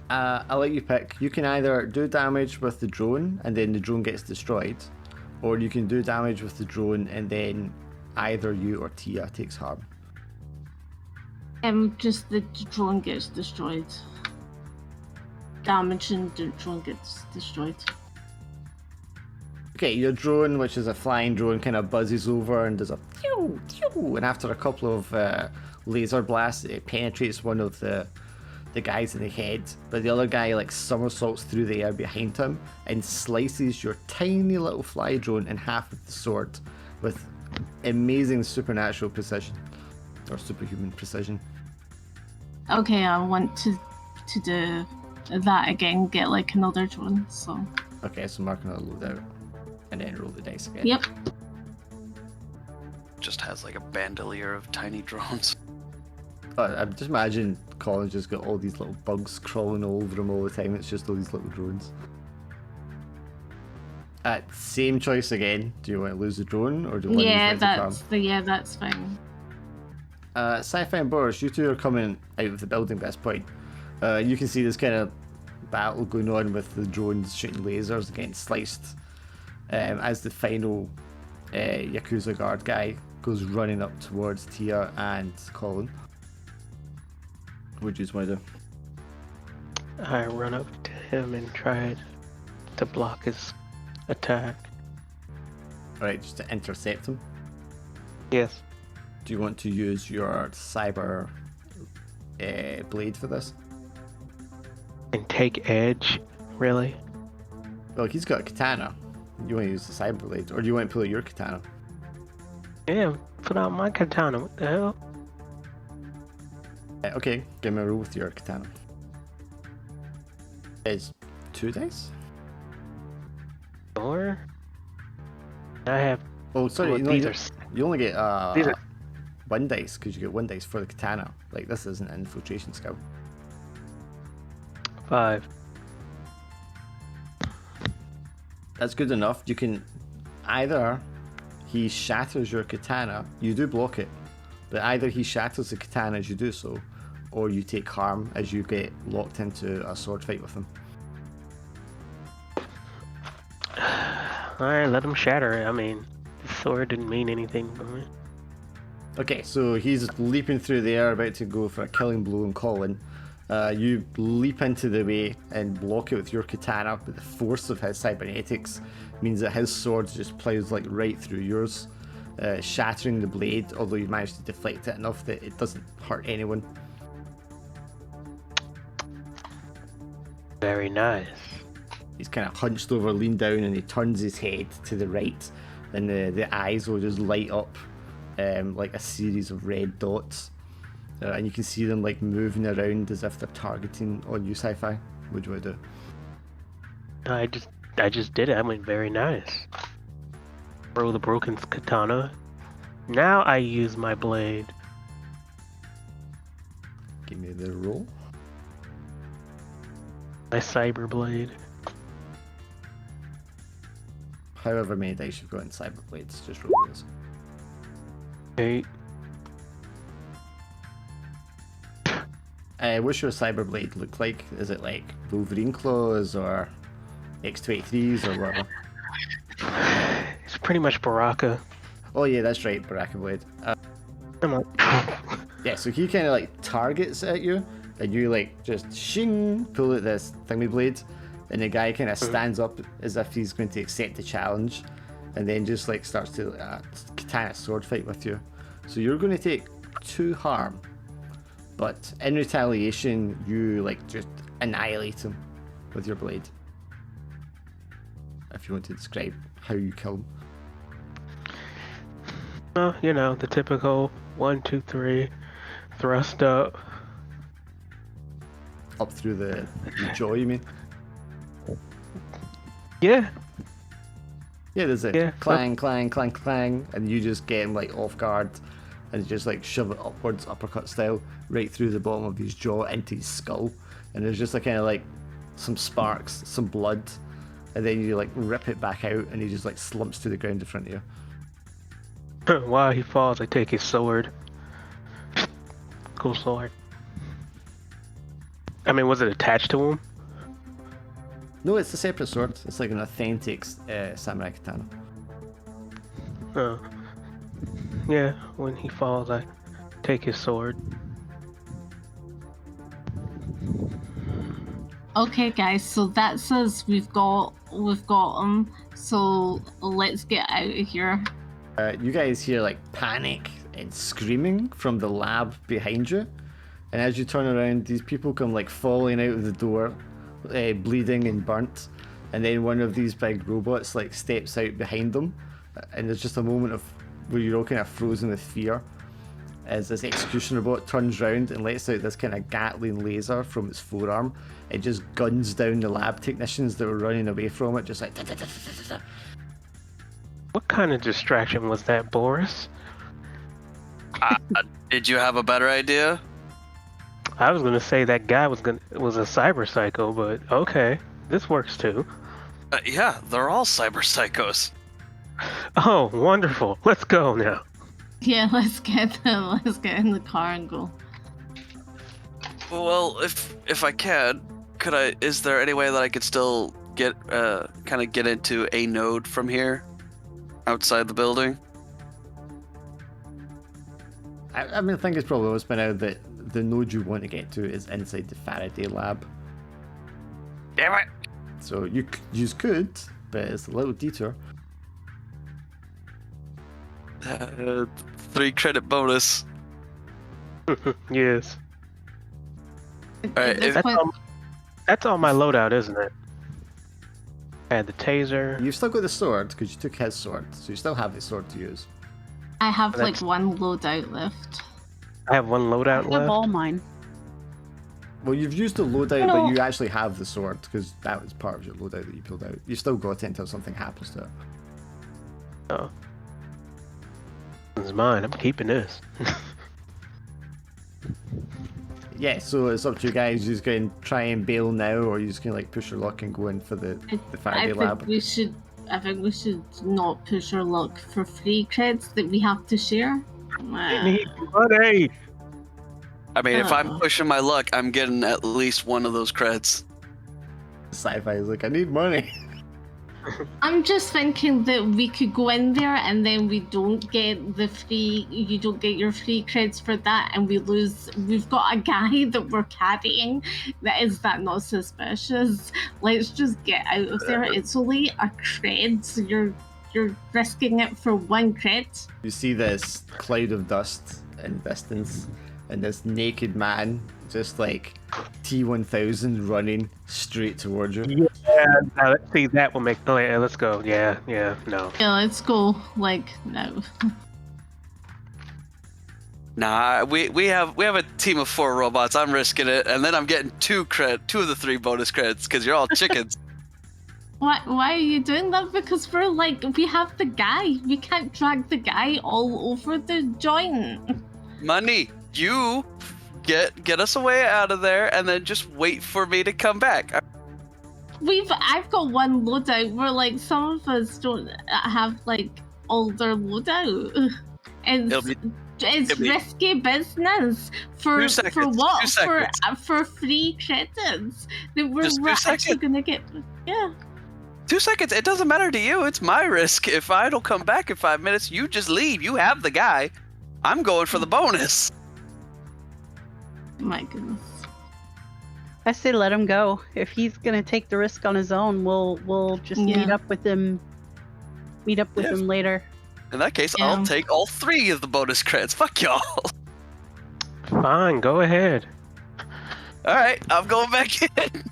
I'll let you pick. You can either do damage with the drone and then the drone gets destroyed, or you can do damage with the drone and then either you or Tia takes harm. Just the drone gets destroyed. Damage and the drone gets destroyed. Okay, your drone, which is a flying drone, kind of buzzes over and does a pew, pew, and after a couple of laser blasts, it penetrates one of the guys in the head, but the other guy like somersaults through the air behind him and slices your tiny little fly drone in half with the sword with amazing supernatural precision, or superhuman precision. Okay, I want to do that again, get like another drone, so. Okay, so mark another loadout and then roll the dice again. Yep. Just has like a bandolier of tiny drones. I just imagine Colin's just got all these little bugs crawling all over him all the time. It's just all these little drones. Same choice again. Do you want to lose the drone or do you want to use that's fine. Sci-Fi and Boris, you two are coming out of the building at this point. You can see this kind of battle going on with the drones shooting lasers getting sliced as the final Yakuza guard guy goes running up towards Tia and Colin. What do you just want to do? I run up to him and try to block his attack. Alright, just to intercept him. Yes. Do you want to use your cyber blade for this? And take edge, really? Well, he's got a katana. You want to use the cyber blade, or do you want to pull out your katana? Yeah, put out my katana. What the hell? Okay, give me a roll with your katana. It's 2 dice? Or I have. Oh, sorry, Well, these are you only get these are 1 dice, because you get 1 dice for the katana. Like, this isn't an infiltration skill. 5. That's good enough. You can either he shatters your katana, you do block it, but either he shatters the katana as you do so, or you take harm as you get locked into a sword fight with him. Alright, let him shatter it. I mean, the sword didn't mean anything for me. Okay, so he's leaping through the air, about to go for a killing blow on Colin. You leap into the way and block it with your katana, but the force of his cybernetics means that his sword just plows like right through yours, shattering the blade, although you managed to deflect it enough that it doesn't hurt anyone. Very nice. He's kind of hunched over, leaned down, and he turns his head to the right, and the eyes will just light up like a series of red dots. And you can see them like moving around as if they're targeting on you, Sci-Fi. What do you want to do? I just did it. I went very nice. Throw the broken katana. Now I use my blade. Give me the roll. My cyber blade. However many dice you've got in cyber blades, just roll those. 8. What's your cyber blade look like? Is it like Wolverine claws or X23s or whatever. It's pretty much Baraka. Oh yeah, that's right, Baraka Blade. Come on. Yeah, so he kind of like targets at you, and you like just shing, pull out this thingy blade, and the guy kind of stands up as if he's going to accept the challenge, and then just like starts to katana sword fight with you. So you're going to take 2 harm, but in retaliation, you like just annihilate him with your blade. If you want to describe how you kill him. Well, you know, the typical 1, 2, 3, thrust up. Up through the jaw, you mean? Yeah. Yeah, there's a Yeah, clang, clang, clang, clang, and you just get him like off guard, and you just like shove it upwards, uppercut style, right through the bottom of his jaw into his skull, and there's just like kind of like some sparks, some blood, and then you like rip it back out, and he just like slumps to the ground in front of you. While he falls, I take his sword. Cool sword. I mean, was it attached to him? No, it's a separate sword. It's like an authentic samurai katana. Oh. Yeah, when he falls, I take his sword. Okay, guys. So that says we've got him. So let's get out of here. You guys hear like panic and screaming from the lab behind you, and as you turn around, these people come like falling out of the door, bleeding and burnt, and then one of these big robots like steps out behind them, and there's just a moment of where you're all kind of frozen with fear as this execution robot turns round and lets out this kind of Gatling laser from its forearm. It just guns down the lab technicians that were running away from it, just like da-da-da-da-da-da. What kind of distraction was that, Boris? Did you have a better idea? I was gonna say that guy was a cyber psycho, but okay, this works too. Yeah, they're all cyber psychos. Oh, wonderful! Let's go now. Yeah, let's get in the car and go. Well, if I can, could I? Is there any way that I could still get kind of get into a node from here, outside the building? I mean, I think it's probably always been out that the node you want to get to is inside the Faraday lab. Damn it! So you could, but it's a little detour. 3 credit bonus. Yes. Alright, At this if- point, That's all my loadout, isn't it? I had the taser. You've still got the sword because you took his sword, so you still have his sword to use. I have like That's- one loadout left. I have one loadout I have left. all mine. Well, you've used the loadout, No. but you actually have the sword because that was part of your loadout that you pulled out. You still got it until something happens to it. Oh. This is mine. I'm keeping this. Yeah, so it's up to you guys. You just going to try and bail now, or you just going to like push your luck and go in for the Faraday lab? I think we should not push our luck for free creds that we have to share. I need money. I mean, if I'm Oh. pushing my luck, I'm getting at least one of those creds. Sci-fi is like, I need money. I'm just thinking that we could go in there and then we don't get you don't get your free creds for that, and we lose. We've got a guy that we're carrying. That not suspicious? Let's just get out of there. It's only a cred, so you're risking it for 1 cred. You see this cloud of dust in the distance, and this naked man just like T-1000 running straight towards you. Yeah, now let's see. That will make the. Yeah, let's go. Yeah, no. Yeah, let's go. Like no. Nah, we have a team of 4 robots. I'm risking it, and then I'm getting 2 of the 3 bonus creds because you're all chickens. Why are you doing that? Because we have the guy. We can't drag the guy all over the joint. Money, you get us away out of there, and then just wait for me to come back. I've got one loadout where like some of us don't have like all their loadout. It'll be Risky business for 2 seconds, for what 2 seconds. for free credits that Just 2 we're actually seconds. gonna get. Yeah. 2 seconds. It doesn't matter to you. It's my risk. If I don't come back in 5 minutes, you just leave. You have the guy. I'm going for the bonus. My goodness. I say let him go. If he's gonna take the risk on his own, we'll just meet Yeah. up with him. Meet up with Yes. him later. In that case, Yeah. I'll take all 3 of the bonus credits. Fuck y'all. Fine, go ahead. All right, I'm going back in.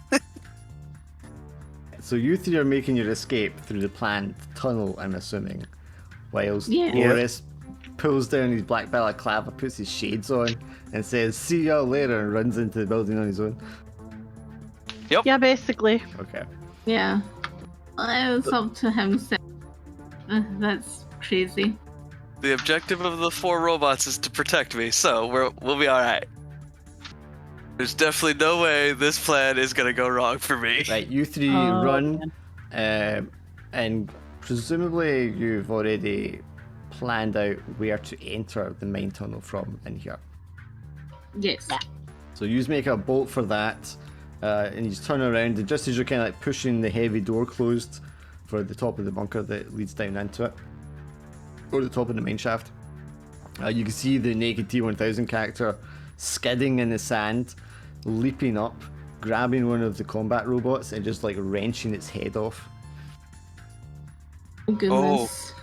So you three are making your escape through the planned tunnel, I'm assuming, whilst Yeah. Boris pulls down his black balaclava, puts his shades on, and says, "See y'all later," and runs into the building on his own. Yeah, basically. Okay. Yeah. It's up to him. That's crazy. The objective of the 4 robots is to protect me, so we'll be all right. There's definitely no way this plan is gonna go wrong for me. Right, you three Oh, run, and presumably you've already planned out where to enter the main tunnel from in here. Yes. So you make a bolt for that, and you turn around, and just as you're kind of like pushing the heavy door closed for the top of the bunker that leads down into it, or the top of the main shaft, you can see the naked T-1000 character skidding in the sand, leaping up, grabbing one of the combat robots, and just like wrenching its head off. Oh, goodness.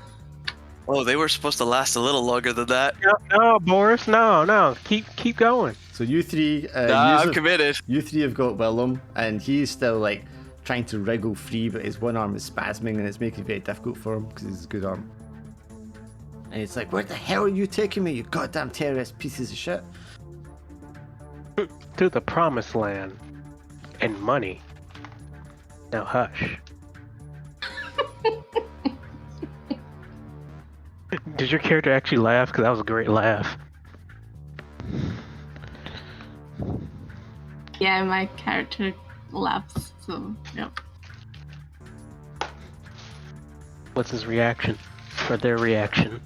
Oh, they were supposed to last a little longer than that. No, Boris, no. Keep going. So you three, I'm committed. you three have got Willem, and he's still like trying to wriggle free, but his one arm is spasming, and it's making it very difficult for him because he's a good arm. And it's like, "Where the hell are you taking me, you goddamn terrorist pieces of shit?" To the promised land. And money. Now hush. Did your character actually laugh? Because that was a great laugh. Yeah, my character laughs, so, yep. What's his reaction? Or their reaction?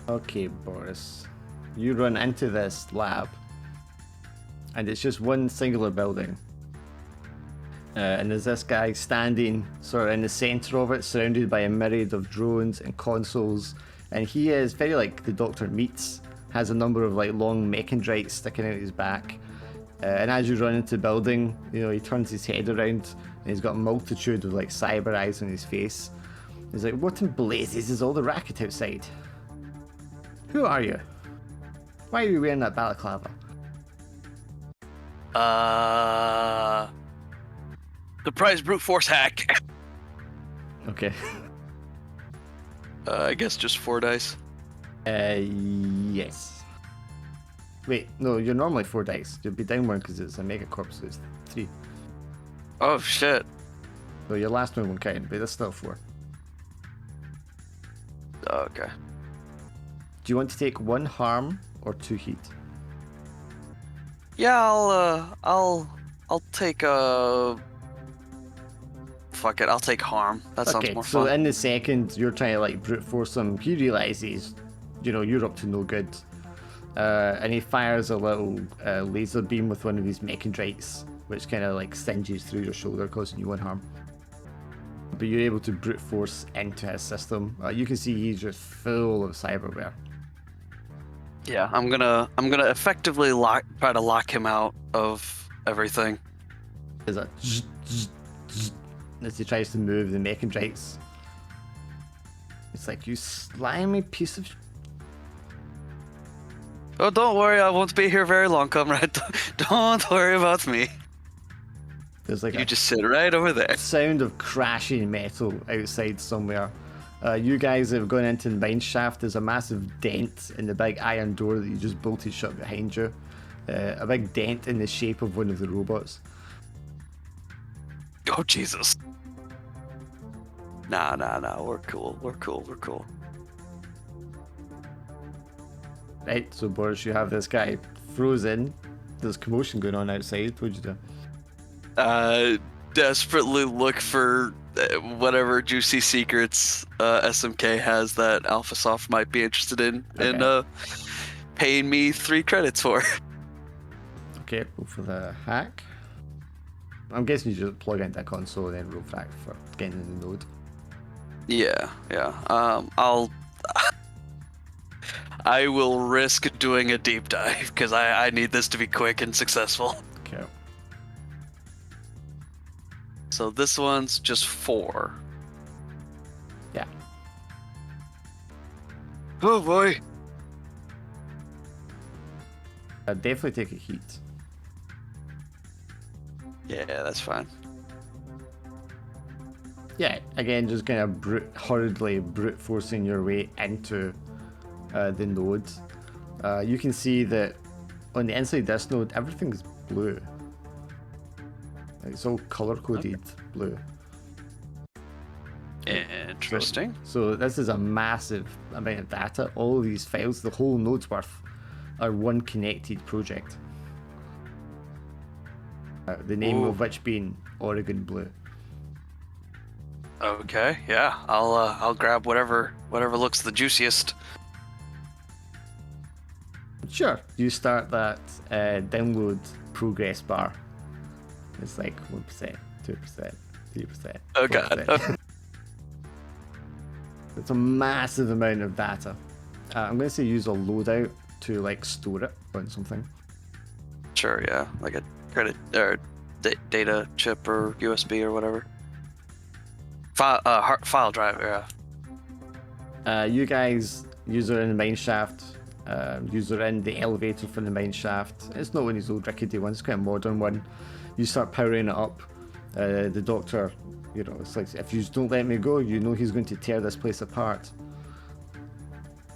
Okay, Boris. You run into this lab, and it's just one singular building. And there's this guy standing sort of in the center of it, surrounded by a myriad of drones and consoles. And he is very like the Dr. Meats, has a number of like long mechandrites sticking out his back. And as you run into the building, you know, he turns his head around, and he's got a multitude of like cyber eyes on his face. He's like, "What in blazes is all the racket outside? Who are you? Why are you wearing that balaclava?" Surprise brute force hack. Okay. I guess just 4 dice. Yes. Wait, no, you're normally 4 dice. You'll be down one because it's a megacorp, so it's 3. Oh shit. So your last one won't count, but it's still 4. Okay. Do you want to take 1 harm or 2 heat? Yeah, I'll take fuck it, I'll take harm. That sounds Okay, more so fun. in the second you're trying to like brute force him, he realizes, you know, you're up to no good. And he fires a little laser beam with one of his mechandrites, which kind of like singes through your shoulder, causing you 1 harm. But you're able to brute force into his system. You can see he's just full of cyberware. Yeah, I'm gonna effectively try to lock him out of everything. There's a zzz, zzz, zzz, as he tries to move the mechandrites. It's like, "You slimy piece of..." Oh, don't worry, I won't be here very long, comrade. Don't worry about me. There's like You a just sit right over there. sound of crashing metal outside somewhere. You guys have gone into the mine shaft. There's a massive dent in the big iron door that you just bolted shut behind you. A big dent in the shape of one of the robots. Oh Jesus. Nah, we're cool. Right, so Boris, you have this guy frozen. There's commotion going on outside. What'd you do? Desperately look for whatever juicy secrets SMK has that AlphaSoft might be interested in paying me 3 credits for. Okay, go for the hack. I'm guessing you just plug into a console and then roll back for getting in the node. Yeah. I will risk doing a deep dive because I need this to be quick and successful. Okay. So this one's just 4. Yeah. Oh boy. Definitely take a heat. Yeah, that's fine. Yeah, again, just kind of hurriedly brute forcing your way into the node. You can see that on the inside this node, everything's blue. It's all color-coded blue. Interesting. So this is a massive amount of data. All of these files, the whole node's worth, are one connected project. The name of which being Oregon Blue. Okay, yeah. I'll grab whatever looks the juiciest. Sure. You start that download progress bar. It's like 1%, 2%, 3%. Oh god. 4%. It's a massive amount of data. I'm going to say use a loadout to like store it on something. Sure, yeah. Like a credit or data chip or USB or whatever. File drive, yeah. You guys, user in the mine shaft, user in the elevator for the mine shaft. It's not one of these old rickety ones, it's quite a modern one. You start powering it up. The doctor, you know, it's like, if you don't let me go, you know he's going to tear this place apart.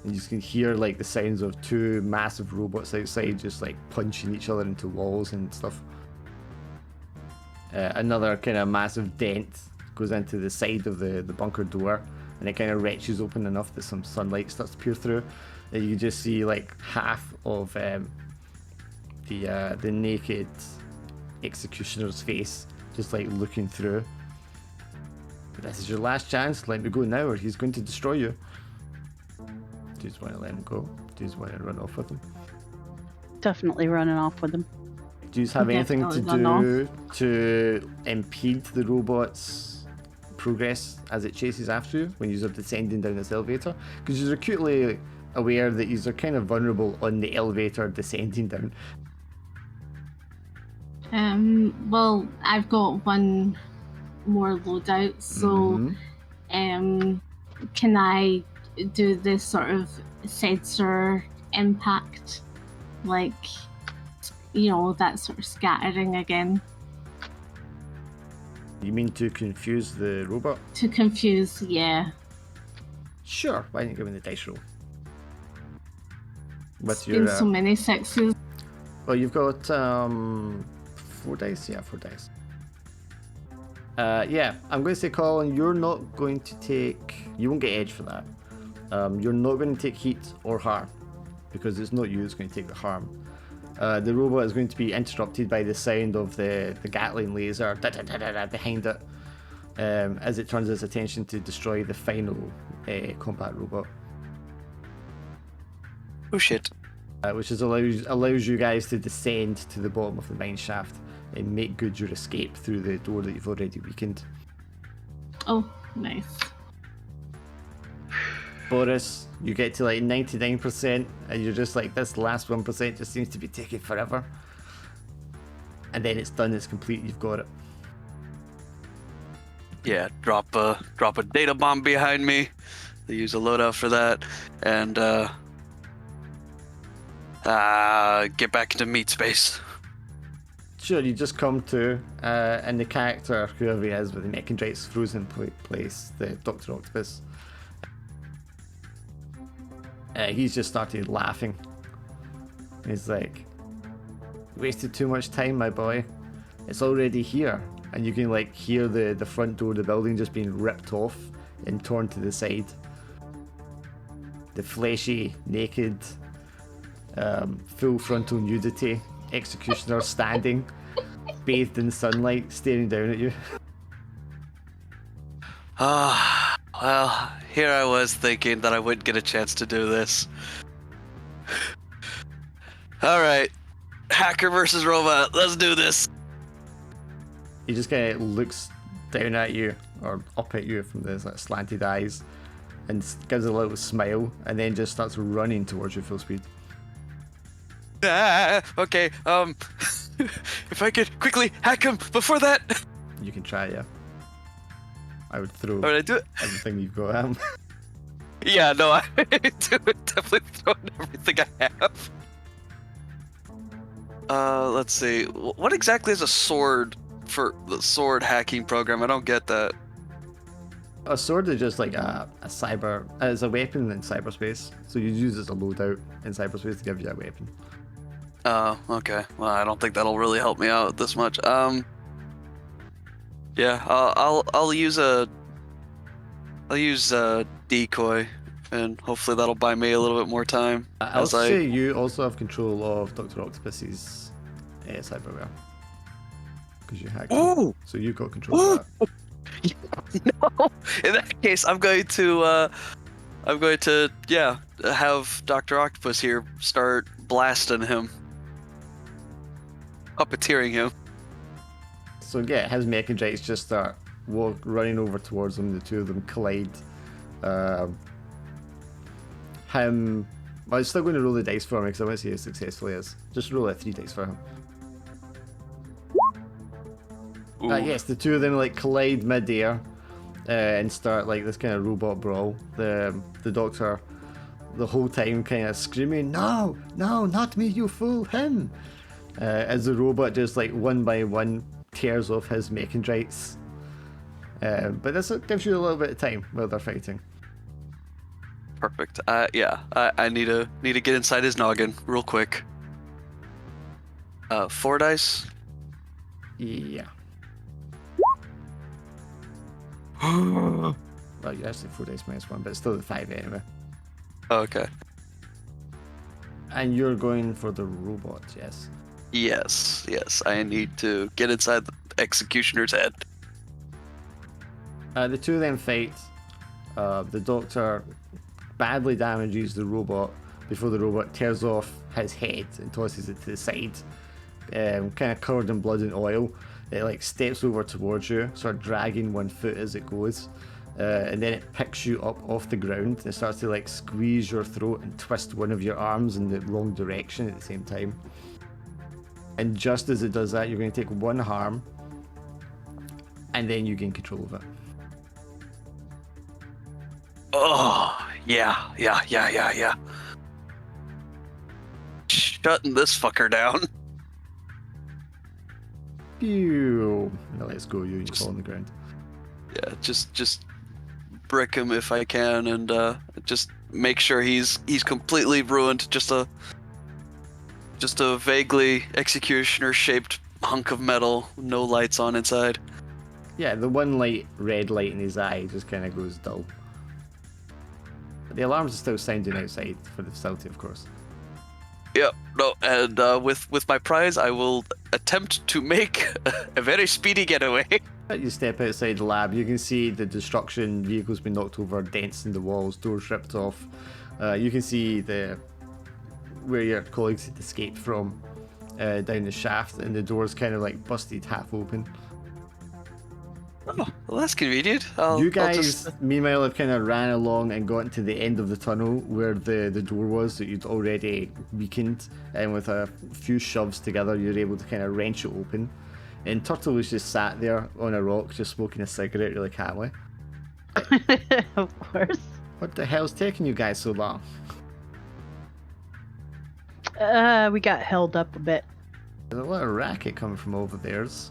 And you can hear like the sounds of 2 massive robots outside just like punching each other into walls and stuff. Another kind of massive dent goes into the side of the bunker door, and it kind of wrenches open enough that some sunlight starts to peer through. And you just see like half of the naked executioner's face just like looking through. This is your last chance. Let me go now or he's going to destroy you. Do you just want to let him go? Do you just want to run off with him? Definitely running off with them. Do you have anything to Definitely do to impede the robot's progress as it chases after you when you're descending down this elevator? Because you're acutely aware that you're kind of vulnerable on the elevator descending down. Well, I've got one more loadout, so can I do this sort of sensor impact, like, you know, that sort of scattering again? You mean to confuse the robot? To confuse, yeah. Sure, why don't you give me the dice roll? What's It's been so many 6s. Well, you've got 4 dice? Yeah, 4 dice. Yeah, I'm going to say, Colin, you're not going to take... You won't get edge for that. You're not going to take heat or harm, because it's not you that's going to take the harm. The robot is going to be interrupted by the sound of the Gatling laser behind it as it turns its attention to destroy the final combat robot. Oh shit. Which is allows you guys to descend to the bottom of the mine shaft and make good your escape through the door that you've already weakened. Oh, nice. Boris, you get to like 99% and you're just like, this last 1% just seems to be taking forever. And then it's done, it's complete, you've got it. Yeah, drop a data bomb behind me. They use a loadout for that, and get back into meat space. Sure, you just come to, and the character, whoever he is with the Mechandrite's frozen place, the Dr. Octopus, he's just started laughing. He's like, wasted too much time, my boy. It's already here. And you can like hear the front door of the building just being ripped off and torn to the side. The fleshy, naked, full frontal nudity executioner standing, bathed in sunlight, staring down at you. Well, here I was thinking that I wouldn't get a chance to do this. Alright, hacker versus robot, let's do this. He just kind of looks down at you, or up at you from those like slanted eyes, and gives a little smile, and then just starts running towards you full speed. Okay, if I could quickly hack him before that. You can try, yeah. I would throw Alright, I do it. everything you've got at him. Yeah, no, I do it. Definitely throwing everything I have. Let's see. What exactly is a sword for the sword hacking program? I don't get that. A sword is just like a cyber, it's a weapon in cyberspace, so you use it as a loadout in cyberspace to give you a weapon. Oh, okay. Well, I don't think that'll really help me out this much. Yeah, I'll use a decoy, and hopefully that'll buy me a little bit more time. I'll say you also have control of Dr. Octopus's cyberware. Because you hacked him. So you've got control of that. No! In that case, I'm going to have Dr. Octopus here start blasting him. Puppeteering him. So yeah, his mechanites just start running over towards him. The two of them collide. Well, I'm still going to roll the dice for him because I want to see how successful he is. Just roll 3 dice for him. Yes, the two of them like collide mid-air and start like this kind of robot brawl. The Doctor, the whole time, kind of screaming, "No, no, not me, you fool, him!" As the robot just like one by one tears off his mechanites. But this gives you a little bit of time while they're fighting. Perfect. Yeah, I need to get inside his noggin real quick. 4 dice. Yeah. Well, you actually 4 dice minus 1, but it's still the 5 anyway. Okay. And you're going for the robot, yes? Yes. I need to get inside the executioner's head. The two of them fight. The Doctor badly damages the robot before the robot tears off his head and tosses it to the side. Kind of covered in blood and oil. It like steps over towards you, sort of dragging one foot as it goes. And then it picks you up off the ground and it starts to like squeeze your throat and twist one of your arms in the wrong direction at the same time. And just as it does that, you're going to take 1 harm, and then you gain control of it. Oh, yeah. Shutting this fucker down. Pew! Now let's go, you fall on the ground. Yeah, just brick him if I can, and just make sure he's completely ruined. Just a vaguely executioner-shaped hunk of metal, no lights on inside. Yeah, the one red light in his eye just kind of goes dull. But the alarms are still sounding outside for the facility, of course. Yep, no, and with my prize, I will attempt to make a very speedy getaway. You step outside the lab, you can see the destruction, vehicles been knocked over, dents in the walls, doors ripped off. You can see where your colleagues had escaped from down the shaft, and the door's kind of like busted half open. Oh, well, that's convenient. You guys, meanwhile, have kind of ran along and gotten to the end of the tunnel where the door was that you'd already weakened, and with a few shoves together, you're able to kind of wrench it open. And Turtle was just sat there on a rock, just smoking a cigarette really calmly. Of course. What the hell's taking you guys so long? We got held up a bit. There's a lot of racket coming from over there's.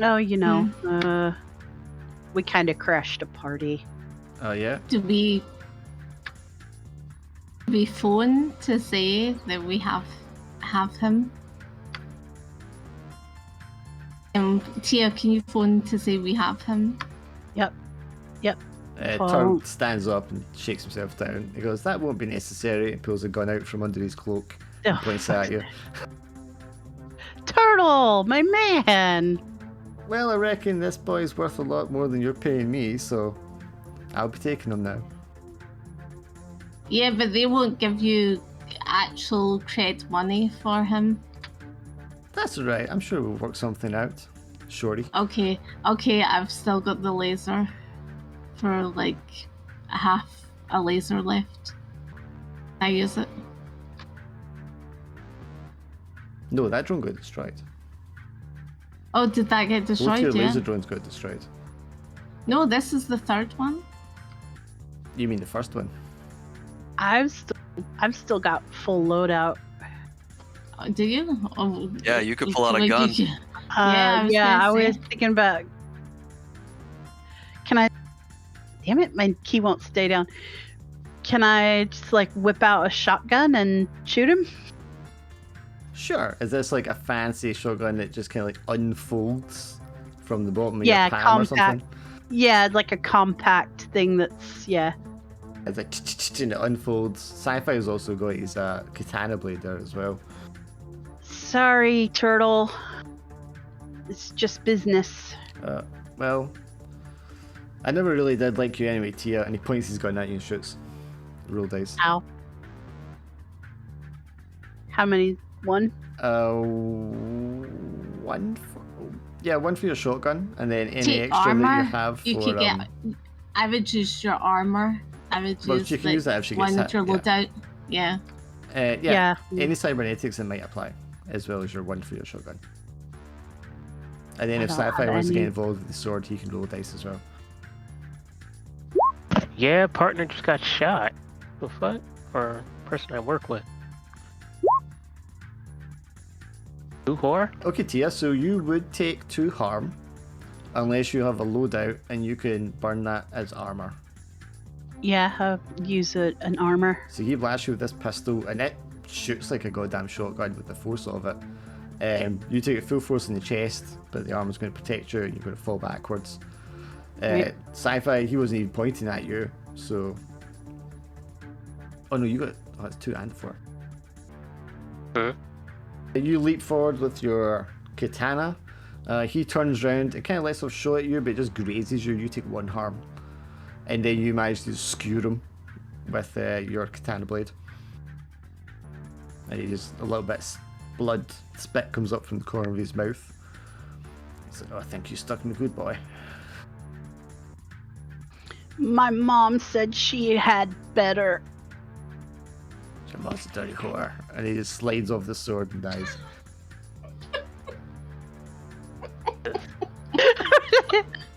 Oh, we kind of crashed a party. Oh, yeah? Do we phone to say that we have him? Tia, can you phone to say we have him? Yep. Turtle stands up and shakes himself down. He goes, "That won't be necessary," and pulls a gun out from under his cloak and points at you. Turtle, my man! well, I reckon this boy's worth a lot more than you're paying me, so I'll be taking him now. Yeah, but they won't give you actual cred money for him. That's alright, I'm sure we'll work something out. Shorty. Okay, I've still got the laser for like half a laser left. I use it. No, that drone got destroyed. Oh, did that get Both destroyed? your Yeah. laser drones got destroyed. No, this is the third one. You mean the first one? I've still got full loadout. Oh, do you? Oh, Yeah, you could pull out a did gun. you- I gonna was say. thinking about. Can I? Damn it, my key won't stay down. Can I just like whip out a shotgun and shoot him? Sure. Is this like a fancy shotgun that just kind of like unfolds from the bottom of Yeah, your palm or compact. something? Yeah, like a compact thing that's It's like and it unfolds. Sci-Fi's also got his katana blade there as well. Sorry, turtle. It's just business. Well, I never really did like you anyway, Tia. And he points his gun at you and shoots. Roll dice. Ow. How many? One? One for one for your shotgun, and then any Take extra armor. that you have You for could get. I would use your armor. I would well, use you can like, use that if she gets one hit, with your yeah. loadout. Yeah. yeah. Any cybernetics that might apply, as well as your one for your shotgun. And then I if don't Sci-Fi have wants to get any. involved with the sword, he can roll dice as well. Yeah, partner just got shot. The fuck? Or person I work with. Two whore? Okay, Tia, so you would take 2 harm, unless you have a loadout and you can burn that as armor. Yeah, I'll use an armor. So he blasts you with this pistol, and it shoots like a goddamn shotgun with the force of it. You take it full force in the chest, but the armor's going to protect you, and you're going to fall backwards. Right. Sci-Fi, he wasn't even pointing at you, so... Oh no, you got... Oh, it's 2 and 4. Huh? You leap forward with your katana. He turns round and kind of lets off shot at you, but it just grazes you. You take 1 harm. And then you manage to skewer him with your katana blade. And he just, a little bit blood, spit comes up from the corner of his mouth. He's like, oh, I think you stuck me good, boy. My mom said she had better. Your mom's a dirty whore. And he just slides off the sword and dies.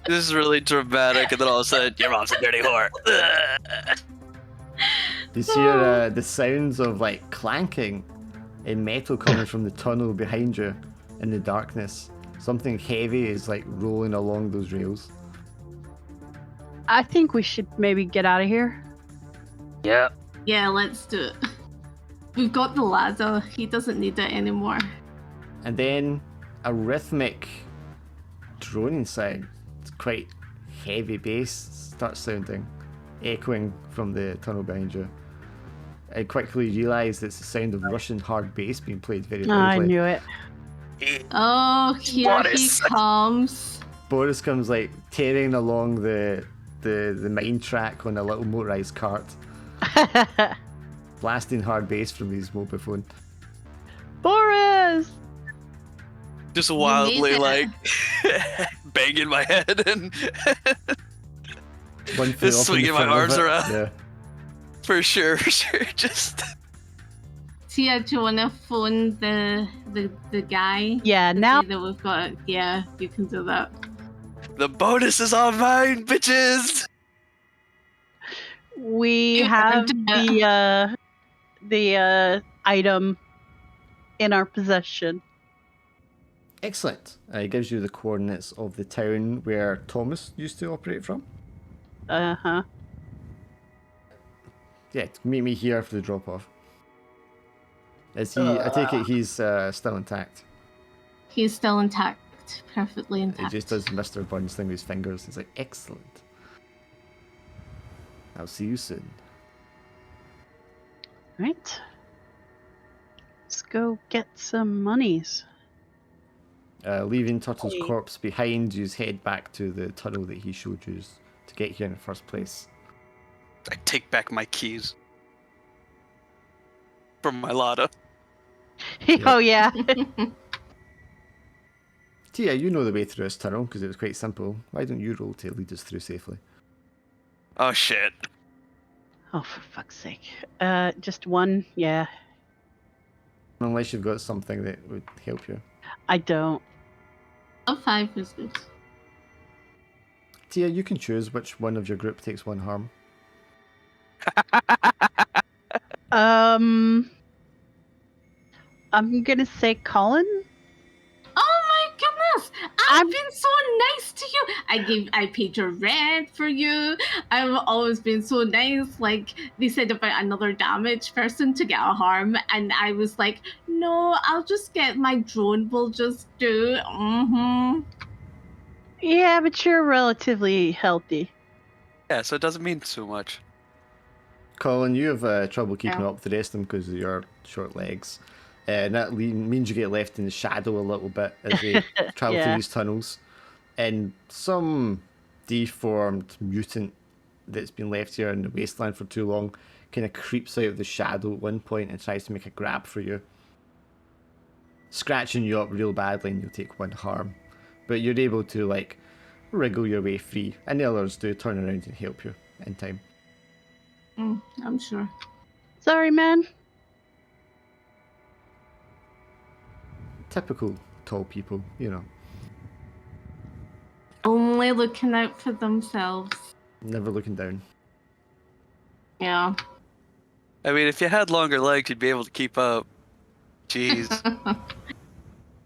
This is really dramatic, and then all of a sudden, your mom's a dirty whore. You hear the sounds of like clanking and metal coming from the tunnel behind you in the darkness. Something heavy is like rolling along those rails. I think we should maybe get out of here. Yeah. Yeah, let's do it. We've got the ladder. He doesn't need it anymore. And then a rhythmic droning sound, it's quite heavy bass, starts sounding, echoing from the tunnel behind you. I quickly realise it's the sound of Russian hard bass being played very I loudly. knew it. Oh, here Boris. he comes. Boris comes like tearing along the mine track on a little motorised cart, blasting hard bass from his mobiphone. Boris! Just made wildly, it. like, banging my head and One foot Just off in the swinging my front of arms it. around. Yeah. for sure, just... Tia, do you want to phone the guy? Yeah, and now say that we've got. Yeah, you can do that. The bonus is all mine, bitches! we You have earned the item in our possession. Excellent. It gives you the coordinates of the town where Thomas used to operate from. Uh-huh. Yeah, meet me here for the drop-off. Is he? I take it he's still intact. He's still intact, perfectly He intact. just does Mr. Burns thing with his fingers. He's like, excellent. I'll see you soon. Right. Let's go get some monies. Leaving Turtle's Hey. corpse behind, you head back to the tunnel that he showed you to get here in the first place. I take back my keys from my Lada. Oh yeah. Tia, you know the way through this tunnel because it was quite simple. Why don't you roll to lead us through safely? Oh shit. Oh, for fuck's sake. Just one. Yeah, Unless you've got something that would help you. I don't. A 5 is good. Tia, you can choose which one of your group takes 1 harm. I'm gonna say Colin. Oh my goodness! I've I'm- been so nice to you. I paid your rent for you. I've always been so nice. Like they said about another damaged person to get a harm, and I was like, no, I'll just get my drone. Will just do. Yeah, but you're relatively healthy. Yeah, so it doesn't mean so much. Colin, you have trouble keeping Yeah. up with the rest of them because of your short legs. And that means you get left in the shadow a little bit as they travel through Yeah. these tunnels. And some deformed mutant that's been left here in the wasteland for too long kind of creeps out of the shadow at one point and tries to make a grab for you. Scratching you up real badly and you'll take 1 harm. But you're able to, like, wriggle your way free. And the others do turn around and help you in time. I'm sure. Sorry, man. Typical tall people, you know. Only looking out for themselves. Never looking down. Yeah. I mean, if you had longer legs, you'd be able to keep up. Jeez.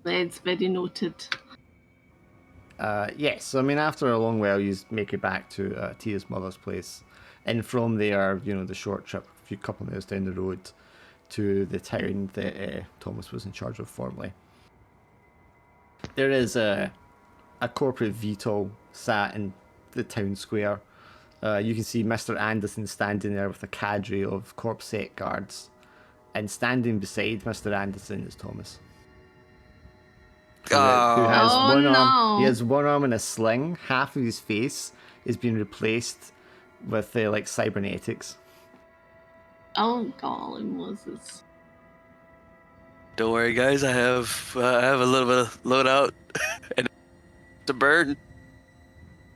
It's very noted. Yes, so I mean, after a long while, you make it back to Tia's mother's place. And from there, you know, the short trip, a few couple of miles down the road, to the town that Thomas was in charge of formerly. There is a corporate VTOL sat in the town square. You can see Mr. Anderson standing there with a cadre of corpsec guards. And standing beside Mr. Anderson is Thomas. Who has Oh, one arm. no. He has 1 arm in a sling. Half of his face is being replaced with like cybernetics. Oh, golly Moses. Don't worry, guys. I have a little bit of loadout and to burn.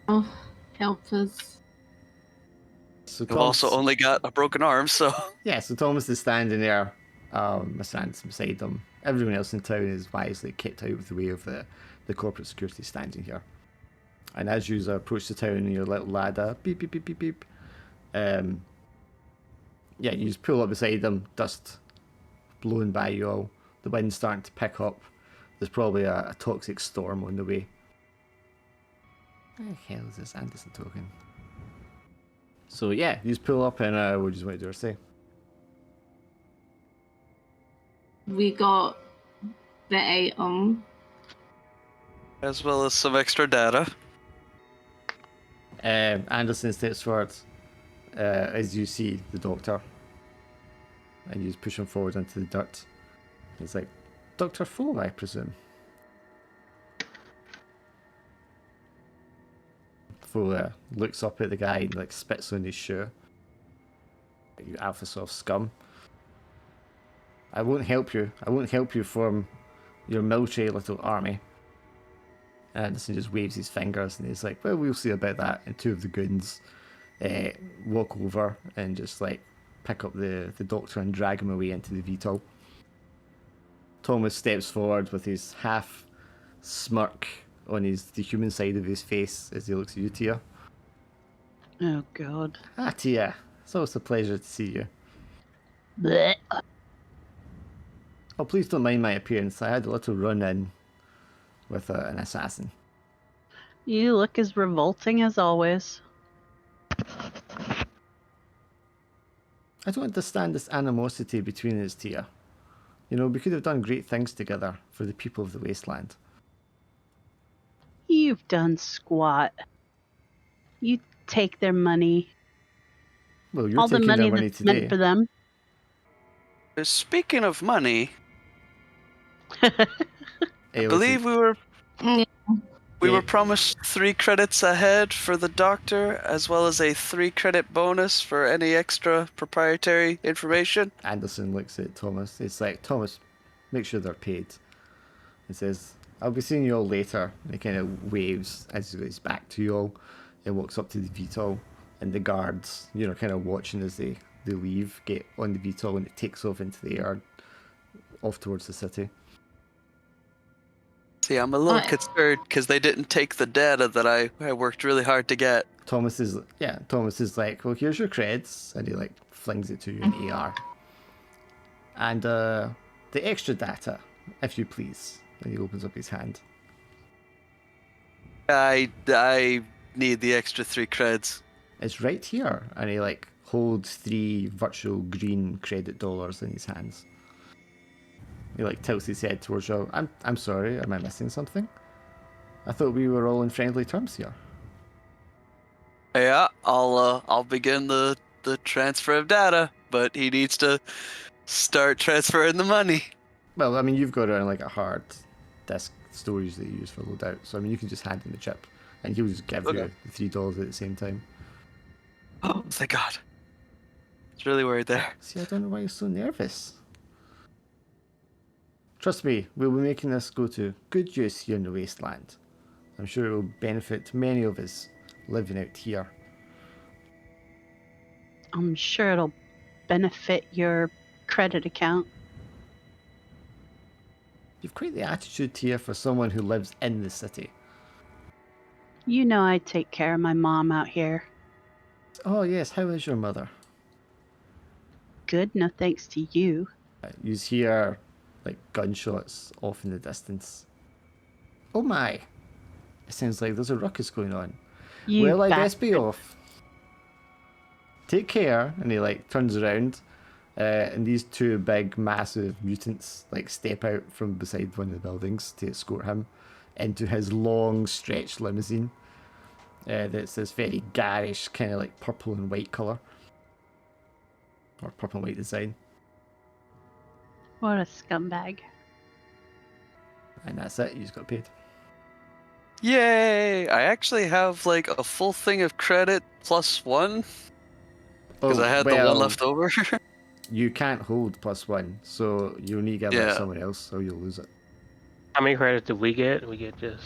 Oh, help us. So I've also only got a broken arm, so yeah, so Thomas is standing there, Mr. Anderson beside them. Everyone else in town is wisely kept out of the way of the corporate security standing here. And as you approach the town in your little ladder, beep, beep, beep, beep, beep, yeah, you just pull up beside them, dust blowing by you all. The wind's starting to pick up. There's probably a toxic storm on the way. Where the hell is this Anderson token? So yeah, you just pull up and what do you want to do or say? We got the item. as well as some extra data. Anderson steps forward as you see the doctor. And you just push him forward into the dirt. It's like, Dr. Foe, I presume. Foe looks up at the guy and like spits on his shoe. You alpha soft scum. I won't help you. I won't help you form your military little army. Anderson just waves his fingers and he's like, well, we'll see about that. And 2 of the goons walk over and just like pick up the doctor and drag him away into the VTOL. Thomas steps forward with his half smirk on the human side of his face as he looks at you, Tia. Oh, God. Ah, Tia, it's always a pleasure to see you. Blech. Oh, please don't mind my appearance. I had a little run-in with an assassin. You look as revolting as always. I don't understand this animosity between us, Tia. You know, we could have done great things together for the people of the wasteland. You've done squat. You take their money. Well, you're All the taking money their money that's today. meant for them. Speaking of money, Hey, I believe we were Yeah. We Yeah. were promised 3 credits ahead for the doctor, as well as a 3 credit bonus for any extra proprietary information. Anderson looks at Thomas. It's like, Thomas, make sure they're paid. He says, I'll be seeing you all later. And he kind of waves as he goes back to you all and walks up to the VTOL. And the guards, kind of watching as they leave, get on the VTOL and it takes off into the air, off towards the city. See, I'm a little concerned because they didn't take the data that I worked really hard to get. Thomas is like, well, here's your creds. And he like flings it to you in AR. And the extra data, if you please. And he opens up his hand. I need the extra 3 creds. It's right here. And he like holds 3 virtual green credit dollars in his hands. He like tilts his head towards you. I'm sorry, am I missing something? I thought we were all in friendly terms here. Yeah, I'll begin the transfer of data, but he needs to start transferring the money. Well, I mean, you've got it on like a hard disk storage that you use for loadout. So I mean, you can just hand him the chip, and he'll just give you the $3 at the same time. Oh, thank God. I was really worried there. See, I don't know why you're so nervous. Trust me, we'll be making this go to good use here in the wasteland. I'm sure it will benefit many of us living out here. I'm sure it'll benefit your credit account. You've quite the attitude here for someone who lives in the city. You know I take care of my mom out here. Oh yes, how is your mother? Good, no thanks to you. You hear like gunshots off in the distance. Oh my! It sounds like there's a ruckus going on. You Well, I best be bastard. off. Take care. And he like turns around, and these 2 big, massive mutants like step out from beside one of the buildings to escort him into his long, stretched limousine. That's this very garish kind of like purple and white color, or purple and white design. What a scumbag. And that's it. You just got paid. Yay! I actually have like a full thing of credit plus 1 because I had the 1 left over. You can't hold +1, so you'll need to give it to someone else, or you'll lose it. How many credits did we get? We get just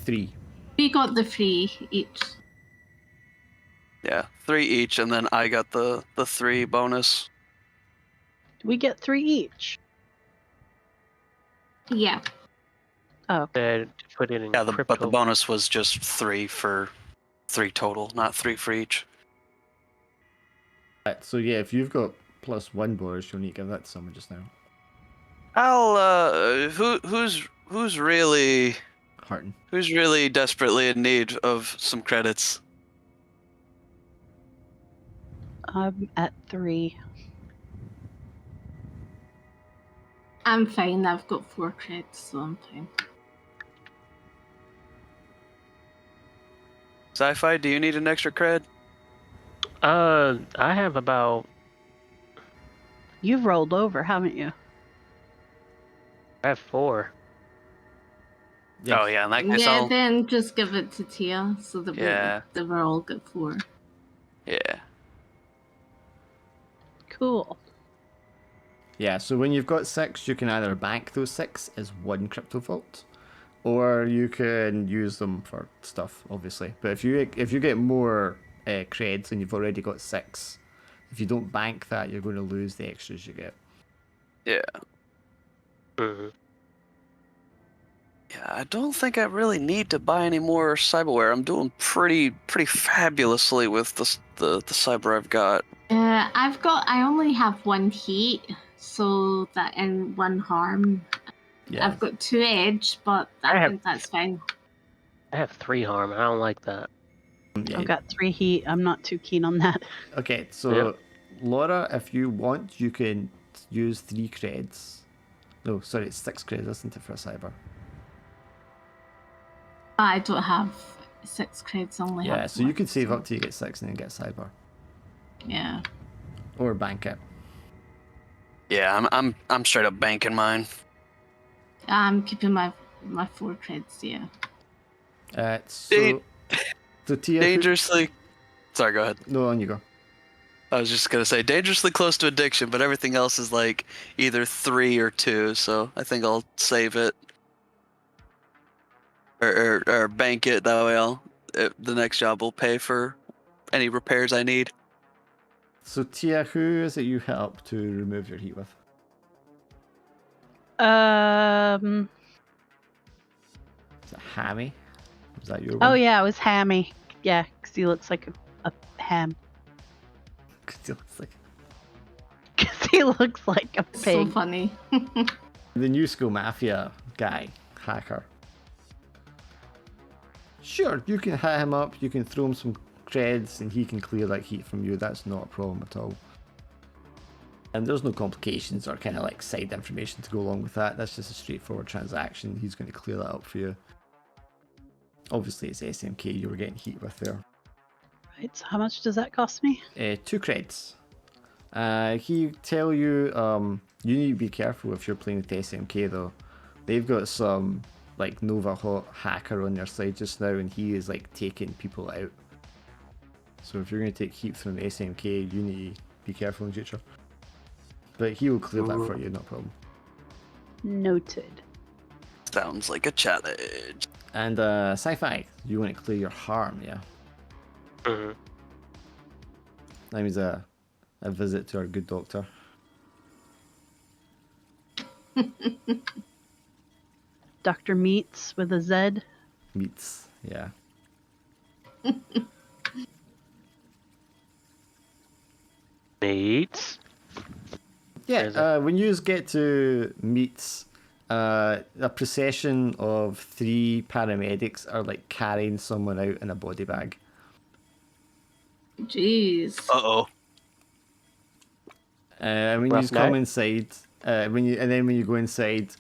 3. We got the 3 each. Yeah, 3 each, and then I got the 3 bonus. We get 3 each. Yeah. Oh, to put it in Yeah, crypto. but the bonus was just 3 for 3 total, not 3 for each. So yeah, if you've got +1 bonus, you'll need to give that to someone just now. I'll who's really Harton. who's really desperately in need of some credits? I'm at 3. I'm fine. I've got 4 creds, so I'm fine. Sci-fi, do you need an extra cred? I have about. You've rolled over, haven't you? I have 4. Yeah. Oh yeah, in that case Yeah, I'll... then just give it to Tia so that we're all good 4. Yeah. Cool. Yeah, so when you've got 6, you can either bank those 6 as 1 crypto vault, or you can use them for stuff, obviously. But if you get more creds and you've already got 6, if you don't bank that, you're going to lose the extras you get. Yeah. Mm-hmm. Yeah, I don't think I really need to buy any more cyberware. I'm doing pretty fabulously with the cyber I've got. I only have 1 heat, so that and 1 harm. Yeah. I've got 2 edge, but I think that's fine. I have 3 harm. I don't like that. Yeah. I've got 3 heat. I'm not too keen on that. Okay, so Laura, if you want, you can use 3 creds. No, sorry, it's 6 creds, isn't it, for a cyber? I don't have 6 creds, only have Yeah, so 1, you can save up till you get 6 and then get cyber. Yeah. Or bank it. Yeah, I'm straight up banking mine. I'm keeping my My 4 creds, yeah. So Tia, Dangerously. Sorry, go ahead. no, on you go. I was just gonna say dangerously close to addiction, but everything else is like either 3 or 2, so I think I'll save it. Or bank it, that way the next job will pay for any repairs I need. So Tia, who is it you help to remove your heat with? Is it Hammy? Was that your one? Oh yeah, it was Hammy. Yeah, because he looks like a ham. 'Cause he looks like Because he looks like a It's so pig. funny. the New School Mafia guy, hacker. Sure, you can hit him up, you can throw him some creds, and he can clear that heat from you. That's not a problem at all. And there's no complications or kind of like side information to go along with that. That's just a straightforward transaction. He's going to clear that up for you. Obviously, it's SMK you were getting heat with there. Right, so how much does that cost me? 2 creds. He tell you you need to be careful if you're playing with SMK though. They've got some like Nova Hot hacker on their side just now, and he is like taking people out. So if you're going to take heat from SMK, you need to be careful in future. But he will clear that for you, no problem. Noted. Sounds like a challenge. And sci-fi, you want to clear your harm, yeah? Mhm. That means a visit to our good doctor. Dr. Meats with a Z. Meats, yeah. Neat. There's Yeah, when you get to Meats, a procession of 3 paramedics are like carrying someone out in a body bag. Jeez. Uh-oh. When you Rough come night. inside, when you go inside,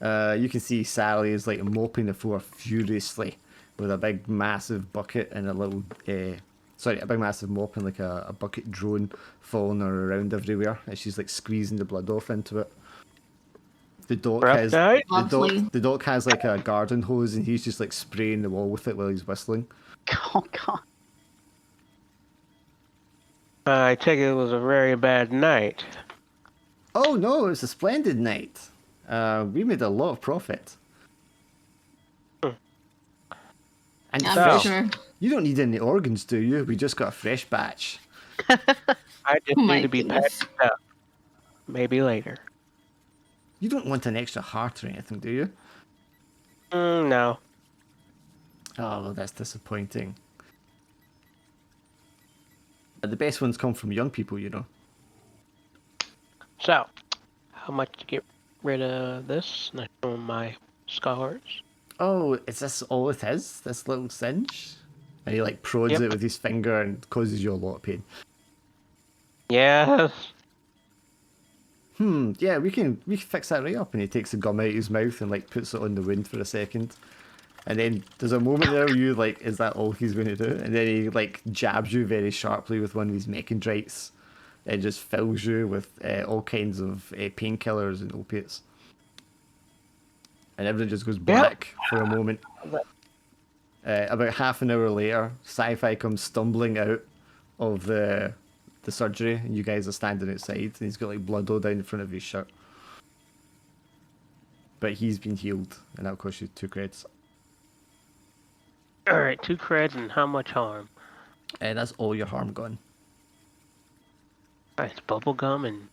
you can see Sally is like mopping the floor furiously with a big massive bucket and a little, a big massive mop and like a bucket drone following her around everywhere, and she's like squeezing the blood off into it. The doc Rough has night. Lovely. the doc has like a garden hose, and he's just like spraying the wall with it while he's whistling. Oh god. I take it was a very bad night. Oh no, it was a splendid night. We made a lot of profit. And I'm So- sure. you don't need any organs, do you? We just got a fresh batch. I just My need to be goodness. patched up. Maybe later. You don't want an extra heart or anything, do you? No. Oh, well, that's disappointing. The best ones come from young people, you know. So, how much to get rid of this? And I show him my scars. Oh, is this all it is? This little singe? And he like prods Yep. it with his finger and causes you a lot of pain. Yes. Yeah, we can fix that right up. And he takes the gum out of his mouth and like puts it on the wound for a second. And then there's a moment there where you like, is that all he's going to do? And then he like jabs you very sharply with one of his mechandrites. It just fills you with all kinds of painkillers and opiates. And everything just goes black for a moment. About half an hour later, Sci-Fi comes stumbling out of the surgery, and you guys are standing outside, and he's got like blood all down the front of his shirt. But he's been healed, and that'll cost you 2 creds. Alright, 2 creds and how much harm? That's all your harm gone. Nice, bubblegum and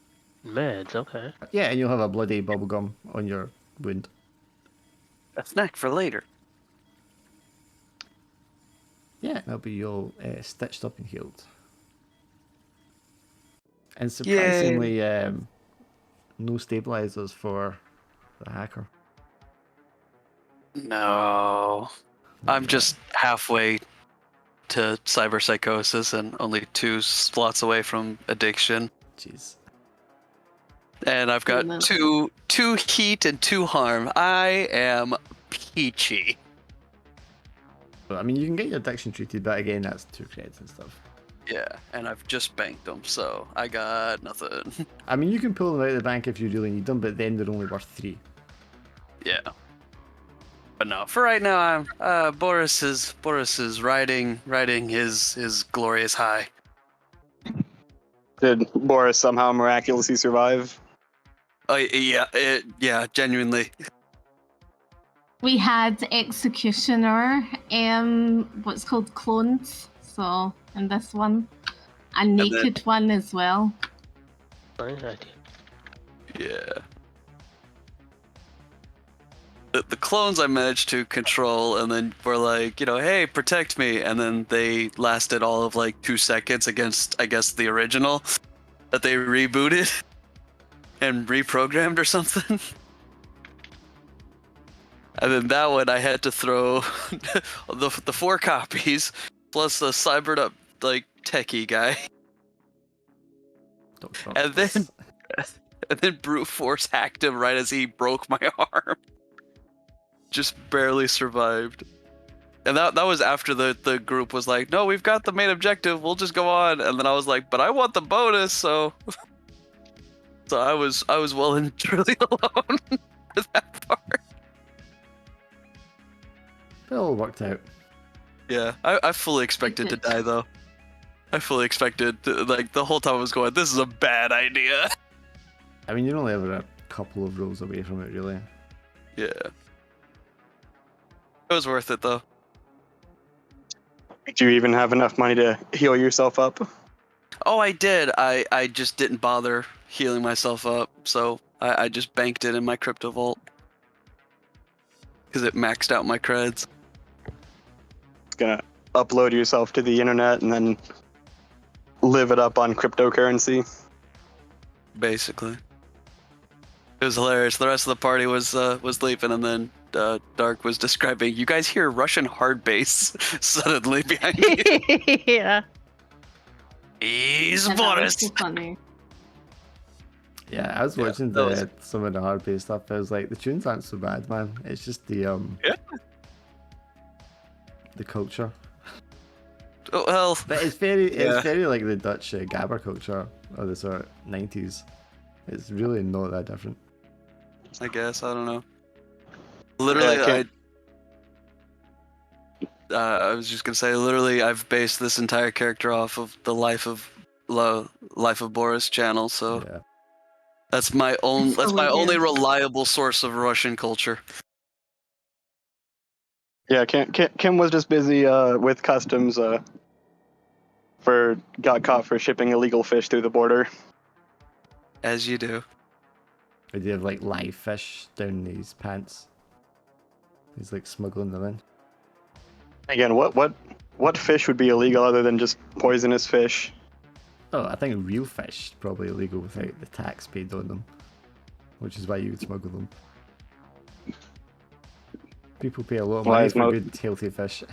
meds, okay. Yeah, and you'll have a bloody bubblegum on your wound. A snack for later. Yeah, that'll be all stitched up and healed. And surprisingly, no stabilizers for the hacker. No. I'm just halfway to cyberpsychosis and only 2 slots away from addiction. Jeez. And I've got Goodness. two heat and 2 harm. I am peachy. But, I mean, you can get your addiction treated, but again, that's 2 creds and stuff. Yeah, and I've just banked them, so I got nothing. I mean, you can pull them out of the bank if you really need them, but then they're only worth 3. Yeah. But no, for right now, I'm Boris is riding his glorious high. Did Boris somehow miraculously survive? Oh yeah, genuinely. We had Executioner, what's called clones. So in this one, a naked one as well. Nice idea. Yeah. The clones I managed to control, and then were like, hey, protect me, and then they lasted all of like 2 seconds against, I guess, the original that they rebooted and reprogrammed or something. And then that one I had to throw the 4 copies plus the cybered up like techie guy, and then brute force hacked him right as he broke my arm. Just barely survived. And that was after the group was like, no, we've got the main objective, we'll just go on. And then I was like, but I want the bonus, so I was well and truly alone for that part. It all worked out. Yeah, I fully expected to die though. I fully expected to, like, the whole time I was going, this is a bad idea. I mean, you're only ever a couple of rolls away from it, really. Yeah. It was worth it though. Do you even have enough money to heal yourself up? Oh, I did. I just didn't bother healing myself up, so I just banked it in my crypto vault because it maxed out my creds. Gonna upload yourself to the internet and then live it up on cryptocurrency. Basically, it was hilarious. The rest of the party was leaving, and then Dark was describing. You guys hear Russian hard bass suddenly behind you. Yeah. He's Yeah, that was Boris. so funny. Yeah, I was watching some of the hard bass stuff. I was like, the tunes aren't so bad, man. It's just the the culture. Oh, well, But it's very like the Dutch gabber culture of the sort of 90s. It's really not that different. I guess, I don't know. Literally, I was just gonna say, literally, I've based this entire character off of the Life of Boris channel, so Yeah. that's my only hilarious. reliable source of Russian culture. Yeah, Kim was just busy with customs. Got caught for shipping illegal fish through the border. As you do. Or do you have like live fish down these pants? He's like smuggling them in. Again, what fish would be illegal other than just poisonous fish? Oh, I think real fish is probably illegal without the tax paid on them, which is why you would smuggle them. People pay a lot of money for good, healthy fish.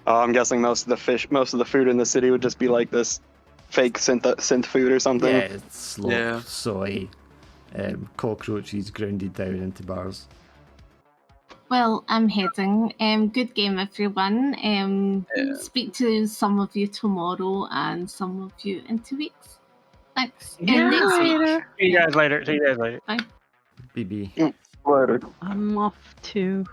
I'm guessing most of the food in the city would just be like this fake synth food or something. Yeah, it's slop, Yeah. soy, cockroaches grounded down into bars. Well, I'm heading. Good game, everyone. Speak to some of you tomorrow and some of you in 2 weeks. Thanks. Next week. See you guys later. Bye. BB. Later. I'm off to